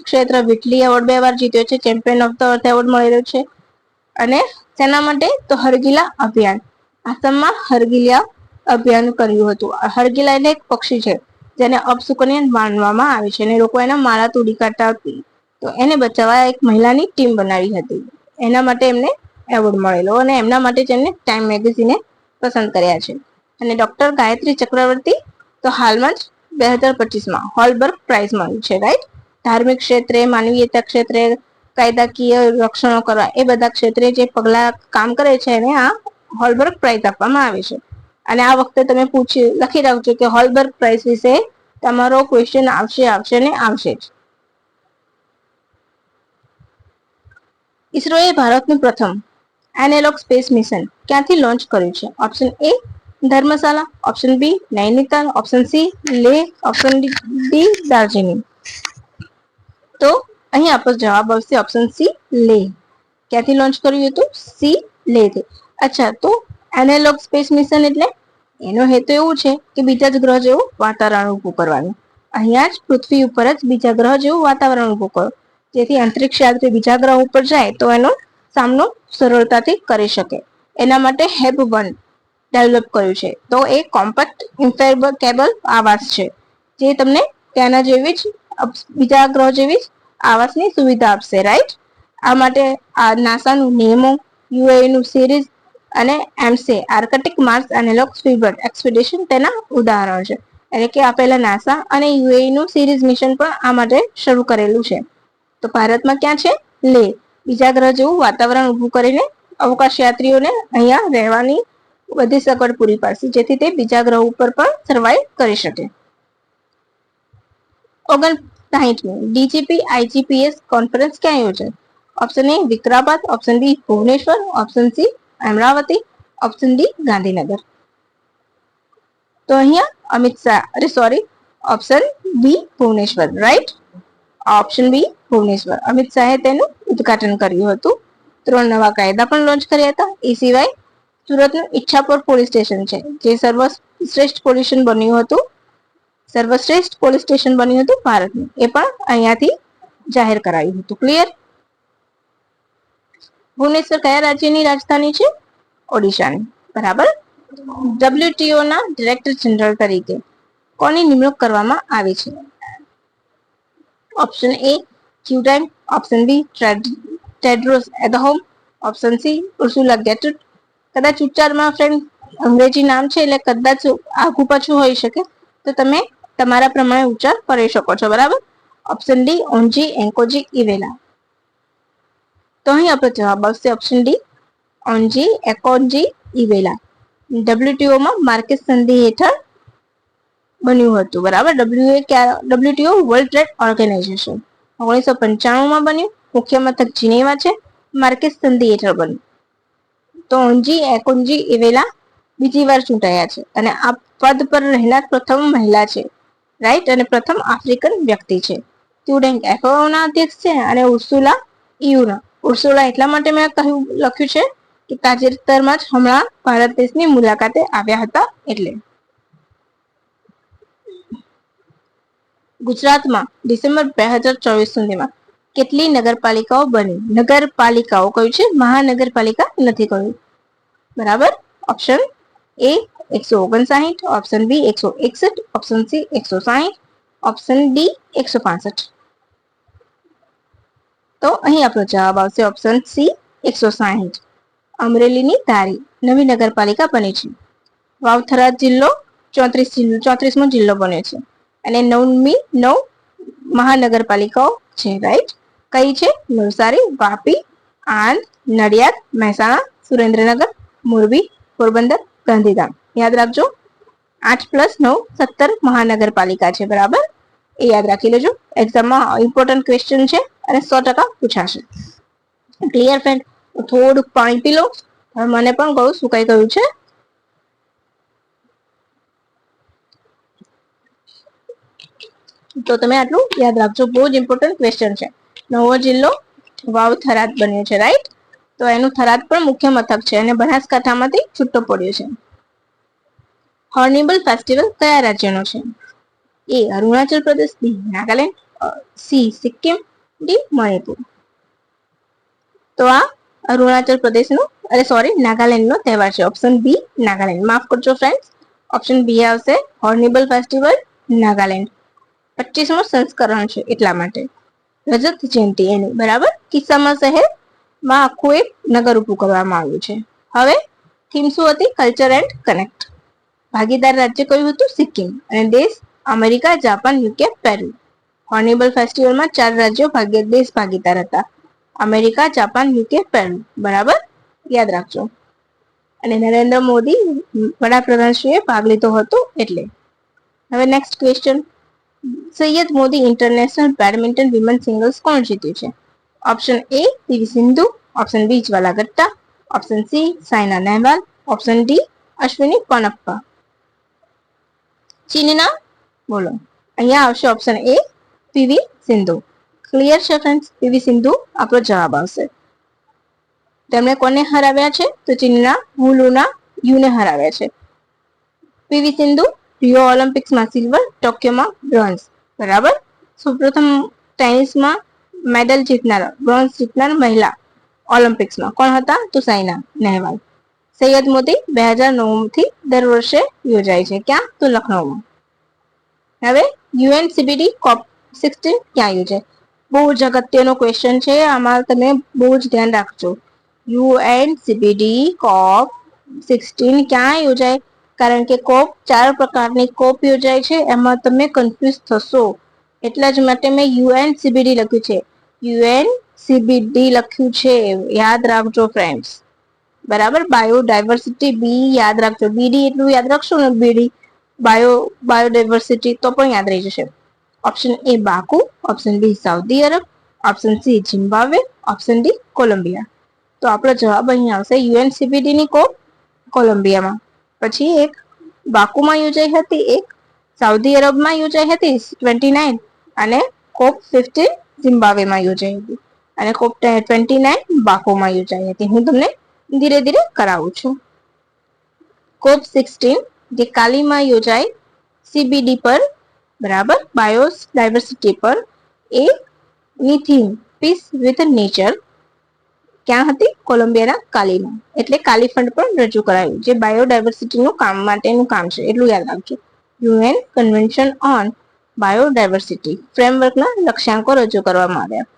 ક્ષેત્ર વિટલી એવોર્ડ 2 વાર જીત્યો છે. Champion of the earth award મળેલો છે. અને તેના માટે તો હરગિલા અભિયાન, આસામમાં હરગિલા અભિયાન કર્યું હતું. હરગિલા એટલે એક પક્ષી છે જેને અપશુકનિય માનવામાં આવે છે અને લોકો એના માળા તોડી કાઢતા હતી, તો એને બચાવવા એક મહિલાની ટીમ બનાવી હતી. એના માટે એમને એવોર્ડ મળેલો અને એમના માટે જ એમને ટાઈમ મેગેઝિને પસંદ કર્યા છે. અને ડોક્ટર ગાયત્રી ચક્રવર્તી તો હાલમાં જ 2025માં હોલબર્ગ પ્રાઇઝ મળ્યું છે. રાઈટ, ધાર્મિક ક્ષેત્રે, માનવીયતા ક્ષેત્રે, કાયદાકીય રક્ષણો કરવા એ બધા ક્ષેત્રે જે પગલા કામ કરે છે એને આ હોલબર્ગ પ્રાઇઝ આપવામાં આવે છે. અને આ વખતે તમે લખી રાખજો કે હોલબર્ગ પ્રાઇઝ વિશે તમારો ક્વેશ્ચન આવશે ને આવશે જ. ઇસરોએ ભારતનું પ્રથમ એનાલોગ સ્પેસ મિશન ક્યાંથી લોન્ચ કર્યું છે? Option A Dharamshala, option B Nainital, option C Leh, option D Darjeeling. તો અહીં આપણો જવાબ આવશે ઓપ્શન સી લેહ. ક્યાંથી લોન્ચ કર્યું હતું? સી લેહ. અચ્છા, તો એનાલોગ સ્પેસ મિશન એટલે એનો હેતુ એવું છે કે બીજા જ ગ્રહ જેવું વાતાવરણ ઉભું કરવાનું. અહીંયા જ પૃથ્વી ઉપર જ બીજા ગ્રહ જેવું વાતાવરણ ઉભું કરો, જેથી અંતરિક્ષ યાત્રી બીજા ગ્રહ ઉપર જાય તો એનો સામનો સરળતાથી કરી શકે. એના માટે HAB-1 ડેવલપ કર્યું છે. તો એ કોમ્પેક્ટ ઇન્ફ્રારેડ આવાસ છે, જે તમને તેના જેવી જ બીજા ગ્રહ જેવી જ આવાસની સુવિધા આપશે. રાઈટ, આ માટે આ નાસાનું નિયમો, યુએઈ નું સિરીઝ અને એમસે આર્કટિક માર્સ એનાલોગ સ્પીડબર્ટ એક્સપેડિશન તેના ઉદાહરણ છે. એટલે કે આપેલા નાસા અને યુએઈ નું સિરીઝ મિશન પણ આ માટે શરૂ કરેલું છે. તો ભારતમાં ક્યાં છે? લેહ. બીજા ગ્રહ જેવું વાતાવરણ ઉભું કરીને અવકાશ યાત્રીઓને અહીંયા રહેવાની બધી સગવડ પૂરી પાડશે, જેથી તે બીજા ગ્રહ ઉપર પણ સર્વાઈવ કરી શકે. 59મી ડીજીપી આઈજીપીએસ કોન્ફરન્સ ક્યાં યોજાઈ? Option A Vikarabad, option B Bhubaneswar, option C Amaravati, option D Gandhinagar. તો અહીંયા Amit Shah, option B Bhubaneswar. Right, option B Bhubaneswar. Amit શાહે તેનું ઉદઘાટન કર્યું હતું. 3 નવા કાયદા પણ લોન્ચ કર્યા હતા. એ સિવાય સુરતનું ઈચ્છાપુર પોલીસ સ્ટેશન છે, જે સર્વશ્રેષ્ઠ પોલીસ સ્ટેશન બન્યું હતું ભારતનું. એ પણ અહીંયાથી જાહેર કરાયું હતું. ક્લિયર? ભુવનેશ્વર કયા રાજ્યની રાજધાની છે? ઓડિશાની. બરાબર. WTO ના ડિરેક્ટર જનરલ તરીકે કોની નિમણૂક કરવામાં આવી છે? ઓપ્શન એ ક્યુટાઇમ, option B Tedros Adhanom, option C Ursula ગેટુટ. કદાચ ઉચ્ચારમાં ફ્રેન્ડ અંગ્રેજી નામ છે એટલે કદાચ આઘું પાછું હોઈ શકે, તો તમે તમારા પ્રમાણે ઉચ્ચાર કરી શકો છો. બરાબર. ઓપ્શન ડી ઓન્જી એન્કોજી ઇવેલા. તો અહીં આપણો જવાબ આવશે option D Ngozi Okonjo Iweala. WTO માં માર્કેસ સંધિ હેઠળ બન્યું હતું. બરાબર. WTO વર્લ્ડ ટ્રેડ ઓર્ગેનાઇઝેશન 1995માં બન્યું. મુખ્ય મથક જીનીવા છે. માર્કેસ સંધિ હેઠળ બન્યું. તો ઓન્જી એકોન્જી ઇવેલા બીજી વાર ચૂંટાયા છે અને આ પદ પર રહેનાર પ્રથમ મહિલા છે. રાઈટ, અને પ્રથમ આફ્રિકન વ્યક્તિ છે. સ્ટુડન્ટ એફઓના અધ્યક્ષ છે અને ઉર્સુલા ઇયુના. ઉર્સુલા એટલા માટે મેં લખ્યું છે કે તાજેતરમાં જ હમણાં ભારત દેશની મુલાકાતે આવ્યા હતા એટલે. ગુજરાતમાં ડિસેમ્બર 2024 સુધીમાં કેટલી નગરપાલિકાઓ બની? નગરપાલિકાઓ કહ્યું છે, મહાનગરપાલિકા નથી કહ્યું. બરાબર. Option A 159, option B 161, option C 160, option D 165. તો અહીં આપણો જવાબ આવશે ઓપ્શન સી 160. અમરેલીની ધારી નવી નગરપાલિકા બની છે. વાવથરા જિલ્લો 34મો જિલ્લો બન્યો છે અને 9 મહાનગરપાલિકાઓ છે. રાઈટ, કઈ છે? નવસારી, વાપી, આણંદ, નડિયાદ, મહેસાણા, સુરેન્દ્રનગર, મોરબી, પોરબંદર, ગાંધીધામ. યાદ રાખજો, 8+9 17 મહાનગરપાલિકા છે. બરાબર, એ યાદ રાખી લેજો. એક્ઝામમાં ઇમ્પોર્ટન્ટ ક્વેશ્ચન છે અને 100% પૂછાશે. Clear friend? થોડુંક પાણી પી લો, મને પણ બહુ સુકાઈ ગયું છે. તો તમે આટલું યાદ રાખજો, બહુ જ ઇમ્પોર્ટન્ટ ક્વેશ્ચન છે. નવો જિલ્લો વાવ થરાદ બન્યો છે. રાઈટ, તો એનું થરાદ પણ મુખ્ય મથક છે અને બનાસકાંઠામાંથી છૂટો પડ્યો છે. હોર્નિબલ ફેસ્ટિવલ કયા રાજ્યનો છે? A Arunachal Pradesh, B Nagaland, C Sikkim, D Manipur. તો આ અરુણાચલ પ્રદેશનો નાગાલેન્ડનો તહેવાર છે. Option B Nagaland. માફ કરજો ફ્રેન્ડ્સ, ઓપ્શન બી આવશે હોર્નિબલ ફેસ્ટિવલ નાગાલેન્ડ. 25મો સંસ્કરણ છે એટલા માટે. રજત જયંતિ એની બરાબર. કિસ્સામાં શહેરમાં આખું એક નગર ઉભું કરવામાં આવ્યું છે. હવે થીમ શું હતી? Culture and connect. ભાગીદાર રાજ્ય કયું હતું? સિક્કિમ. અને દેશ અમેરિકા, જાપાન, યુકે, પેરુ. હોર્નિબલ ફેસ્ટિવલમાં 4 રાજ્યો દેશ ભાગીદાર હતા: અમેરિકા, જાપાન, યુકે, પેરુ. બરાબર, યાદ રાખજો. અને નરેન્દ્ર મોદી વડાપ્રધાનશ્રીએ ભાગ લીધો હતો એટલે. હવે next question. Syed Modi international badminton women singles કોણ જીત્યું છે? Option A PV Sindhu, option B Jwala Gutta, option C Saina Nehwal, option D Ashwini Ponnappa. ચીનના બોલો. અહીંયા આવશે option A PV Sindhu. Clear છે ફ્રેન્ડ્સ? પીવી સિંધુ આપણો જવાબ આવશે. તેમણે કોને હરાવ્યા છે? તો ચીનના હુલુના યુને હરાવ્યા છે. પીવી સિંધુ રિયો ઓલિમ્પિક્સમાં સિલ્વર, ટોક્યોમાં બ્રોન્ઝ. બરાબર. સૌપ્રથમ ટેનિસમાં મેડલ જીતનાર, બ્રોન્ઝ જીતનાર મહિલા ઓલિમ્પિક્સમાં કોણ હતા? તો સાયના નહેવાલ. સૈયદ મોદી 2009 થી દર વર્ષે યોજાય છે. ક્યાં? તો લખનૌમાં. હવે યુએનસીબીડી COP 16 ક્યાં યોજાય? બહુ જ અગત્યનો ક્વેશ્ચન છે. આમાં તમે બહુ જ ધ્યાન રાખજો. યુએનસીબીડી COP 16 ક્યાં યોજાય? કારણ કે COP 4 પ્રકારની COP યોજાય છે, એમાં તમે કન્ફ્યુઝ થશો. એટલા જ માટે મેં યુએનસીબીડી લખ્યું છે. યુએનસીબીડી લખ્યું છે, યાદ રાખજો ફ્રેન્ડ્સ. બરાબર. બાયોડાયવર્સિટી બી યાદ રાખજો. બીડી એટલું યાદ રાખશો ને, બીડી બાયોડાયવર્સિટી, તો પણ યાદ રહી જશે. Option A Baku, option B Saudi Arab, option C Zimbabwe, option D Colombia. તો આપણો જવાબ અહીંયા આવશે યુએનસીબીડી ની COP કોલંબિયામાં. પછી એક બાકુમાં યોજાઈ હતી, એક સાઉદી અરબમાં યોજાઈ હતી 29, અને COP 15 ઝિમ્બાબ્વેમાં યોજાઈ હતી, અને COP 29 બાકુમાં યોજાઈ હતી. હું તમને ધીરે ધીરે કરાવું છું. COP 16 જે કાલીમાં યોજાય CBD પર, બરાબર, બાયોડાયવર્સિટી પર, એ ની થીમ પીસ વિથ નેચર ક્યાં હતી? કોલંબિયાના કાલીમાં. એટલે કાલી ફંડ પણ રજૂ કરાયું, જે બાયોડાયવર્સિટીનું કામ માટેનું કામ છે, એટલું યાદ રાખજો. યુએન કન્વેન્શન ઓન બાયોડાયવર્સિટી ફ્રેમવર્કના લક્ષ્યાંકો રજૂ કરવામાં આવ્યા.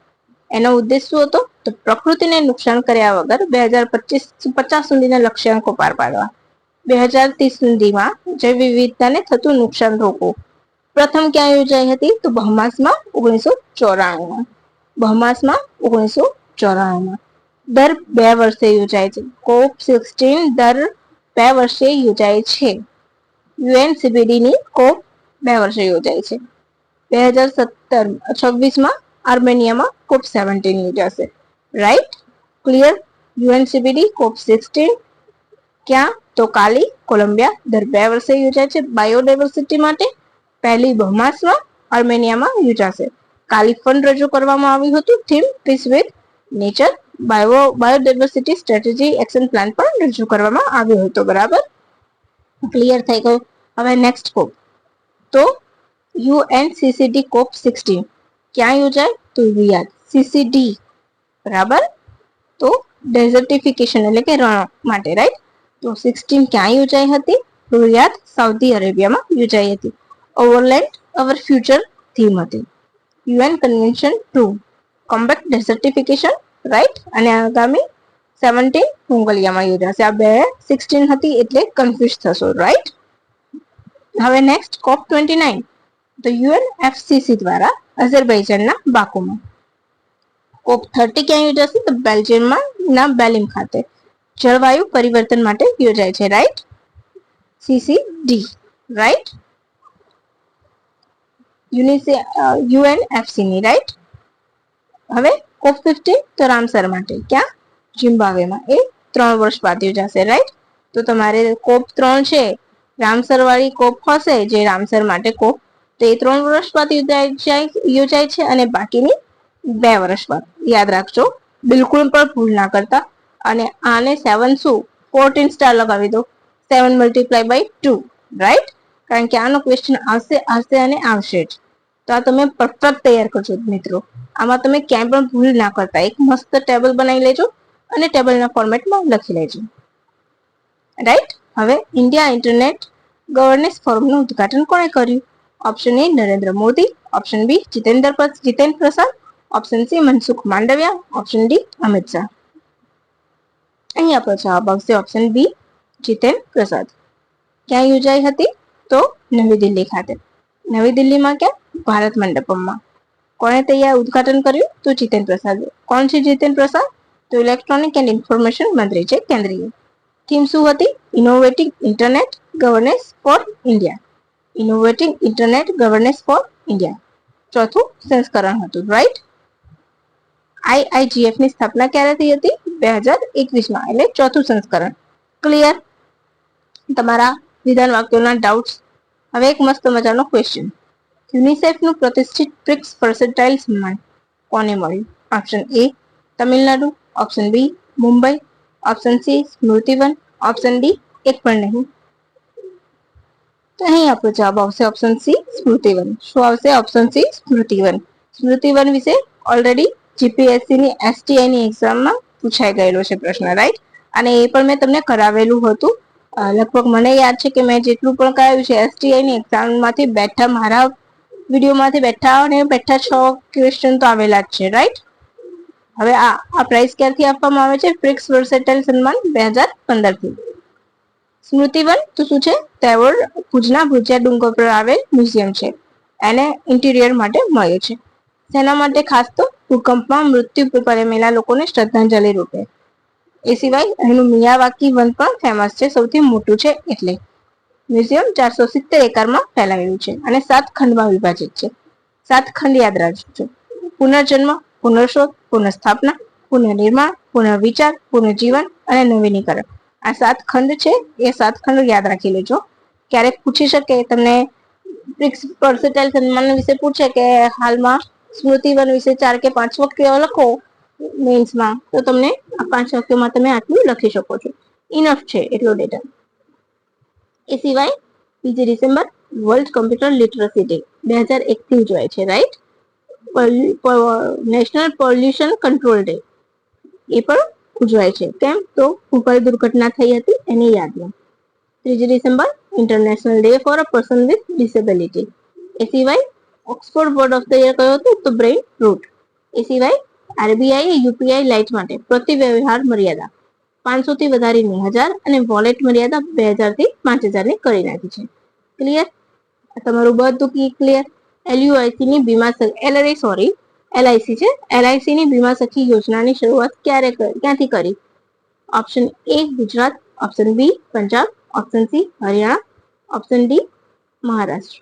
એનો ઉદ્દેશ શું હતો? તો પ્રકૃતિને નુકસાન કર્યા વગર 2050 સુધીના લક્ષ્યાંકો પાર પાડવા. 2030 સુધીમાં જૈવ વિવિધતાને થતું નુકસાન રોકવું. પ્રથમ ક્યાં યોજાઈ હતી? તો બહમાસમાં 1994માં. બહમાસમાં 1994માં. દર 2 વર્ષે યોજાય છે. COP 16 દર 2 વર્ષે યોજાય છે. યુએનસીબીડી ની COP 2 વર્ષે યોજાય છે. 2026માં આર્મેનિયામાં COP 17 યોજાશે. રાઈટ? ક્લિયર? યુએનસીબીડી COP 16 ક્યાં? તો કાલી, કોલંબિયા. દર 2 વર્ષે યોજાય છે. બાયોડાયવર્સિટી માટે પહેલી બહમાસમાં આર્મેનિયામાં યોજાશે. કાલી ફંડ રજૂ કરવામાં આવ્યું હતું. Theme peace with nature. Biodiversity strategy action plan પણ રજૂ કરવામાં આવ્યો હતો. બરાબર, ક્લિયર થઈ ગયું. હવે નેક્સ્ટ COP. તો યુએનસીસીડી COP 16 ક્યાં યોજાય? તો રિયાદ, CCD. બરાબર. તો ડેઝર્ટિફિકેશન એટલે કે રણ માટે, રાઈટ? તો 16 ક્યાં યોજાઈ હતી? રિયાદ, સાઉદી અરેબિયામાં યોજાઈ હતી. ઓવરલેન્ડ અવર ફ્યુચર થીમ હતી. UN convention 2 combat ડેઝર્ટિફિકેશન, right? અને આગામી 17 મોંગોલિયામાં યોજાશે. આ 16 હતી એટલે કન્ફ્યુઝ થશો, રાઈટ? હવે નેક્સ્ટ COP 29 તો યુએનએફસીસી દ્વારા અઝરબૈજાનના બાકુમાં. COP 30 ક્યાં યોજાશે? તો બેલ્જિયમમાં ના બેલિમ ખાતે. જળવાયુ પરિવર્તન માટે યોજાય છે, રાઈટ? CCD, right? યુએનએફસી ની, રાઈટ? હવે COP 15 તો રામસર માટે. ક્યાં? ઝિમ્બાબ્વેમાં. એ 3 વર્ષ બાદ યોજાશે, રાઈટ? તો તમારે COP 3 છે, રામસર વાળી COP હશે, જે રામસર માટે COP, તો એ 3 વર્ષ બાદ યોજાય છે, અને બાકીની 2 વર્ષ બાદ. યાદ રાખજો, બિલકુલ પણ ભૂલ ના કરતા. અને આને 7 શું 14 સ્ટાર લગાવી દો. 7 × 2, રાઈટ? કારણ કે આનો ક્વેશ્ચન આવશે અને આવશે જ. તો આ તમે પરફેક્ટ તૈયાર કરજો મિત્રો. આમાં તમે ક્યાંય પણ ભૂલ ના કરતા. એક મસ્ત ટેબલ બનાવી લેજો અને ટેબલના ફોર્મેટમાં લખી લેજો. રાઈટ. હવે ઇન્ડિયા ઇન્ટરનેટ ગવર્નન્સ ફોરમનું ઉદઘાટન કોણે કર્યું? Option A Narendra Modi, option B Jitendra Prasad, option C Mansukh Mandaviya, option D Amit Shah. અહીં આપણો જવાબ આવશે ઓપ્શન બી જીતેન્દ્ર પ્રસાદ. ક્યાં યોજાઈ હતી? તો નવી દિલ્હી ખાતે. નવી દિલ્હીમાં ક્યાં? ભારત મંડપમમાં. કોણે તૈયાર ઉદઘાટન કર્યું? તો જીતેન્દ્ર પ્રસાદ. કોણ છે જીતેન્દ્ર પ્રસાદ? તો ઇલેક્ટ્રોનિક એન્ડ ઇન્ફોર્મેશન મંત્રી છે કેન્દ્રીય. થીમ શું હતી? Innovating internet governance for India. Innovating internet governance for India. ચોથું સંસ્કરણ હતું. રાઈટ. IIGF ની સ્થાપના ક્યારે થઈ હતી? 2021 એટલે ચોથું સંસ્કરણ. ક્લિયર? તમારા વિધાન વાક્યોના ડાઉટ્સ. હવે એક મસ્ત મજાનો ક્વેશ્ચન. યુનિસેફ નું પ્રતિષ્ઠિત પ્રિક્સ પર્સેન્ટાઇલ સન્માન કોને મળ્યું? Option A Tamil Nadu, option B Mumbai, option C Smritivan, option D એક પણ નહીં. તો અહીં આપણો જવાબ આવશે ઓપ્શન સી સ્મૃતિવન. શું આવશે? Option C Smritivan. સ્મૃતિવન વિશે ઓલરેડી જીપીએસસી ની STI ની એક્ઝામમાં પૂછાઈ ગયેલો છે પ્રશ્ન. રાઈટ. અને એ પણ મેં તમને કરાવેલું હતું. લગભગ મને યાદ છે કે મેં જેટલું પણ કરાવ્યું છે STI ની એક્ઝામમાંથી બેઠા મારા વિડીયોમાંથી બેઠા 6 ક્વેશ્ચન તો આવેલા જ છે. રાઈટ. હવે આ પ્રાઇઝ ક્યારથી આપવામાં આવે છે? પ્રિક્સ વર્સેટાઇલ સન્માન 2015 થી. સ્મૃતિવન તો શું છે? તેવોર ભુજના ભુજિયા ડુંગર પર આવેલ મ્યુઝિયમ છે. એને ઇન્ટિરિયર માટે મળ્યું છે. તેના માટે ખાસ તો ભૂકંપમાં મૃત્યુ પામેલા લોકોને શ્રદ્ધાંજલિ રૂપે. એ સિવાય અહીંનું મિયાવાકી વન પણ ફેમસ છે, સૌથી મોટું છે એટલે. મ્યુઝિયમ 470 એકરમાં ફેલાયેલું છે અને 7 ખંડમાં વિભાજિત છે. 7 ખંડ યાદ રાખજો. પુનર્જન્મ, પુનર્શોધ, પુનઃસ્થાપના, પુનઃનિર્માણ, પુનઃવિચાર, પુનઃજીવન અને નવીનીકરણ. આ 7 ખંડ છે. એ 7 ખંડ યાદ રાખી લેજો. ક્યારેક પૂછી શકે તમને પ્રિક્સ પર્સેટાઇલ સન્માન વિશે પૂછે કે હાલમાં સ્મૃતિવન વિશે 4 કે 5 વાક્ય લખો મેન્સમાં, તો તમને આ 5 વાક્યોમાં તમે આટલું લખી શકો છો. ઇનફ છે એટલો ડેટા. એ સિવાય 2 December world computer literacy day 2001 થી ઉજવાય છે. Right. National pollution control day એ પણ ઉજવાય છે. કેમ? તો ભોપાલ દુર્ઘટના થઈ હતી એની યાદમાં. 3 December international day for a person with disability. એ સિવાય Oxford word of the year કયો હતો? તો બ્રેઇન રૂટ. એ સિવાય RBI UPI લાઇટ માટે પ્રતિ વ્યવહાર મર્યાદા 500 થી વધારીને 1000 અને વોલેટ મર્યાદા 2000 થી 5000 ની કરી નાખી છે. ક્લિયર? તમારું બધું ક્લિયર? LIC ની બીમા સખી યોજનાની શરૂઆત ક્યાંથી કરી? Option A Gujarat, option B Punjab, option C Haryana, option D Maharashtra.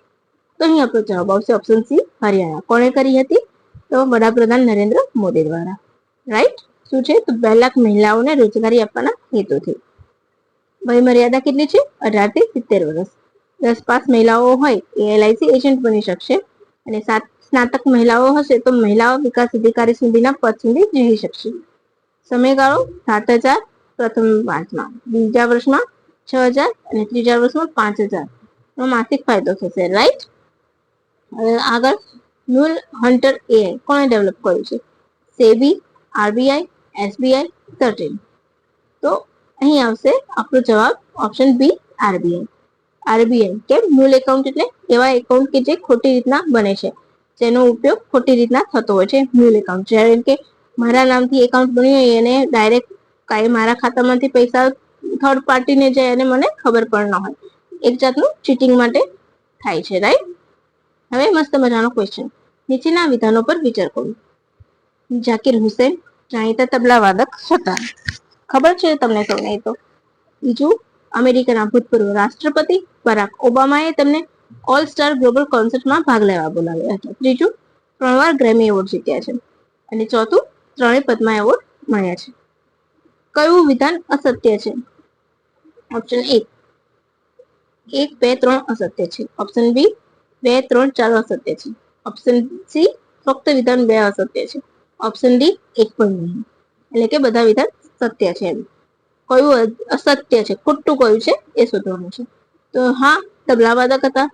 તો અહીં આપણો જવાબ આવશે ઓપ્શન સી હરિયાણા. કોણે કરી હતી? તો વડાપ્રધાન નરેન્દ્ર મોદી દ્વારા. રાઈટ. શું છે? તો 2 લાખ મહિલાઓને રોજગારી આપવાના હેતુથી. વય મર્યાદા કેટલી છે? 18 થી 70 વર્ષ. 10 પાસ મહિલાઓ હોય એ LIC એજન્ટ બની શકશે અને સ્નાતક મહિલાઓ હશે તો મહિલાઓ વિકાસ અધિકારી સુધીના પદ સુધી જઈ શકશે. સમયગાળો 7000 પ્રથમ વર્ષમાં, બીજા વર્ષમાં 6000 અને ત્રીજા વર્ષમાં 5000 નો માસિક ફાયદો થશે. રાઈટ. હવે આગળ મ્યુલ હન્ટર AI કોણે ડેવલપ કર્યું છે? SEBI, RBI, SBI, 13. તો અહીં આવશે આપણો જવાબ ઓપ્શન બી RBI. કેમ? મ્યુલ એકાઉન્ટ એટલે એવા એકાઉન્ટ કે જે ખોટી રીતના બને છે, જેનો ઉપયોગ ખોટી રીતના થતો હોય છે. મ્યુલ એકાઉન્ટ જેમ કે મારા નામથી એકાઉન્ટ બન્યું હોય એને ડાયરેક્ટ કાંઈ મારા ખાતામાંથી પૈસા થર્ડ પાર્ટીને જાય અને મને ખબર પણ ન હોય. એક જાતનું ચીટિંગ માટે થાય છે. રાઈટ. હવે મસ્ત મજાનો ક્વેશ્ચન. નીચેના વિધાનો પર વિચાર કરો. ઝાકિર હુસેન જાણીતા તબલા વાદક હતા. ખબર છે તમને સૌને? તો બીજું, અમેરિકાના ભૂતપૂર્વ રાષ્ટ્રપતિ બરાક ઓબામાએ તેમને ઓલ સ્ટાર ગ્લોબલ કોન્સર્ટમાં ભાગ લેવા બોલાવ્યા હતા. ત્રીજું, 3 વાર ગ્રેમી એવોર્ડ જીત્યા છે. અને ચોથું, 3 પદ્મા એવોર્ડ મળ્યા છે. કયું વિધાન અસત્ય છે? ઓપ્શન એ 1, 2, 3 અસત્ય છે. ઓપ્શન બી 2, 3, 4 અસત્ય છે. ઓપ્શન સી ફક્ત વિધાન 2 અસત્ય છે. ઓપ્શન ડી એક પણ નહીં. એટલે કે બધા વિધાન સત્ય છે. કયું અસત્ય છે, ખોટું કયું છે એ શોધવાનું છે. તો હા, તબલાવાદક હતા,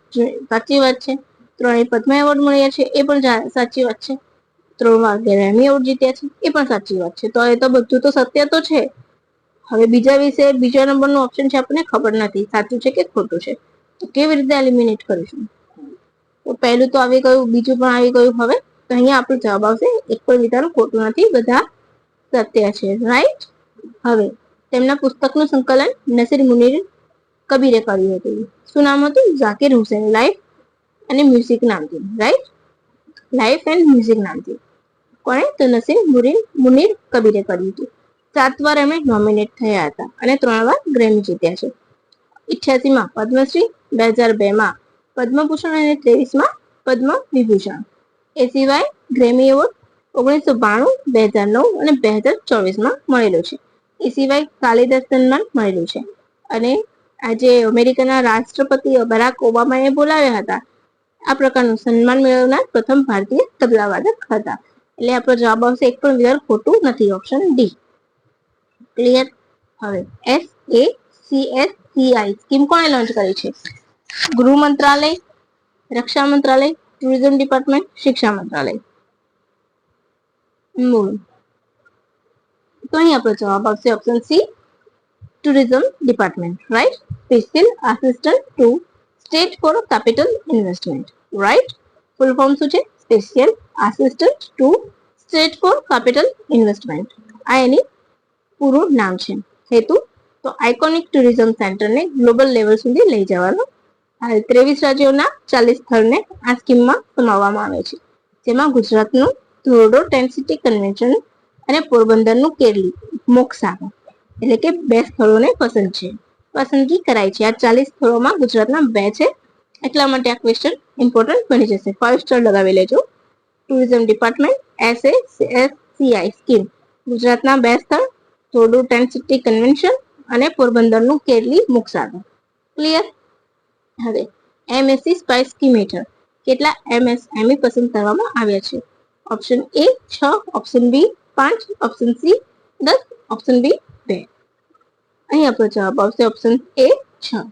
સાચી વાત છે. 3 પદ્મ એવોર્ડ મળ્યા છે, એ પણ સાચી વાત છે. 3 વાર ગ્રેમી એવોર્ડ જીત્યા છે, એ પણ સાચી વાત છે. તો એ તો બધું તો સત્ય તો છે. હવે બીજા વિશે બીજા નંબરનું ઓપ્શન છે, આપણને ખબર નથી સાચું છે કે ખોટું છે. તો કેવી રીતે એલિમિનેટ કરીશું? તો પહેલું તો આવી ગયું, બીજું પણ આવી ગયું. હવે તો અહીંયા આપણો જવાબ આવશે એક પણ વિધાન ખોટું નથી, બધા સત્ય છે, રાઈટ. હવે તેમના પુસ્તકનું સંકલન નસીર મુનીર કબીરે કર્યું હતું. શું નામ હતું? ઝાકિર હુસેન લાઈફ અને મ્યુઝિક નામથી, રાઈટ. લાઈફ એન્ડ મ્યુઝિક નામથી. કોણે? તો નસીર મુનીર કબીરે કર્યું હતું. 7 વાર એમણે નોમિનેટ થયા હતા અને 3 વાર ગ્રેમી જીત્યા છે. 88 માં પદ્મશ્રી, 2002 માં પદ્મભૂષણ અને 23 માં પદ્મ વિભૂષણ. એ સિવાય ગ્રેમી એવોર્ડ 1992, 2009 અને 2024 માં મળેલો છે. એ સિવાય કાલિદાસ સન્માન મળેલું છે. અને આજે અમેરિકાના રાષ્ટ્રપતિ બરાક ઓબામાએ બોલાવ્યા હતા. આ પ્રકારનું સન્માન મેળવનાર પ્રથમ ભારતીય તબલાવાદક હતા. એટલે આપણો જવાબ આવશે એક પણ વિધાન ખોટું નથી, ઓપ્શન ડી. ક્લિયર? હવે SACSCI સ્કીમ કોણે લોન્ચ કરી છે? ગૃહ મંત્રાલય, રક્ષા મંત્રાલય, ટુરિઝમ ડિપાર્ટમેન્ટ, શિક્ષા મંત્રાલય. તો અહીં આપણો જવાબ આવશે option C, tourism department, right. Special assistant to state for capital investment, right. Full form શું છે? Special assistant to state for capital investment. આ એની પૂરું નામ છે. હેતુ તો આઇકોનિક ટુરિઝમ સેન્ટરને ગ્લોબલ લેવલ સુધી લઈ જવાનો. હાલ 23 રાજ્યોના 40 સ્થળને આ સ્કીમમાં સમાવવામાં આવે છે, જેમાં ગુજરાતનું ધોરડો ટેન્ટ સિટી કન્વેન્શન અને પોરબંદરનું કેરલી મોક્ષાગર એટલે કે 2 સ્થળોને પસંદગી કરાઈ છે. આ 40 સ્થળોમાં ગુજરાતના 2 છે, એટલા માટે આ ક્વેશ્ચન ઇમ્પોર્ટન્ટ બની જશે. 5 સ્ટાર લગાવી લેજો. ટુરિઝમ ડિપાર્ટમેન્ટ SACSCI સ્કીમ ગુજરાતના 2 સ્થળ, ધોરડો ટેન્ટ સિટી કન્વેન્શન અને પોરબંદરનું કેરલી મોક્ષાગર. ક્લિયર? હવે MSc સ્પાઇસ સ્કીમ હેઠળ કેટલા MSME પસંદ કરવામાં આવ્યા છે? Option A 6, option B 5, option C 10, option D 2. અહીં આપણો જવાબ આવશે ઓપ્શન એ 6.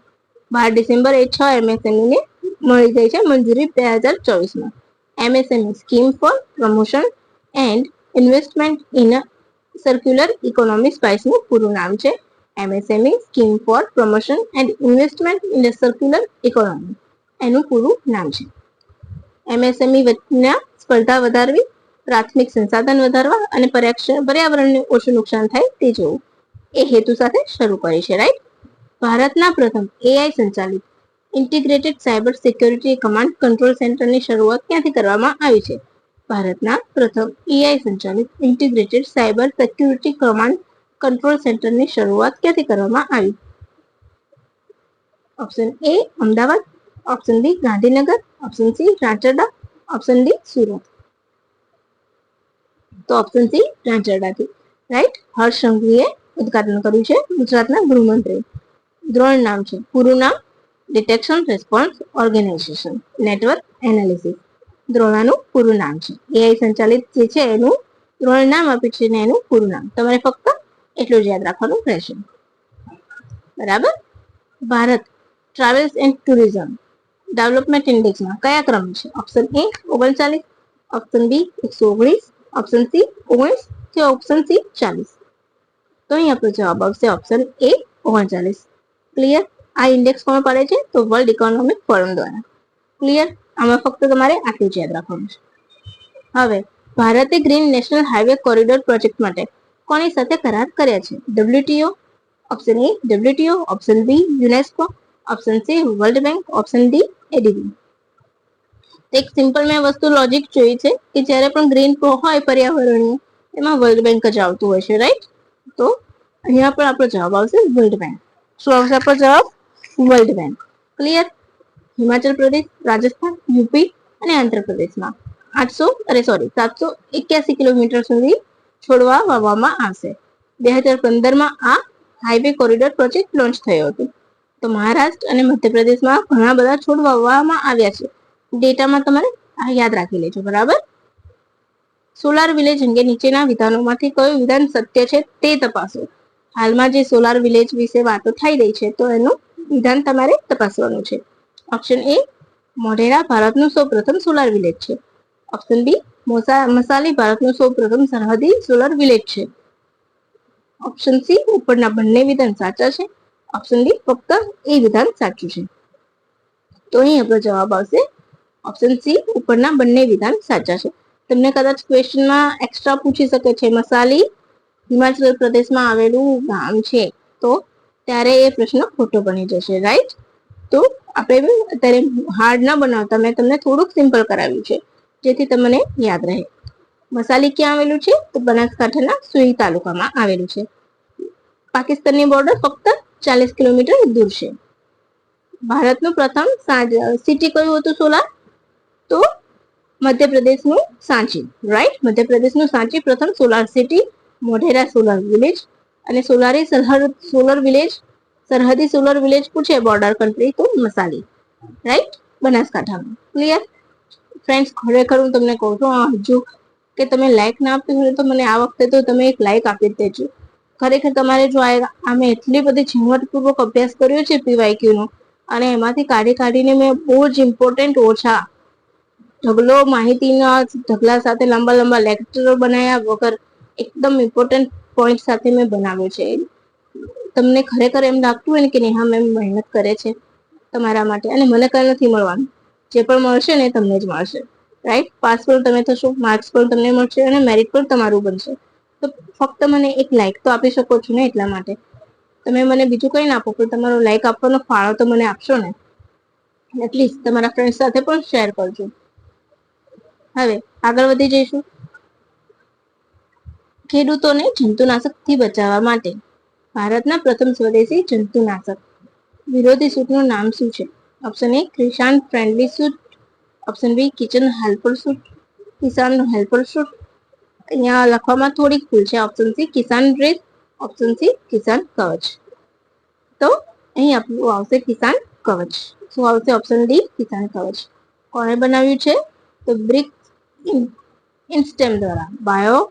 12 ડિસેમ્બર એ 6 MSME ને મળી ગઈ છે મંજૂરી 2024 માં. MSME scheme for promotion and investment in circular economy સ્પાઇસનું પૂરું નામ છે MSME scheme for promotion and investment in circular economy. એનું પૂરું નામ છે. MSME વચ્ચેના સ્પર્ધા વધારવી, પ્રાથમિક સંસાધન વધારવા અને પર્યાવરણને ઓછું નુકસાન થાય તે જોવું, એ હેતુ સાથે શરૂ કરી છે, રાઈટ. ભારતના પ્રથમ AI સંચાલિત integrated cyber security command control સેન્ટરની શરૂઆત ક્યાંથી કરવામાં આવી છે? ભારતના પ્રથમ AI સંચાલિત integrated cyber security command control સેન્ટરની શરૂઆત ક્યાંથી કરવામાં આવી? Option A Ahmedabad, option B Gandhinagar, option C Rancharda, option D Surat. તો ઓપ્શન સી રાંચરડાથી, રાઈટ. હર્ષ સંઘવીએ ઉદ્ઘાટન કર્યું છે, ગુજરાતના ગૃહમંત્રી. દ્રોણ નામ છે, પૂરું નામ detection response organization network analysis. દ્રોણાનું પૂરું નામ છે. AI સંચાલિત જે છે એનું દ્રોણ નામ આપ્યું છે ને એનું પૂરું નામ. તમારે ફક્ત એટલું જ યાદ રાખવાનું રહેશે, બરાબર. Bharat travels and tourism development ઇન્ડેક્સમાં કયા ક્રમ છે? Option A 39, option B 119, option C 19 કે ઓપ્શન સી 40. તો અહીં આપણો જવાબ આવશે ઓપ્શન એ 39. ક્લિયર? આ ઇન્ડેક્સ કોણ પાડે છે? તો વર્લ્ડ ઇકોનોમિક ફોરમ દ્વારા. ક્લિયર? આમાં ફક્ત તમારે આટલું જ યાદ રાખવાનું છે. હવે ભારતે green national highway corridor project માટે કોની સાથે કરાર કર્યા છે? WTO, option A WTO, option B UNESCO, option C world bank, option D ADB. એક સિમ્પલ મેં વસ્તુ લોજિક જોઈ છે કે જ્યારે પણ ગ્રીન હોય પર્યાવરણીય એમાં વર્લ્ડ બેંક જ આવતું હોય છે, રાઈટ. તો અહીંયા પણ આપણો જવાબ આવશે વર્લ્ડ બેંક. શું આવશે આપણો જવાબ? World bank. Clear? Himachal Pradesh, Rajasthan, UP અને આંધ્રપ્રદેશમાં 781 કિલોમીટર સુધી છોડવા વાવવામાં આવશે. 2015માં આ હાઈવે કોરિડોર પ્રોજેક્ટ લોન્ચ થયો હતો. તો મહારાષ્ટ્ર અને મધ્યપ્રદેશમાં ઘણા બધા છોડ વાવવામાં આવ્યા છે. ડેટામાં તમારે આ યાદ રાખી લેજો, બરાબર. સોલાર વિલેજ અંગે નીચેના વિધાનોમાંથી કયું વિધાન સત્ય છે તે તપાસો. હાલમાં જે સોલાર વિલેજ વિશે વાતો થઈ રહી છે તો એનું વિધાન તમારે તપાસવાનું છે. ઓપ્શન એ મોઢેરા ભારતનું સૌપ્રથમ સોલાર વિલેજ છે. ઓપ્શન બી મસાલી ભારતનું સૌપ્રથમ સરહદી સોલર વિલેજ છે. ઓપ્શન સી ઉપરના બંને વિધાન સાચા છે. ઓપ્શન ડી ફક્ત એ વિધાન સાચું છે. તો અહીં આપણો જવાબ આવશે ઓપ્શન સી ઉપરના બંને વિધાન સાચા છે. તમને કદાચ ક્વેશ્ચનમાં એક્સ્ટ્રા પૂછી શકે છે મસાલી હિમાચલ પ્રદેશમાં આવેલું ગામ છે તો ત્યારે એ પ્રશ્ન ખોટો બની જશે, રાઈટ. તો આપણે અત્યારે હાર્ડ ના બનાવતા, મેં તમને થોડુંક સિમ્પલ કરાવ્યું છે જેથી તમને યાદ રહે. મસાલી ક્યાં આવેલું છે? તો બનાસકાંઠાના સુઈ તાલુકામાં આવેલું છે. પાકિસ્તાનની બોર્ડર ફક્ત 40 કિલોમીટર દૂર છે. ભારતનું પ્રથમ સિટી કયું હતું સોલાર? તો મધ્યપ્રદેશનું સાંચી, રાઈટ. મધ્યપ્રદેશનું સાંચી પ્રથમ solar city, Modhera solar village. અને સરહદી સોલર વિલેજ પૂછે બોર્ડર કન્ટ્રી તો મસાલી, રાઈટ, બનાસકાંઠામાં. Clear friends? ખરેખર હું તમને કહું છું હજુ કે તમે લાઈક ના આપી હોય તો મને આ વખતે તો તમે એક લાઈક આપી જ દેજો. ખરેખર તમારે જો આમે એટલી બધી ઝીણવટપૂર્વક અભ્યાસ કર્યો છે પીવાયક્યુ નો, અને એમાંથી કાઢીને મેં બહુ જ ઇમ્પોર્ટન્ટ ઓછા ઢગલો માહિતીના ઢગલા સાથે લાંબા લેક્ચરો બનાવ્યા વગર એકદમ ઇમ્પોર્ટન્ટ પોઈન્ટ સાથે મેં બનાવ્યો છે. તમને ખરેખર એમ લાગતું હોય ને કે નેહા મેમ મહેનત કરે છે તમારા માટે, અને મને કઈ નથી મળવાનું, જે પણ મળશે ને તમને જ મળશે, રાઈટ. પાસ પણ તમે થશો, માર્ક્સ પણ તમને મળશે અને મેરિટ પણ તમારું બનશે. તો ફક્ત મને એક લાઈક તો આપી શકો છો ને, એટલા માટે. તમે મને બીજું કઈ ના આપો પણ તમારો લાઈક આપવાનો ફાળો તો મને આપશો ને. એટલીસ્ટ તમારા ફ્રેન્ડ સાથે પણ શેર કરજો. હવે આગળ વધી જઈશું. ખેડૂતોને જંતુનાશકથી બચાવવા માટે ભારતના પ્રથમ સ્વદેશી જંતુનાશક વિરોધી સૂટનું નામ શું છે? Option A Kisan friendly suit. Option B Kisan helper suit. અહીંયા લખવામાં થોડીક ભૂલ છે. Option C Kisan dress. Option C Kisan Kavach. તો અહીં આપણું આવશે કિસાન કવચ. શું આવશે? ઓપ્શન ડી કિસાન કવચ. કોણે બનાવ્યું છે? તો બ્રિક્સ ઇન્સ્ટેમ દ્વારા bio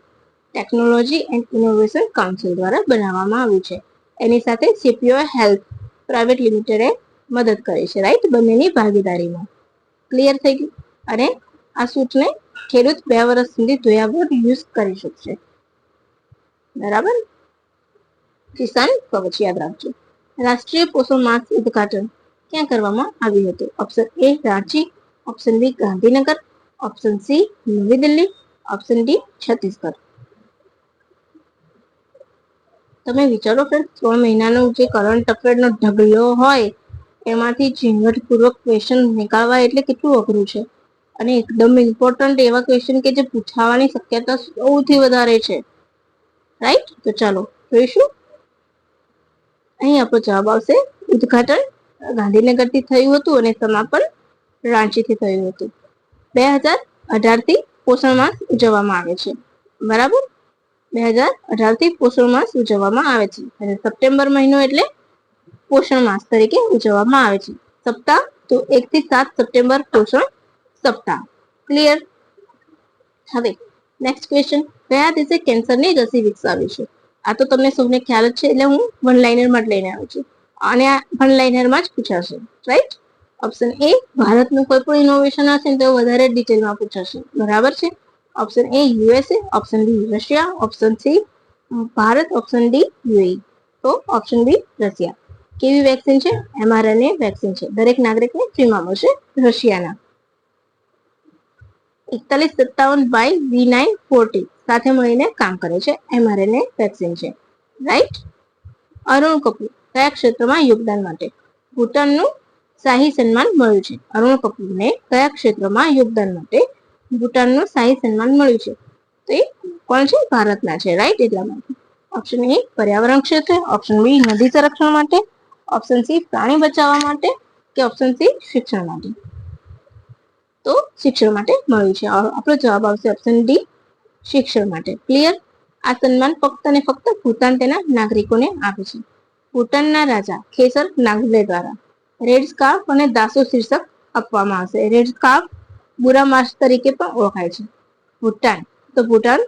technology and innovation council દ્વારા બનાવવામાં આવ્યું છે. એની સાથે સીપીઓ હેલ્થ પ્રાઇવેટ લિમિટેડે મદદ કરી છે, રાઈટ, બંનેની ભાગીદારીમાં. ક્લિયર થઈ ગયું? અને આ સૂટને ખેડૂત 2 વર્ષ સુધી ધોયા વગર યુઝ કરી શકશે, બરાબર. કિસાન કવચ યાદ રાખજો. રાષ્ટ્રીય પોષણ માસ ઉદઘાટન ક્યાં કરવામાં આવ્યું હતું? Option A Ranchi. Option B Gandhinagar. Option C નવી દિલ્હી. Option D Chhattisgarh. તમે વિચારો કે 3 મહિનાનો જે કરંટ અફેરનો ઢગલો હોય એમાંથી ઝીણવટપૂર્વક ક્વેશ્ચન નીકાળવા એટલે કેટલું અઘરું છે. અને એકદમ ઇમ્પોર્ટન્ટ એવા ક્વેશ્ચન કે જે પૂછાવાની શક્યતા સૌથી વધારે છે, રાઈટ. તો ચાલો જોઈશું. અહીં આપણો જવાબ આવશે ઉદઘાટન ગાંધીનગરથી થયું હતું અને સમાપન રાંચીથી થયું હતું. 2018 થી પોષણ માસ ઉજવવામાં આવે છે, બરાબર. 2018 થી પોષણ માસ ઉજવવામાં આવે છે અને સપ્ટેમ્બર મહિનો એટલે પોષણ માસ તરીકે ઉજવવામાં આવે છે. સપ્તાહ તો 1 થી 7 સપ્ટેમ્બર પોષણ સપ્તાહ. ક્લિયર? હવે નેક્સ્ટ ક્વેશ્ચન. કયા દેશે કેન્સરની રસી વિકસાવી છે? આ તો તમને સૌને ખ્યાલ જ છે, એટલે હું વન લાઇનરમાં જ લઈને આવી છું અને આ વન લાઇનરમાં જ પૂછાશે, રાઈટ. ઓપ્શન એ ભારતનું કોઈ પણ ઇનોવેશન હશે ને તો વધારે ડિટેલમાં પૂછાશે, બરાબર છે. Option A USA. Option B Russia. Option C Bharat. Option D UAE. તો ઓપ્શન બી રશિયા. કેવી વેક્સિન છે? mRNA વેક્સિન છે. દરેક નાગરિકને ફ્રીમાં મળશે રશિયાના. 4157/V940 સાથે મળીને કામ કરે છે. mRNA વેક્સિન છે, રાઈટ. અરુણ કપૂર કયા ક્ષેત્રમાં યોગદાન માટે ભૂટાનનું શાહી સન્માન મળ્યું છે? અરુણ કપૂરને કયા ક્ષેત્રમાં યોગદાન માટે ભૂટાનનું શાહી સન્માન મળ્યું છે? તો એ કોણ છે? ભારતના છે, રાઈટ. એટલા માટે ઓપ્શન એ પર્યાવરણ ક્ષેત્ર. ઓપ્શન બી નદી સંરક્ષણ માટે. ઓપ્શન સી પ્રાણી બચાવવા માટે કે ઓપ્શન સી શિક્ષણ માટે. તો શિક્ષણ માટે મળ્યું છે. આપણો જવાબ આવશે ઓપ્શન ડી શિક્ષણ માટે. ક્લિયર? આ સન્માન ફક્ત અને ફક્ત ભૂટાન તેના નાગરિકોને આપે છે. ભૂટાનના રાજા ખેસર નાગલે દ્વારા રેડ સ્કાર્ફ અને દાસો શીર્ષક આપવામાં આવશે. રેડ સ્કાર્ફ બુરા માસ તરીકે પણ ઓળખાય છે. ભૂટાન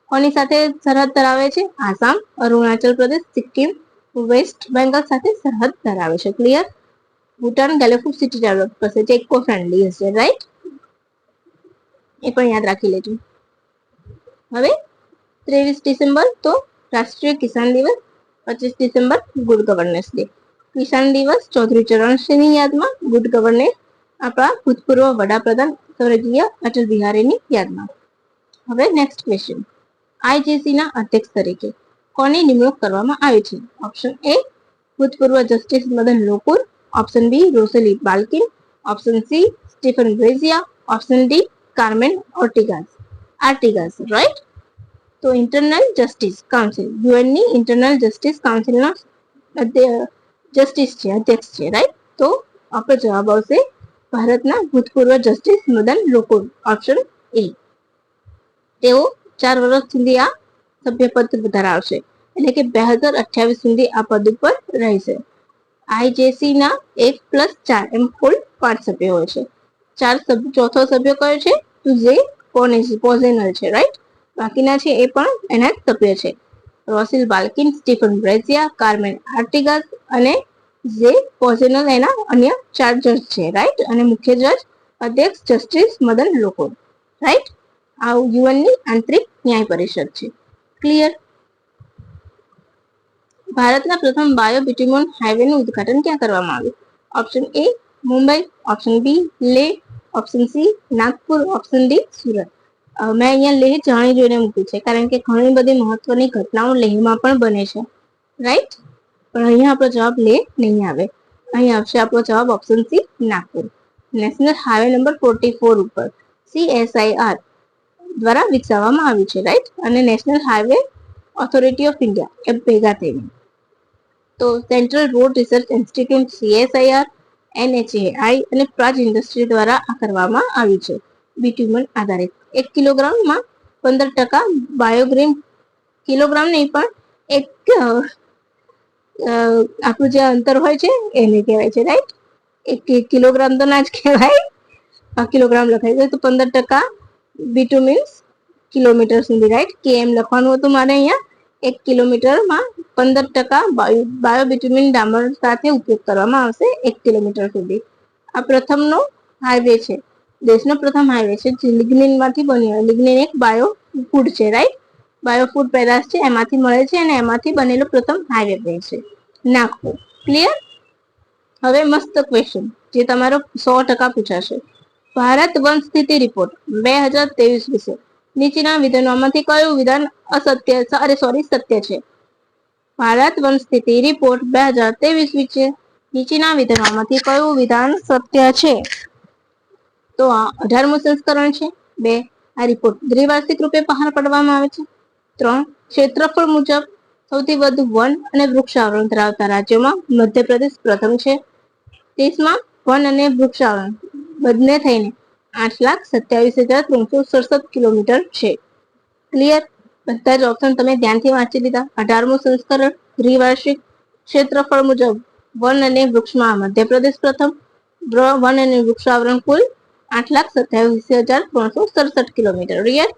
કોની સાથે સરહદ ધરાવે છે? આસામ, અરુણાચલ પ્રદેશ, સિક્કિમ, વેસ્ટ બેંગાલ સાથે સરહદ ધરાવે છે. ક્લિયર? ભૂટાન ગેલેફૂડ સિટી ડેવલપ કરશે જે ઇકો ફ્રેન્ડલી હશે, રાઈટ? એ પણ યાદ રાખી લેજો. હવે 23 ડિસેમ્બર તો રાષ્ટ્રીય કિસાન દિવસ, 25 ડિસેમ્બર ગુડ ગવર્નન્સ ડે. કિસાન દિવસ ચૌધરી ચરણસિંહની યાદમાં, ગુડ ગવર્નન્સ આપણા ભૂતપૂર્વ વડાપ્રધાન સ્વર્ગીય અટલ બિહારીની યાદમાં. હવે નેક્સ્ટ ક્વેશ્ચન, આઈજીસી ના અધ્યક્ષ તરીકે કોની નિમણૂક કરવામાં આવી છે? ઓપ્શન એ ભૂતપૂર્વ justice Madan Lokur, option B Rosalie Balkin, option C Stephen બ્રેઝિયા, option D Carmen Artigas, right? તો ઇન્ટરનલ જસ્ટિસ કાઉન્સિલ, યુએનની ઇન્ટરનલ જસ્ટિસ કાઉન્સિલના જસ્ટિસ છે, અધ્યક્ષ છે, રાઈટ? તો આપણો જવાબ આવશે ભારતના ભૂતપૂર્વ justice Madan Lokur, option A. તેઓ 4 વર્ષ સુધી આ સભ્યપદ ધરાવશે, એટલે કે 2028 સુધી આ પદ ઉપર રહેશે. આઈજેસી ના 1+4 એમ કુલ 5 સભ્યો હોય છે. ચોથો સભ્ય કયો છે? તો જે પોઝેનલ છે, રાઈટ? બાકીના છે એ પણ એના સભ્ય છે. રોસિલ બાલ્કિન, સ્ટીફન બ્રેઝિયા, કાર્મેન આર્ટિગાસ અને જે પોઝેનલ એના અન્ય 4 જજ છે, રાઈટ? અને મુખ્ય જજ અધ્યક્ષ જસ્ટિસ મદન લોકુર, રાઈટ? આ યુએનની આંતરિક ન્યાય પરિષદ છે. ક્લિયર? ભારતના પ્રથમ બાયો બિટ્યુમન હાઈવેનું ઉદ્ઘાટન ક્યાં કરવામાં આવ્યું? Option A Mumbai, option B Leh, option C Nagpur, option D Surat. મેં અહીંયા લેહ જાણી જોઈને મૂક્યું છે કારણ કે ઘણી બધી મહત્વની ઘટનાઓ લેહમાં પણ બને છે, રાઈટ? પણ અહીંયા આપણો જવાબ લેહ નહીં આવે. અહીં આવશે આપણો જવાબ option C Nagpur. National highway number 44 ઉપર CSIR દ્વારા વિકસાવવામાં આવ્યું છે, રાઈટ? અને national highway authority of India એ ભેગા થઈને. તો central road research institute CSIR, NHAI અને પ્રાજ ઇન્ડસ્ટ્રી દ્વારા આ કરવામાં આવ્યું છે. બિટ્યુમન આધારિત 1 કિલોગ્રામમાં 15% બાયોગ્રીન, કિલોગ્રામ નહીં પણ એક આપણું જે અંતર હોય છે એને કહેવાય છે, રાઈટ? 1 કિલોગ્રામ તો ના જ કહેવાય, કિલોગ્રામ લખાય છે. તો 15% બિટ્યુમિન્સ કિલોમીટર સુધી, રાઈટ? કેએમ લખવાનું હતું મારે અહીંયા. 1 કિલોમીટરમાં 15% બાયોબિટ્યુમિન ડામર સાથે ઉપયોગ કરવામાં આવશે 1 કિલોમીટર સુધી. આ પ્રથમનો હાઈવે છે, દેશનો પ્રથમ હાઈવે છે જે લિગ્નિન માંથી બન્યો. લિગ્નિન એક બાયો ફૂડ છે, રાઈટ? બાયોફૂડ પેદાશ છે, એમાંથી મળે છે અને એમાંથી બનેલો પ્રથમ હાઈવે છે નાગપુર. ક્લિયર? હવે મસ્ત ક્વેશ્ચન જે તમારો 100% પૂછાશે. ભારત વન સ્થિતિ રિપોર્ટ 2023 વિશે નીચેના વિધાનોમાંથી કયું વિધાન સત્ય છે? ભારત વન સ્થિતિ રિપોર્ટ 2023 વિશે નીચેના વિધાનોમાંથી કયું વિધાન સત્ય છે? તો આ 18મું સંસ્કરણ છે. 2 આ રિપોર્ટ દ્વિવાર્ષિક રૂપે બહાર પાડવામાં આવે છે. 3 ક્ષેત્રફળ મુજબ સૌથી વધુ વન અને વૃક્ષાવરણ ધરાવતા રાજ્યોમાં મધ્યપ્રદેશ પ્રથમ છે. 30માં વન અને વૃક્ષાવરણ બંને થઈને 8,27,367 કિલોમીટર છે. ક્લિયર? બધા જ ઓપ્શન તમે ધ્યાનથી વાંચી લીધા. 18મું સંસ્કરણ દ્વિવાર્ષિક, ક્ષેત્રફળ મુજબ વન અને વૃક્ષમાં મધ્યપ્રદેશ પ્રથમ, વન અને વૃક્ષાવરણ કુલ 8,27,367 કિલોમીટર. ક્લિયર?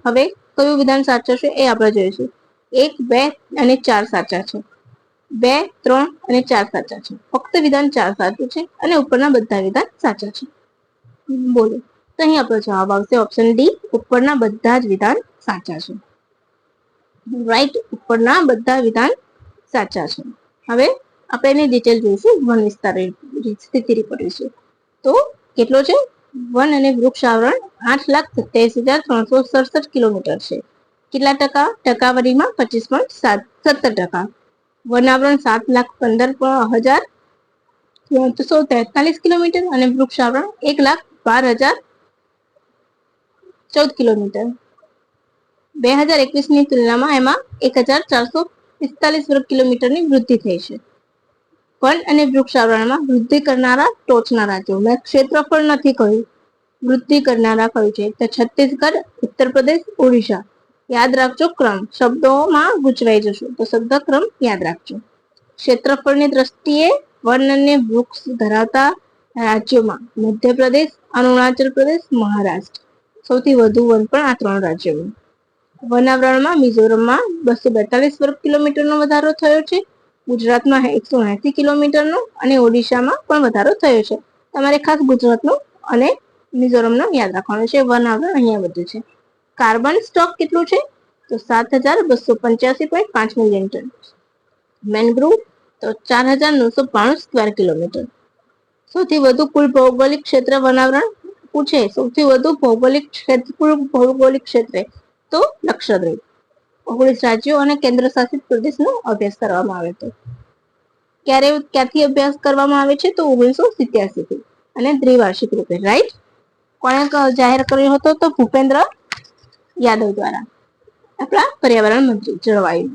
હવે કયું વિધાન સાચું છે એ આપણે જોઈશું. 1, 2 અને 4 સાચા છે. 2, 3 અને 4 સાચા છે. ફક્ત વિધાન 4 સાચું છે અને ઉપરના બધા વિધાન સાચા છે. બોલો. તો અહીં આપણો જવાબ આવશે ઓપ્શન ડી, ઉપરના બધા જ વિધાન સાચા છે, રાઈટ? ઉપરના બધા વિધાન સાચા છે. હવે આપણે એની ડિટેલ જોઈશું વન વિસ્તાર સ્થિતિ રિપોર્ટ વિશે. તો કેટલો છે? વન અને વૃક્ષાવરણ 8,27,367 કિલોમીટર છે. કેટલા ટકા? ટકાવારીમાં 25.17%. વનાવરણ 7,15,343 કિલોમીટર અને વૃક્ષાવરણ 1,12,014 કિલોમીટર. 2021 ની તુલનામાં એમાં 1,445 વર્ગ કિલોમીટરની વૃદ્ધિ થઈ છે. વન અને વૃક્ષાવરણમાં વૃદ્ધિ કરનારા ટોચના રાજ્યો, મેં ક્ષેત્રફળ નથી કહ્યું, વૃદ્ધિ કરનારા કહ્યું છે તો છત્તીસગઢ, ઉત્તર પ્રદેશ, ઓડિશા. યાદ રાખજો ક્રમ, શબ્દોમાં ગૂંચવાઈ જશો તો શબ્દક્રમ યાદ રાખજો. ક્ષેત્રફળની દ્રષ્ટિએ વન અને વૃક્ષ ધરાવતા રાજ્યોમાં મધ્યપ્રદેશ, અરુણાચલ પ્રદેશ, મહારાષ્ટ્ર. સૌથી વધુ વન પણ આ 3 રાજ્યોમાં. વનાવરણમાં મિઝોરમમાં 242 વર્ગ કિલોમીટરનો વધારો થયો છે. ગુજરાતમાં 180 કિલોમીટરનો અને ઓડિશામાં પણ વધારો થયો છે. તમારે ખાસ ગુજરાતનો અને મિઝોરમનો યાદ રાખવાનો છે. વન આગળ અહીંયા બધું છે. કાર્બન સ્ટોક કેટલું છે તો 7,285.5 મિલિયન ટન. મેનગ્રુવ તો 4,992 સ્ક્વેર કિલોમીટર. સૌથી વધુ કુલ ભૌગોલિક ક્ષેત્ર વનાવરણ પૂછે, સૌથી વધુ ભૌગોલિક ક્ષેત્રે તો લક્ષદ્વીપ. 19 રાજ્યો અને કેન્દ્ર શાસિત પ્રદેશનો અભ્યાસ કરવામાં આવે તો ક્યાંથી અભ્યાસ કરવામાં આવે છે તો 1987 થી અને દ્વિવાર્ષિક રૂપે. રાઈટ. કોણે જાહેર કર્યો હતો તો ભૂપેન્દ્ર યાદવ દ્વારા, આપણા પર્યાવરણ મંત્રી જળવાયુ.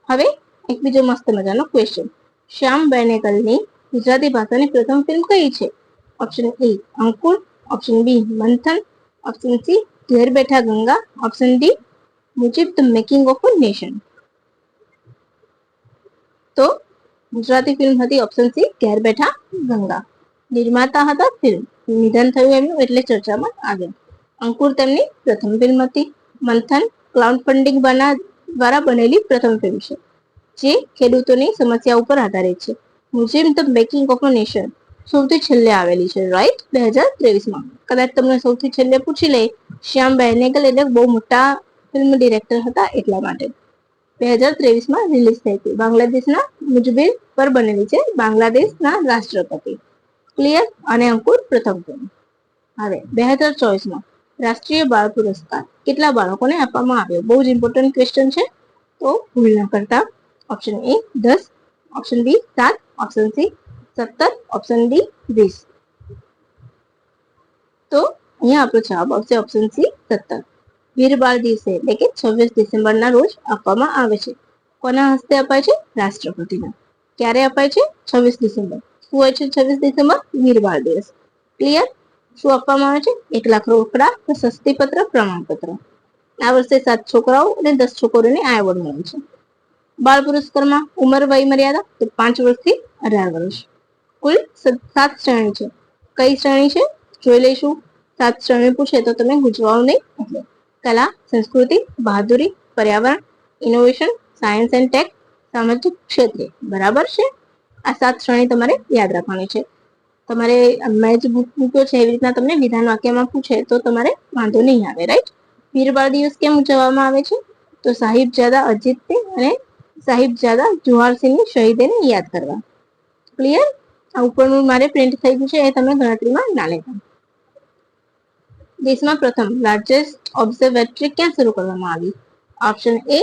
હવે એક બીજો મસ્ત મજાનો ક્વેશ્ચન. શ્યામ બેનેગલની ગુજરાતી ભાષાની પ્રથમ ફિલ્મ કઈ છે? ઓપ્શન એ અંકુર, ઓપ્શન બી મંથન, ઓપ્શન સી ઘેર બેઠા Ganga, option D Mujib the making of a nation. તો ગુજરાતી ફિલ્મ હતી ઓપ્શન સી ઘેર બેઠા ગંગા. નિર્માતા હતા ફિલ્મ, નિધન થયું એમનું એટલે ચર્ચામાં આવ્યું. અંકુર તેમની પ્રથમ ફિલ્મ હતી. મંથન ક્રાઉડ ફંડિંગ દ્વારા બનેલી પ્રથમ ફિલ્મ છે જે ખેડૂતોની સમસ્યા ઉપર આધારિત છે. Museum the making of a nation સૌથી છેલ્લે આવેલી છે. રાઈટ. 2023માં. કદાચ તમને સૌથી છેલ્લે પૂછી લે, શ્યામ બેનેગલ એટલે બહુ મોટા ફિલ્મ ડિરેક્ટર હતા એટલા માટે. 2023માં રિલીઝ થઈ હતી. બાંગ્લાદેશના મુજબિર પર બનેલી છે, બાંગ્લાદેશના રાષ્ટ્રપતિ. ક્લિયર. અને અંકુર પ્રથમ ફિલ્મ. હવે 2024માં રાષ્ટ્રીય બાળ પુરસ્કાર કેટલા બાળકોને આપવામાં આવ્યો? બહુ જ ઇમ્પોર્ટન્ટ ક્વેશ્ચન છે, તો ભૂલ ના કરતા. Option A 10, option B 7, option C 17, option D 20. તો અહીંયા આપણો જવાબ આવશે ઓપ્શન સી 17. વીર બાળ દિવસે એટલે કે 26 ડિસેમ્બરના રોજ આપવામાં આવે છે. કોના હસ્તે અપાય છે? રાષ્ટ્રપતિના. ક્યારે અપાય છે? 26 ડિસેમ્બર. શું હોય છે 26 ડિસેમ્બર? વીર બાળ દિવસ. ક્લિયર. શું આપવામાં આવે છે? 1 લાખ રોકડા, પ્રશસ્તિ પત્ર, પ્રમાણપત્ર. આ વર્ષે 7 છોકરાઓ અને 10 છોકરીઓને આ એવોર્ડ મળે છે. બાળ પુરસ્કારમાં ઉંમર વય મર્યાદા તો 5 વર્ષથી 18 વર્ષ. કુલ 7 શ્રેણી છે. કઈ શ્રેણી છે જોઈ લઈશું. 7 શ્રેણી પૂછે તો તમે ગુજવાઓ નહીં. એટલે કલા, સંસ્કૃતિ, બહાદુરી, પર્યાવરણ, ઇનોવેશન, સાયન્સ એન્ડ ટેક, સામાજિક ક્ષેત્રે. બરાબર છે. આ 7 શ્રેણી તમારે યાદ રાખવાની છે. તમારે મેં જ બુક મૂક્યો છે એવી રીતના તમને વિધાન વાક્યમાં પૂછે તો તમારે વાંધો નહીં આવે. રાઈટ. વીર બાળ દિવસ કેમ ઉજવવામાં આવે છે તો સાહિબજાદા અજીતસિંહ અને સાહિબજાદા જુહારસિંહની શહીદીને યાદ કરવા. ક્લિયર. આ ઉપરનું મારે પ્રિન્ટ થઈ ગયું છે, એ તમે ગણતરીમાં ના લેતા. દેશમાં પ્રથમ લાર્જેસ્ટ ઓબ્ઝર્વેટરી ક્યાં શરૂ કરવામાં આવી? Option A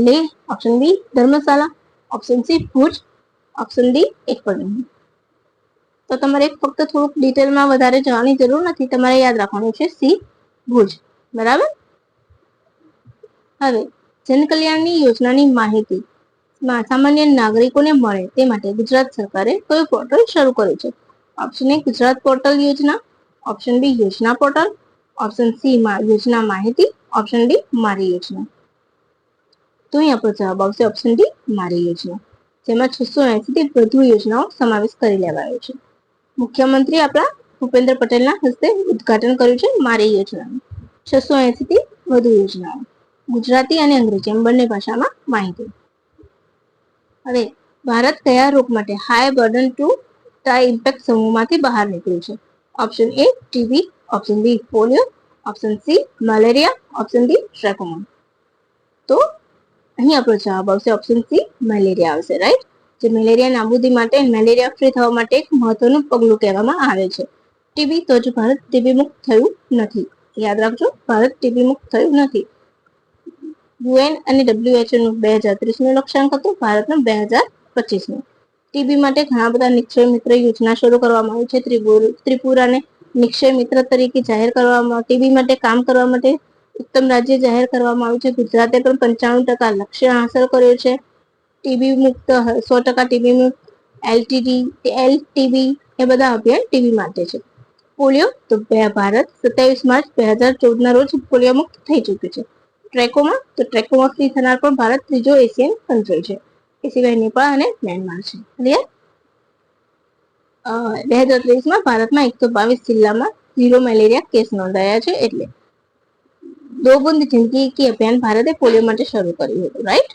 Leh, option B Dharamshala, option C Bhuj, option D એક પણ નહીં. તો તમારે ફક્ત થોડુંક ડિટેલમાં વધારે જવાની જરૂર નથી, તમારે યાદ રાખવાનું છે સી ભુજ. બરાબર. હવે જનકલ્યાણની યોજનાની માહિતી સામાન્ય નાગરિકોને મળે તે માટે ગુજરાત સરકારે કયું પોર્ટલ શરૂ કર્યું છે? ઓપ્શન એ ગુજરાત પોર્ટલ યોજના, ઓપ્શન બી યોજના પોર્ટલ, ઓપ્શન સી યોજના માહિતી, ઓપ્શન ડી મારી યોજના. તો અહીં આપણો જવાબ આવશે ઓપ્શન ડી મારી યોજના, જેમાં 680 થી વધુ યોજનાઓ સમાવેશ કરી લેવાયો છે. મુખ્યમંત્રી આપણા ભૂપેન્દ્ર પટેલના હસ્તે ઉદઘાટન કર્યું છે મારી યોજનાનું. 680 થી વધુ યોજનાઓ ગુજરાતી અને અંગ્રેજી એમ બંને ભાષામાં માહિતી. હવે ભારત કયા રોગ માટે high burden to high impact સમૂહમાંથી બહાર નીકળ્યું છે? Option A TB, option B polio, option C malaria, option D trachoma. તો અહીં આપણો જવાબ આવશે ઓપ્શન સી મેલેરિયા આવશે. રાઈટ. જે મેલેરિયા નાબૂદી માટે, મેલેરિયા ફ્રી થવા માટે એક મહત્વનું પગલું કહેવામાં આવે છે. ટીબી તો હજુ ભારત ટીબી મુક્ત થયું નથી. યાદ રાખજો, ભારત ટીબી મુક્ત થયું નથી. યુએન અને WHO નું 2030 નું લક્ષ્યાંક હતું, ભારતનું 2025 નું. ટીબી માટે ઘણા બધા નિક્ષય મિત્ર યોજના શરૂ કરવામાં આવી છે. ત્રિપુરાને નિક્ષય મિત્ર તરીકે જાહેર કરવામાં, ટીબી માટે કામ કરવા માટે ઉત્તમ રાજ્ય જાહેર કરવામાં આવ્યું છે. ગુજરાતે પણ 95% લક્ષ્ય હાંસલ કર્યો છે. ટીબી મુક્ત 100% ટીબી મુક્ત. એલટીબી એ બધા અભિયાન ટીબી માટે છે. પોલિયો તો ભારત 27 માર્ચ 2014 ના રોજ પોલિયો મુક્ત થઈ ચૂક્યું છે. ટ્રેકોમાં તો ટ્રેકોમાં ફ્રી થનાર પણ ભારત ત્રીજો એશિયન કન્ટ્રી છે. એ સિવાય નેપાળ અને મ્યાનમાર છે. ક્લિયર. 2023માં ભારતમાં 122 જિલ્લામાં 0 મેલેરિયા કેસ નોંધાયા છે. એટલે દો બુંદ જિંદગી કી અભિયાન ભારતે પોલિયો માટે શરૂ કર્યું હતું. રાઈટ.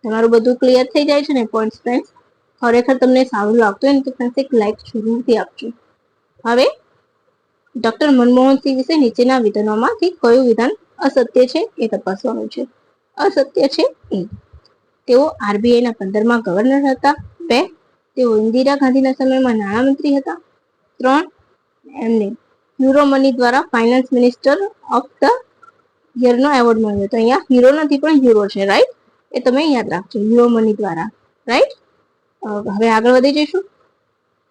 તમારું બધું ક્લિયર થઈ જાય છે ને પોઈન્ટ્સ ફ્રેન્ડ્સ? ખરેખર તમને સારું લાગતું હોય ને તો ફ્રેન્ડ્સ એક લાઈક જરૂરથી આપજો. હવે ડોક્ટર મનમોહનસિંહ વિશે નીચેના વિધાનોમાંથી કયું વિધાન અસત્ય છે એ તપાસવાનું છે. અસત્ય છે એ. તેઓ આરબીઆઈના 15મા ગવર્નર હતા. 2. તેઓ ઇન્દિરા ગાંધીના સમયમાં નાણામંત્રી હતા. 3. એમને યુરો મની દ્વારા ફાઇનાન્સ મિનિસ્ટર ઓફ ધ યરનો એવોર્ડ મળ્યો હતો. અહીંયા હીરો નથી પણ યુરો છે, રાઈટ? એ તમે યાદ રાખજો, યુરો મની દ્વારા, રાઈટ? હવે આગળ વધી જઈશું.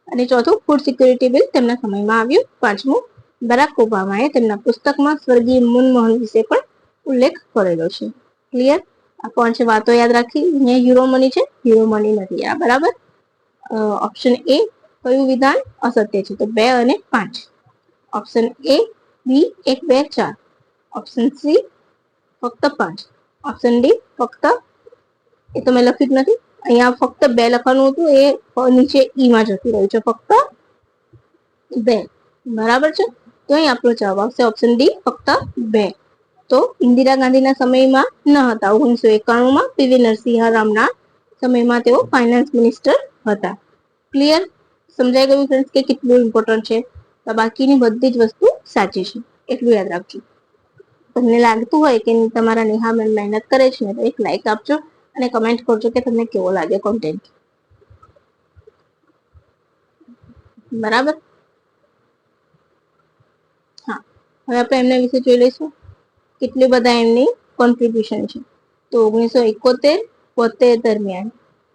અને ચોથું, ફૂડ સિક્યોરિટી બિલ તેમના સમયમાં આવ્યું. 5મું, બરાક ઓબામાએ તેમના પુસ્તકમાં સ્વર્ગીય મનમોહન વિશે પણ ઉલ્લેખ કરેલો છે. ક્લિયર? આ કોણ છે વાતો યાદ રાખી. અહીંયા યુરો મની છે, યુરો મની નથી આ, બરાબર? ઓપ્શન એ કયું વિધાન અસત્ય છે? તો 2 અને 5. Option A, B 1, 2, 4. Option C ફક્ત 5. ઓપ્શન ડી ફક્ત, એ તો મેં લખ્યું જ નથી, અહીંયા ફક્ત 2 લખવાનું હતું, એ નીચે ઈ માં જતું રહ્યું છે, ફક્ત 2. બરાબર છે? તો અહીં આપણો જવાબ આવશે ઓપ્શન ડી, ફક્ત 2. તો ઇન્દિરા ગાંધીના સમયમાં ન હતા. 1991માં પીવી નરસિંહ રાવના સમયમાં તેઓ ફાઇનાન્સ મિનિસ્ટર હતા. ક્લિયર? સમજાઈ ગયું ફ્રેન્ડ્સ કે કેટલું ઇમ્પોર્ટન્ટ છે? તો બાકીની બધી જ વસ્તુ સાચી છે, એટલું યાદ રાખજો. તમને લાગતું હોય કે તમારા નેહા બેન મહેનત કરે છે તો એક લાઈક આપજો અને કમેન્ટ કરજો કે તમને કેવો લાગે કોન્ટેન્ટ. બરાબર? હા, હવે આપણે એમના વિશે જોઈ લઈશું કેટલી બધા એમની કોન્ટ્રીબ્યુશન છે. તો 1971-72 દરમિયાન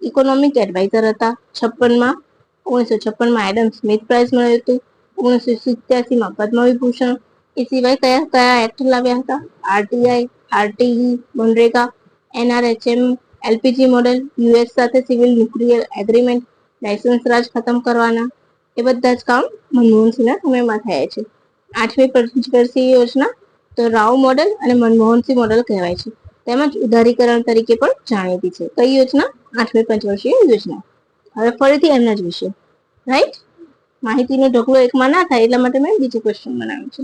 ઇકોનોમિક એડવાઇઝર હતા. 1956માં એડમ સ્મિથ પ્રાઇઝ મળ્યું હતું. 1987માં પદ્મવિભૂષણ. એ સિવાય કયા કયા એક્ટ લાવ્યા હતા? આરટીઆઈ, આરટીઈ, મનરેગા, એનઆરએચએમ, એલપીજી મોડેલ, યુએસ સાથે civil nuclear agreement, license Raj ખતમ કરવાના, એ બધા જ કામ મનમોહનસિંહના સમયમાં થયા છે. 8મી પંચવર્ષીય યોજના તો રાવ મોડેલ અને મનમોહનસિંહ મોડેલ કહેવાય છે. તેમજ ઉદારીકરણ તરીકે પણ જાણીતી છે. કઈ યોજના? 8મી પંચવર્ષીય યોજના. હવે ફરીથી એમના જ વિશે, રાઈટ? માહિતીનો ઢગલો એકમાં ના થાય એટલા માટે મેં બીજું ક્વેશ્ચન બનાવ્યું છે.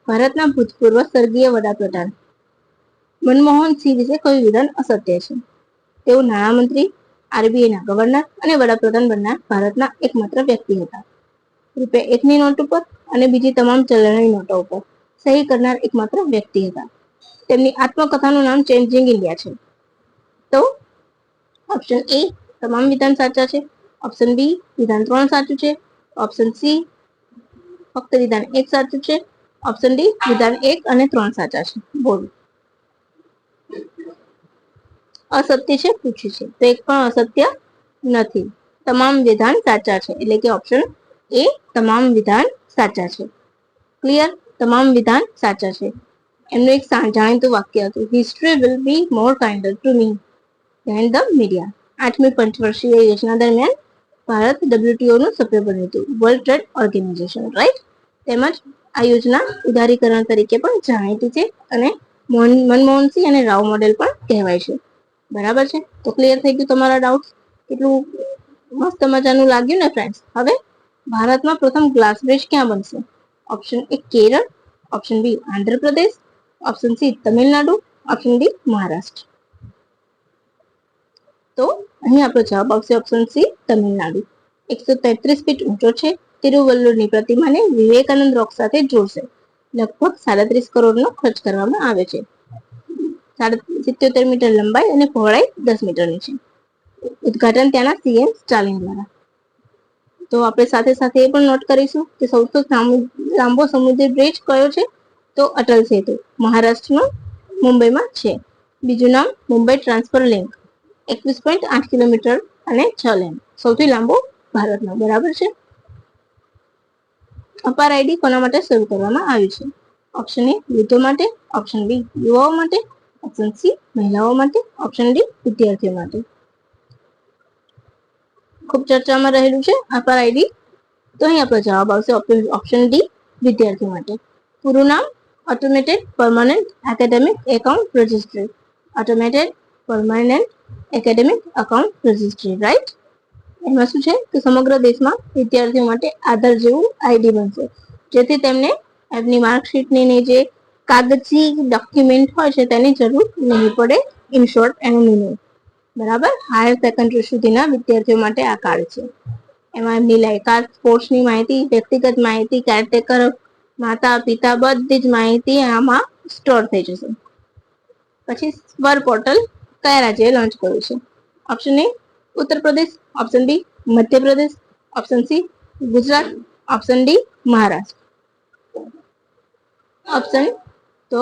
ભારતના ભૂતપૂર્વ સ્વર્ગીય વડાપ્રધાન મનમોહનસિંહ વિશે કયું વિધાન અસત્ય છે? તેઓ નાણામંત્રી, આરબીઆઈના ગવર્નર અને વડાપ્રધાન બનનાર ભારતના એકમાત્ર વ્યક્તિ હતા. ₹1ની નોટ ઉપર અને બીજી તમામ ચલણી નોટો ઉપર સહી કરનાર એકમાત્ર વ્યક્તિ હતા. તેમની આત્મકથાનું નામ ચેન્જિંગ ઇન્ડિયા છે. તો ઓપ્શન એ તમામ વિધાન સાચા છે. ઓપ્શન બી વિધાન 3 સાચું છે. ઓપ્શન સી ફક્ત વિધાન 1 સાચું છે. ઓપ્શન ડી વિધાન 1 અને 3 સાચા છે. બોલો. અસત્ય છે પૂછ્યું છે તો એક પણ અસત્ય નથી. તમામ વિધાન સાચા છે, એટલે કે ઓપ્શન એ તમામ વિધાન સાચા છે. ક્લિયર? તમામ વિધાન સાચા છે. એમનું એક જાણીતું વાક્ય હતું, history will be more kinder to me than the media. 8મી પંચવર્ષીય યોજના દરમિયાન ભારત WTO નું સભ્ય બન્યું હતું, વર્લ્ડ ટ્રેડ ઓર્ગેનાઇઝેશન, રાઈટ? તેમજ આ યોજના ઉદારીકરણ તરીકે પણ જાણીતી છે અને મનમોહનસિંહ અને રાવ મોડેલ પણ કહેવાય છે. બરાબર છે? તો ક્લિયર થઈ ગયું તમારા ડાઉટ? કેટલું મસ્ત મજાનું લાગ્યું ને ફ્રેન્ડ્સ? હવે ભારતમાં પ્રથમ ગ્લાસ બ્રિજ ક્યાં બનશે? Option A Kerala, option B Andhra Pradesh, option C Tamil Nadu, option D Maharashtra. તો અહીં આપણો જવાબ આવશે ઓપ્શન સી તમિલનાડુ. 133 ફીટ ઊંચો છે. તિરુવલ્લુરની પ્રતિમાને વિવેકાનંદ રોક સાથે જોડશે. લગભગ 37 કરોડનો ખર્ચ કરવામાં આવે છે. 77 મીટર લંબાઈ અને પહોળાઈ 10 મીટરની છે. ઉદ્ઘાટન ત્યાંના સીએમ સ્ટાલિન દ્વારા. તો આપણે સાથે સાથે એ પણ નોટ કરીશું કે સૌથી લાંબો સમુદ્રી બ્રિજ કયો છે? તો અટલ સેતુ, મહારાષ્ટ્રનો મુંબઈમાં છે. બીજું નામ મુંબઈ ટ્રાન્સફર લિંક, 21.8 કિલોમીટર અને 6 લેન, સૌથી લાંબો ભારતનો. બરાબર છે? અપાર આઈડી કોના માટે શરૂ કરવામાં આવ્યું છે? ઓપ્શન એ વૃદ્ધો માટે, ઓપ્શન બી યુવાઓ માટે, ઓપ્શન સી મહિલાઓ માટે, ઓપ્શન ડી વિદ્યાર્થીઓ માટે. ખૂબ ચર્ચામાં રહેલું છે અપાર આઈડી. તો અહીં આપણો જવાબ આવશે ઓપ્શન ડી વિદ્યાર્થીઓ માટે. પૂરું નામ automated permanent academic account registry. Automated permanent academic account registry, right? એમાં શું છે કે સમગ્ર દેશમાં વિદ્યાર્થીઓ માટે આધાર જેવું આઈડી બનશે, જેથી તેમને એમની માર્કશીટની જે કાગજી ડોક્યુમેન્ટ હોય છે તેની જરૂર નહીં પડે. ઇન શોર્ટ એનું મીનિંગ. બરાબર. હાયર સેકન્ડરી સુધીના વિદ્યાર્થીઓ માટે આ કાર્ડ છે. એમાં એમની લાયકાત, સ્પોર્ટ્સની માહિતી, વ્યક્તિગત માહિતી, કેરટેકર, માતા પિતા, બધી જ માહિતી આમાં સ્ટોર થઈ જશે. પછી સ્વર પોર્ટલ કયા રાજ્યએ લોન્ચ કર્યું છે? Option A Uttar Pradesh, option B Madhya Pradesh, option C Gujarat, option D Maharashtra. Option તો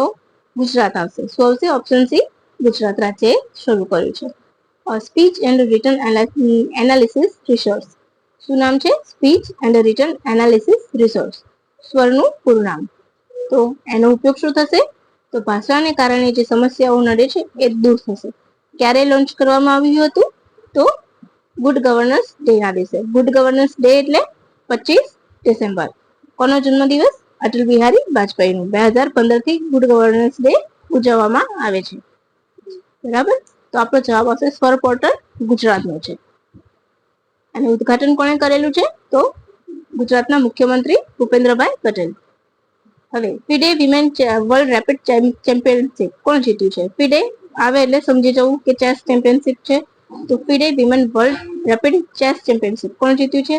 ગુજરાત આવશે. શું આવશે? ઓપ્શન સી ગુજરાત રાજ્યએ શરૂ કર્યું છે. Speech and written analysis resource. શું નામ છે? Speech and written analysis resource. સ્વરનું પૂરું નામ. તો એનો ઉપયોગ શું થશે? તો ભાષાને કારણે જે સમસ્યાઓ નડે છે એ દૂર થશે. ક્યારે લોન્ચ કરવામાં આવ્યું હતું? તો ગુડ ગવર્નન્સ ડે ના દિવસે. ગુડ ગવર્નન્સ ડે એટલે 25 ડિસેમ્બર. કોનો જન્મદિવસ? અટલ બિહારી વાજપેયીનું. 2015 થી ગુડ ગવર્નન્સ ડે ઉજવવામાં આવે છે. બરાબર. તો આપણો જવાબ આવશે સ્વર પોર્ટલ ગુજરાતનો છે. અને ઉદ્ઘાટન કોણે કરેલું છે? તો ગુજરાતના મુખ્યમંત્રી ભૂપેન્દ્રભાઈ પટેલ. હવે FIDE women world rapid championship કોણ જીત્યું છે? ફિડે આવે એટલે સમજી જવું કે ચેસ ચેમ્પિયનશિપ છે. તો FIDE women world rapid chess championship કોણ જીત્યું છે?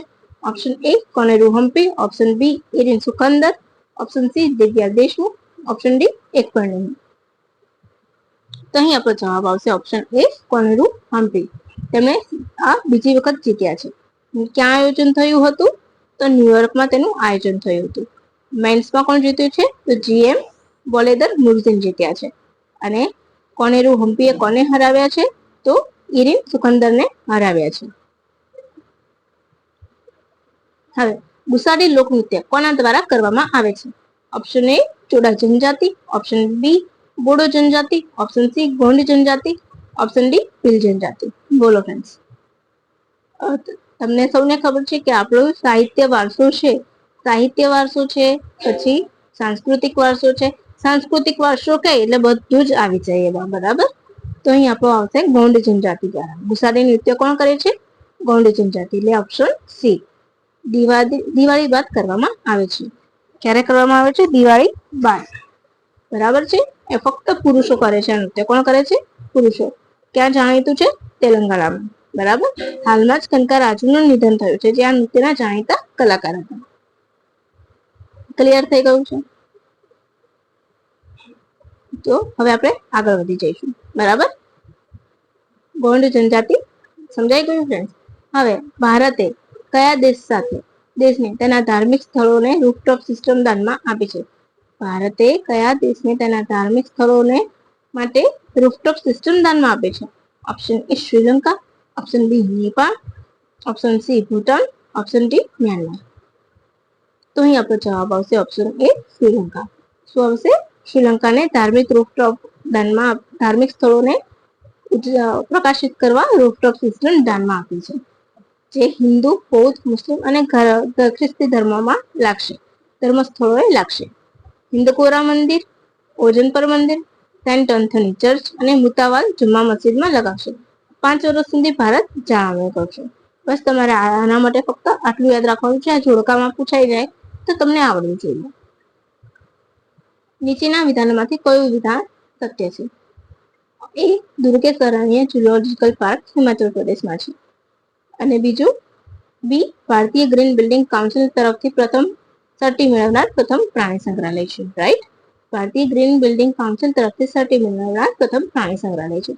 Option A Koneru Humpy, option B Irene Sukandar, option C Divya Deshmukh, option D એકબર્ણિની. તો અહીં આપણો જવાબ આવશે ઓપ્શન એ કોનેરુ હમ્પી. તેમણે આ બીજી વખત જીત્યા છે. ક્યાં આયોજન થયું હતું? તો ન્યુયોર્કમાં તેનું આયોજન થયું હતું. મેન્સમાં કોણ જીત્યું છે? તો જીએમ બોલેદર મુર્ઝિન જીત્યા છે. અને કોનેરુ હમ્પીએ કોને હરાવ્યા છે? તો ઇરિન સુખંદરને હરાવ્યા છે. હવે ગુસાડી લોકનૃત્ય કોના દ્વારા કરવામાં આવે છે? ઓપ્શન એ ચોડા જનજાતિ, ઓપ્શન બી બોડો જનજાતિ, ઓપ્શન સી ગોંડ જનજાતિ, ઓપ્શન ડી ભીલ જનજાતિ. બોલો ફ્રેન્ડ્સ. તમને સૌને ખબર છે કે આપણો સાહિત્ય વારસો છે. સાહિત્ય વારસો છે, પછી સાંસ્કૃતિક વારસો છે. સાંસ્કૃતિક વારસો કઈ એટલે બધું જ આવી જાય એમાં. બરાબર. તો અહીં આપણો આવશે ગોંડ જનજાતિ દ્વારા. ગુસાડી નૃત્ય કોણ કરે છે? ગોંડ જનજાતિ. એટલે ઓપ્શન સી. દિવાળી બાદ કરવામાં આવે છે. ક્યારે કરવામાં આવે છે? દિવાળી બાદ. બરાબર છે. એ ફક્ત પુરુષો કરે છે નૃત્ય. કોણ કરે છે? પુરુષો. ક્યાં જાણીતું છે? તેલંગાણામાં. બરાબર. હાલમાં જ કનકારાજુનું નિધન થયું છે, જે આ નૃત્યના જાણીતા કલાકાર હતા. ક્લિયર થઈ ગયું છે? તો હવે આપણે આગળ વધી જઈશું. બરાબર. ગોંડ જનજાતિ સમજાઈ ગયું ફ્રેન્ડ્સ? હવે ભારતે કયા દેશને તેના ધાર્મિક સ્થળોને રૂફટોપ સિસ્ટમ દાનમાં આપી છે? ભારતે કયા દેશને તેના ધાર્મિક સ્થળોને માટે રૂફટોપ સિસ્ટમ દાનમાં આપે છે? Option A Sri Lanka, option B Nepal, option C Bhutan, option D Myanmar. તો અહીં આપણો જવાબ આવશે ઓપ્શન એ શ્રીલંકા. શું આવશે? શ્રીલંકાને ધાર્મિક રૂફટોપ દાનમાં, ધાર્મિક સ્થળોને પ્રકાશિત કરવા રૂફટોપ સિસ્ટમ દાનમાં આપી છે. જે હિન્દુ, બૌદ્ધ, મુસ્લિમ અને ખ્રિસ્તી ધર્મમાં લાગશે, ધર્મ સ્થળોએ લાગશે. હિન્દકોરા મંદિર, ઓજનપર મંદિર, સેન્ટ એન્થની ચર્ચ અને મુતાવાલ જુમ્મા મસ્જિદમાં લગાવશે. 5 વર્ષ સુધી ભારત જાળવણી કરશે. બસ તમારે આના માટે ફક્ત આટલું યાદ રાખવાનું છે. આ જોડકામાં પૂછાઈ જાય તો તમને આવડવું જોઈએ. નીચેના વિધાનોમાંથી કયું વિધાન સત્ય છે? એ દુર્ગેશરણ્ય ઝૂલોજિકલ પાર્ક હિમાચલ પ્રદેશમાં છે. અને બીજું બી ભારતીય ગ્રીન બિલ્ડિંગ કાઉન્સિલ તરફથી પ્રથમ સર્ટી મેળવનાર પ્રથમ પ્રાણી સંગ્રહાલય છે. રાઈટ. ભારતીય ગ્રીન બિલ્ડિંગ કાઉન્સિલ તરફથી સર્ટી મેળવનાર પ્રથમ પ્રાણી સંગ્રહાલય છે.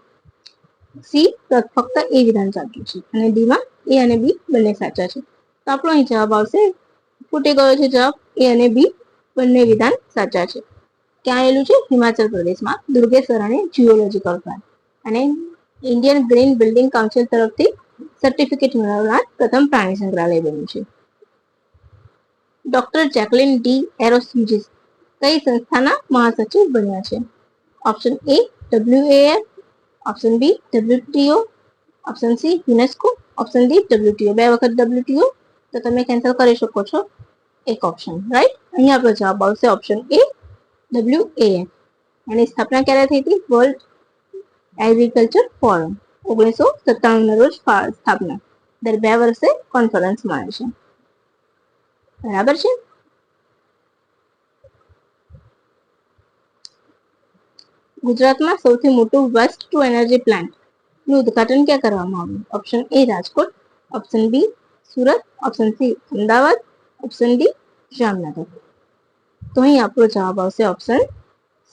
સી ફક્ત એ વિધાન સાચું છે અને ડી માં એ અને બી બંને સાચા છે. તો આપણો અહીં જવાબ આવશે, ફૂટી ગયો છે જવાબ. એ અને બી બંને વિધાન સાચા છે. ક્યાં આવેલું છે? હિમાચલ પ્રદેશમાં દુર્ગેશરણ્ય ઝૂઓલોજીકલ પાર્ક. અને ઇન્ડિયન ગ્રીન બિલ્ડિંગ કાઉન્સિલ તરફથી સર્ટિફિકેટ મેળવનાર પ્રથમ પ્રાણી સંગ્રહાલય બન્યું છે. ડોક્ટર જેકલિન ડી એરોસ્મિજિસ કઈ સંસ્થાના મહાસચિવ બન્યા છે? Option A WAF, option B WTO, option C UNESCO, option D WTO. 2 વખત WTO તો તમે કેન્સલ કરી શકો છો એક ઓપ્શન. રાઈટ. અહીંયા આપણો જવાબ આવશે ઓપ્શન એ WAF. એની સ્થાપના ક્યારે થઈ હતી? વર્લ્ડ એગ્રીકલ્ચર ફોરમ 1997 ના રોજ સ્થાપના. દર 2 વર્ષે કોન્ફરન્સ મળે છે. બરાબર છે. ગુજરાતમાં સૌથી મોટું વેસ્ટ ટુ એનર્જી પ્લાન્ટ નું ઉદઘાટન ક્યાં કરવામાં આવ્યું? Option A Rajkot, option B Surat, option C Ahmedabad, option D Jamnagar. તો અહીં આપણો જવાબ આવશે ઓપ્શન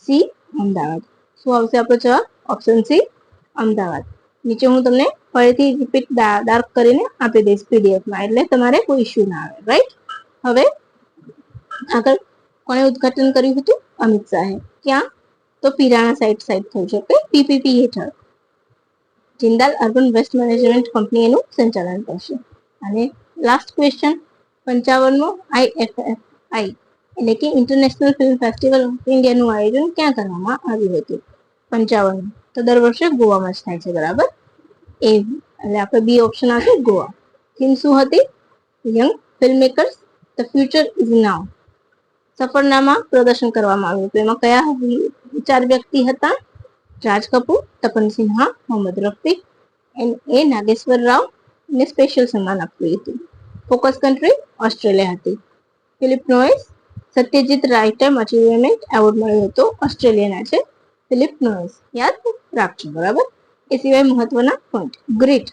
સી અમદાવાદ. શું આવશે આપણો જવાબ? Option C Ahmedabad. નીચે હું તમને ફરીથી રિપીટ ડાર્ક કરીને આપી દઈશ પીડીએફમાં, એટલે તમારે કોઈ ઇશ્યુ ના આવે, રાઈટ? હવે આગળ કોણે ઉદઘાટન કર્યું હતું? અમિત શાહે. ક્યાં? તો પિરાણા સાઇટ થયું છે, કે પીપીપી હેઠળ Jindal urban waste management company એનું સંચાલન કરશે. અને લાસ્ટ ક્વેશ્ચન 55મો IFFI એટલે કે ઇન્ટરનેશનલ ફિલ્મ ફેસ્ટિવલ ઓફ ઇન્ડિયાનું આયોજન ક્યાં કરવામાં આવ્યું હતું? 55. તો દર વર્ષે ગોવામાં જ થાય છે, બરાબર? એ એટલે આપણે બી ઓપ્શન આવશે ગોવા. થીમ શું હતી? Young film makers the future is now. સફરનામાં પ્રદર્શન કરવામાં આવ્યું હતું. એમાં કયા 4 વ્યક્તિ હતા? રાજ કપૂર, તપન સિન્હા, મોહમ્મદ રફી એ નાગેશ્વર રાવ ને સ્પેશિયલ સન્માન આપ્યું હતું. ફોકસ કન્ટ્રી ઓસ્ટ્રેલિયા હતી. Phillip Noyce Satyajit Ray lifetime achievement award મળ્યો હતો. ઓસ્ટ્રેલિયાના છે ફિલિપ નોયસ. યાદ રાખજો, બરાબર? એ સિવાય મહત્વના point. GRIT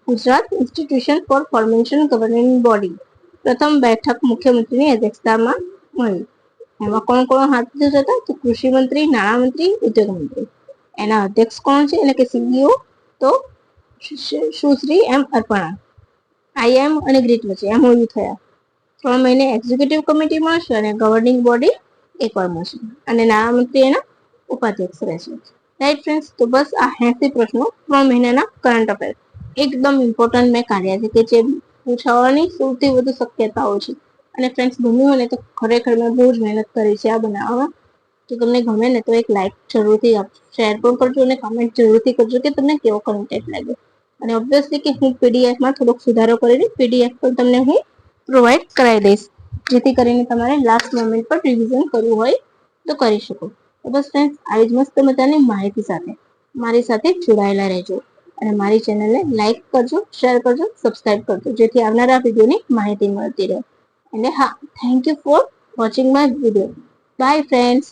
Gujarat institution for formation governing body પ્રથમ બેઠક મુખ્યમંત્રીની અધ્યક્ષતામાં મળી. એમાં કોણ કોણ હાજર હતા? તો કૃષિ મંત્રી, નાણામંત્રી, ઉદ્યોગ મંત્રી. એના અધ્યક્ષ કોણ છે? એટલે કે સીઈઓ તો સુશ્રી એમ અર્પણા. આઈએમ અને ગ્રીટ વચ્ચે એમઓયુ થયા. 3 મહિને એક્ઝિક્યુટિવ કમિટી મળશે અને ગવર્નિંગ બોડી એકવાર મળશે. અને નાણામંત્રી એના ઉપાધ્યક્ષ રહેશે. Right friends? તો બસ આ 80 પ્રશ્નો 3 મહિનાના કરંટ અફેર એકદમ ઇમ્પોર્ટન્ટ મેં કાઢ્યા છે, કે જે પૂછાવાની સૌથી વધુ શક્યતાઓ છે. અને ફ્રેન્ડ્સ ગમ્યું હોય ને તો ખરેખર મેં બહુ જ મહેનત કરી છે આ બનાવવામાં. તો તમને ગમે ને તો એક લાઈક જરૂરથી આપજો, શેર પણ કરજો અને કમેન્ટ જરૂરથી કરજો કે તમને કેવો કન્ટેન્ટ લાગ્યો. અને ઓબ્વિયસલી કે હું પીડીએફમાં થોડોક સુધારો કરીને પીડીએફ પણ તમને હું પ્રોવાઈડ કરાવી દઈશ, જેથી કરીને તમારે લાસ્ટ મોમેન્ટ પર રિવિઝન કરવું હોય તો કરી શકો. તો બસ ફ્રેન્ડ્સ, આવી જ મસ્ત મજાની માહિતી સાથે મારી સાથે જોડાયેલા રહેજો અને મારી ચેનલને લાઈક કરજો, શેર કરજો, સબસ્ક્રાઇબ કરજો, જેથી આવનારા વિડીયોની માહિતી મળતી રહે. અને હા, thank you for watching my video. By friends.